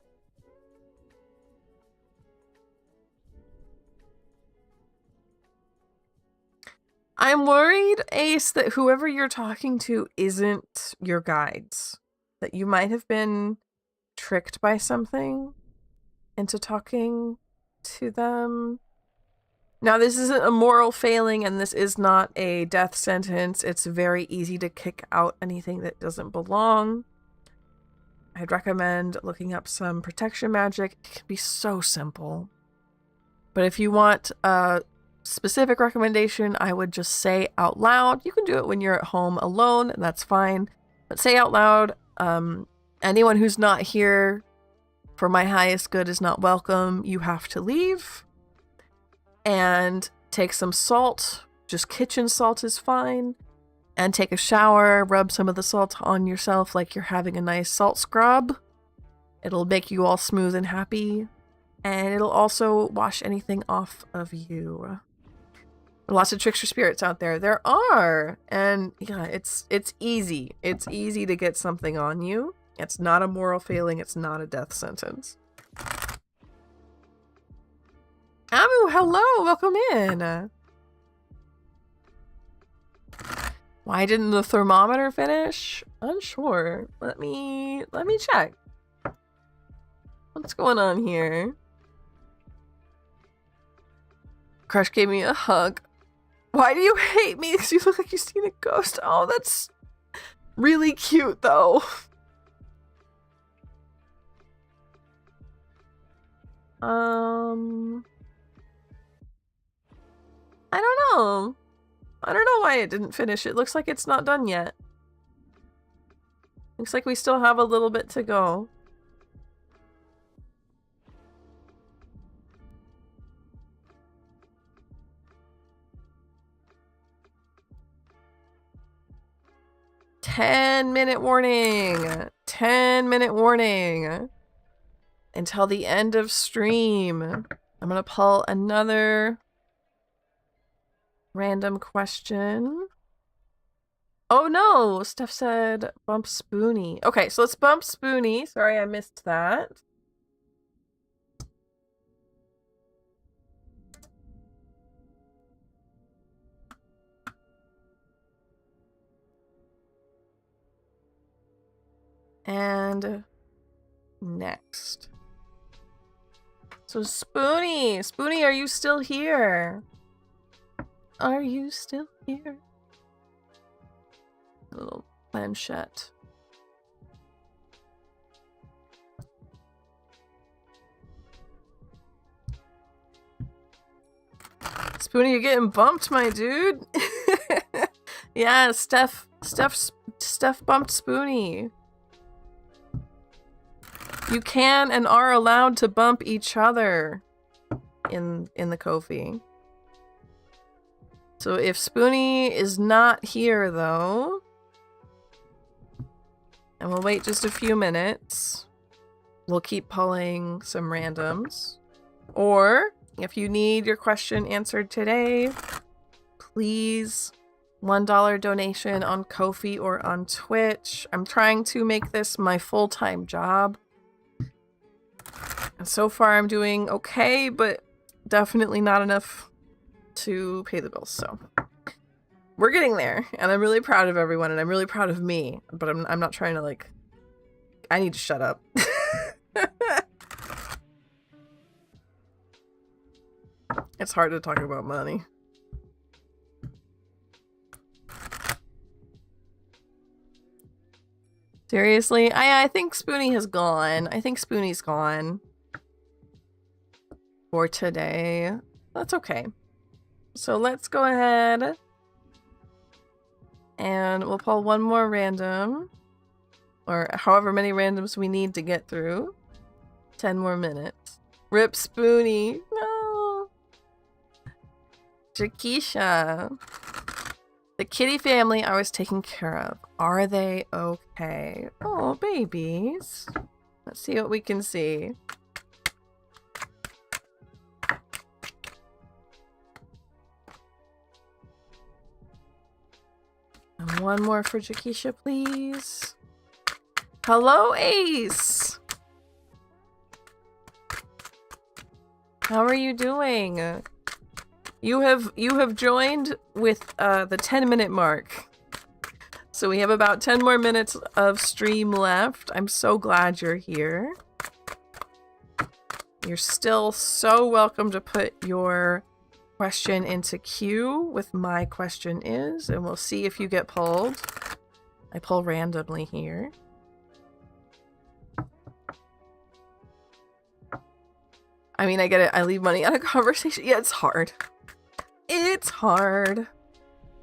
I'm worried, Ace, that whoever you're talking to isn't your guides. That you might have been tricked by something into talking to them. Now, this isn't a moral failing, and this is not a death sentence. It's very easy to kick out anything that doesn't belong. I'd recommend looking up some protection magic. It can be so simple. But if you want a specific recommendation, I would just say out loud. You can do it when you're at home alone, that's fine. But say out loud, anyone who's not here for my highest good is not welcome. You have to leave. And take some salt, just kitchen salt is fine, and take a shower, rub some of the salt on yourself like you're having a nice salt scrub. It'll make you all smooth and happy, and it'll also wash anything off of you. Lots of trickster spirits out there. There are, and yeah, it's easy. It's easy to get something on you. It's not a moral failing. It's not a death sentence. Amu, hello, welcome in. Why didn't the thermometer finish? Unsure. Let me check. What's going on here? Crush gave me a hug. Why do you hate me? Because you look like you've seen a ghost. Oh, that's really cute, though. I don't know. I don't know why it didn't finish. It looks like it's not done yet. Looks like we still have a little bit to go. "10-minute warning. 10-minute warning. Until the end of stream. I'm gonna pull another random question. Oh no, Steph said bump Spoonie. Okay, so let's bump Spoonie. Sorry, I missed that. And next. So Spoonie, Spoonie, are you still here? Are you still here? A little planchette. Spoonie, you're getting bumped, my dude. Yeah, Steph bumped Spoonie. You can and are allowed to bump each other in the Ko-fi. So if Spoonie is not here, though, and we'll wait just a few minutes, we'll keep pulling some randoms. Or if you need your question answered today, please, $1 donation on Ko-fi or on Twitch. I'm trying to make this my full-time job. And so far I'm doing okay, but definitely not enough to pay the bills, so we're getting there, and I'm really proud of everyone, and I'm really proud of me, but I'm not trying to, like, I need to shut up. It's hard to talk about money. Seriously? I think Spoonie has gone. I think Spoonie's gone. For today. That's okay. So let's go ahead. And we'll pull one more random. Or however many randoms we need to get through. 10 more minutes. Rip Spoonie. No. Jakisha. The kitty family I was taking care of. Are they okay? Oh, babies. Let's see what we can see. And one more for Jakisha, please. Hello, Ace. How are you doing? You have joined with the 10-minute mark. So we have about 10 more minutes of stream left. I'm so glad you're here. You're still so welcome to put your question into queue with my question is, and we'll see if you get pulled. I pull randomly here. I mean, I get it. I leave money on a conversation. Yeah, it's hard. It's hard.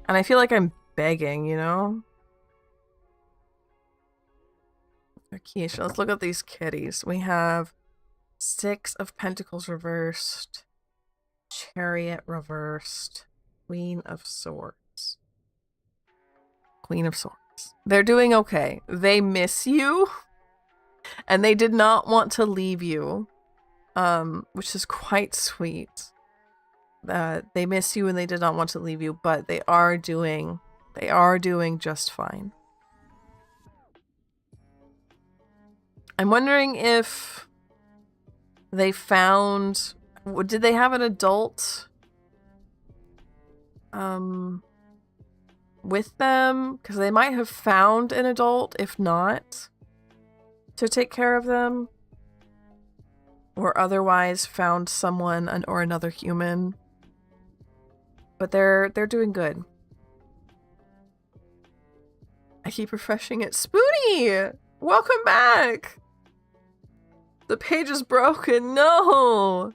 And I feel like I'm begging, you know? Okay, so let's look at these kitties. We have 6 of Pentacles reversed. Chariot reversed. Queen of Swords. Queen of Swords. They're doing okay. They miss you. And they did not want to leave you. Which is quite sweet. They miss you and they did not want to leave you, but they are doing just fine. I'm wondering if they found, did they have an adult with them? Because they might have found an adult, if not, to take care of them. Or otherwise found someone or another human. But they're doing good. I keep refreshing it. Spoonie! Welcome back! The page is broken. No!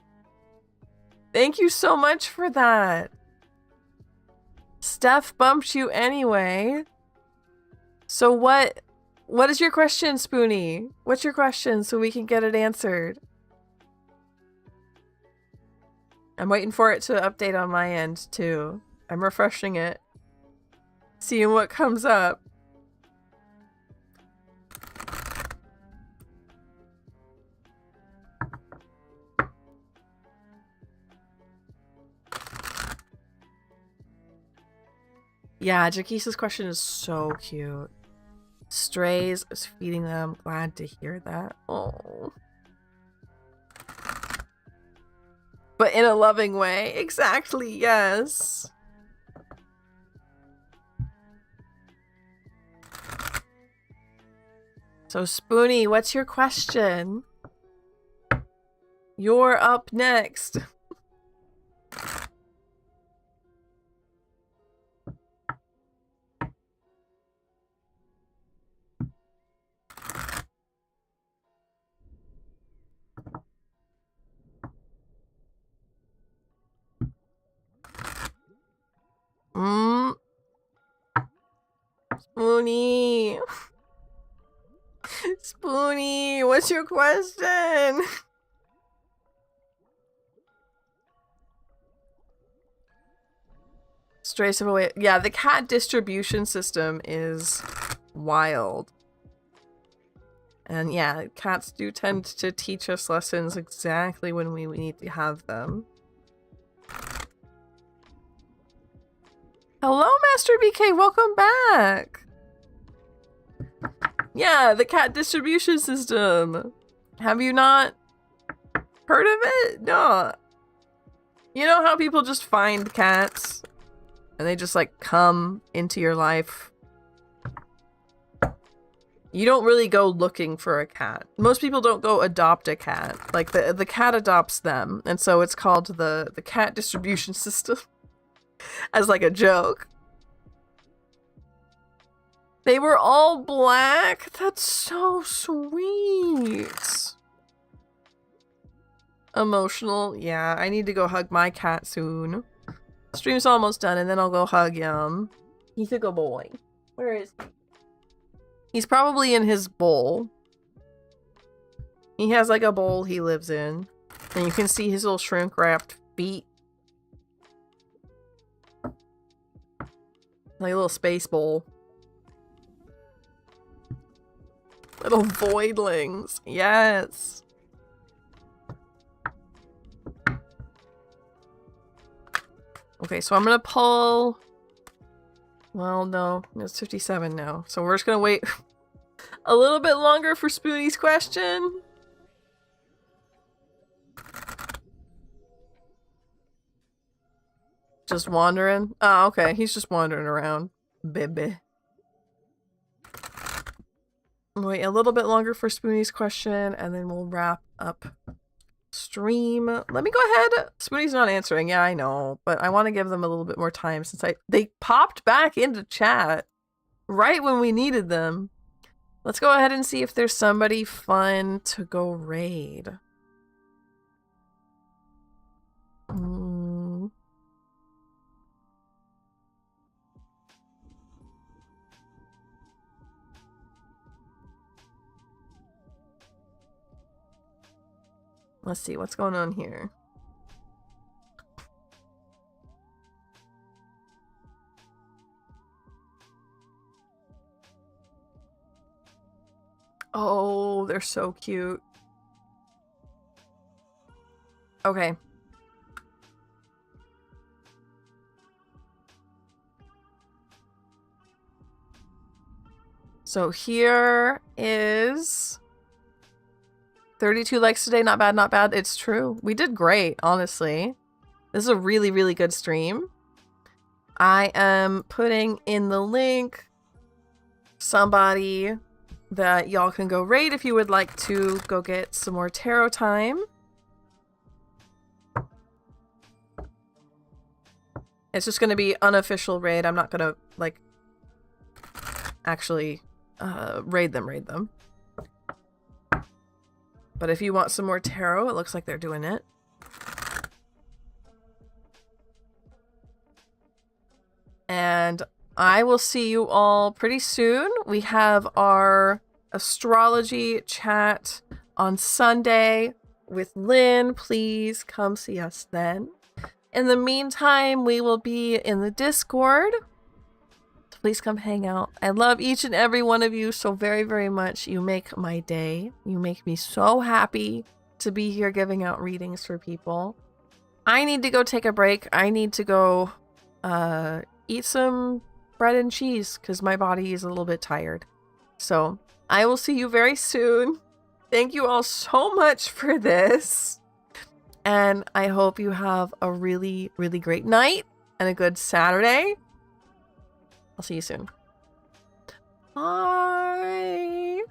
Thank you so much for that. Steph bumped you anyway. So what is your question, Spoonie? What's your question so we can get it answered? I'm waiting for it to update on my end, too. I'm refreshing it. Seeing what comes up. Yeah, Jakisha's question is so cute. Strays is feeding them. Glad to hear that. Oh. But in a loving way. Exactly, yes. So, Spoonie, what's your question? You're up next. Spoonie. Spoonie, what's your question? Strays of away. Yeah, the cat distribution system is wild. And yeah, cats do tend to teach us lessons exactly when we need to have them. Hello, Master BK, welcome back! Yeah, the cat distribution system. Have you not heard of it? No. You know how people just find cats? And they just, like, come into your life? You don't really go looking for a cat. Most people don't go adopt a cat. Like, the cat adopts them. And so it's called the cat distribution system. As, like, a joke. They were all black? That's so sweet. Emotional. Yeah, I need to go hug my cat soon. Stream's almost done, and then I'll go hug him. He's a good boy. Where is he? He's probably in his bowl. He has like a bowl he lives in. And you can see his little shrink wrapped feet. Like a little space bowl. Little voidlings. Yes. Okay, so I'm gonna pull... Well, no. It's 57 now. So we're just gonna wait a little bit longer for Spoonie's question. Just wandering? Oh, okay. He's just wandering around. Baby. Wait a little bit longer for Spoonie's question, and then we'll wrap up stream. Let me go ahead. Spoonie's not answering. Yeah, I know. But I want to give them a little bit more time since they popped back into chat right when we needed them. Let's go ahead and see if there's somebody fun to go raid. Let's see what's going on here. Oh, they're so cute. Okay. So here is 32 likes today. Not bad, not bad. It's true. We did great, honestly. This is a really, really good stream. I am putting in the link somebody that y'all can go raid if you would like to go get some more tarot time. It's just going to be unofficial raid. I'm not going to, like, actually raid them. But if you want some more tarot, it looks like they're doing it. And I will see you all pretty soon. We have our astrology chat on Sunday with Lynn. Please come see us then. In the meantime, we will be in the Discord. Please come hang out. I love each and every one of you so very, very much. You make my day. You make me so happy to be here giving out readings for people. I need to go take a break. I need to go eat some bread and cheese because my body is a little bit tired. So I will see you very soon. Thank you all so much for this. And I hope you have a really, really great night and a good Saturday. I'll see you soon. Bye.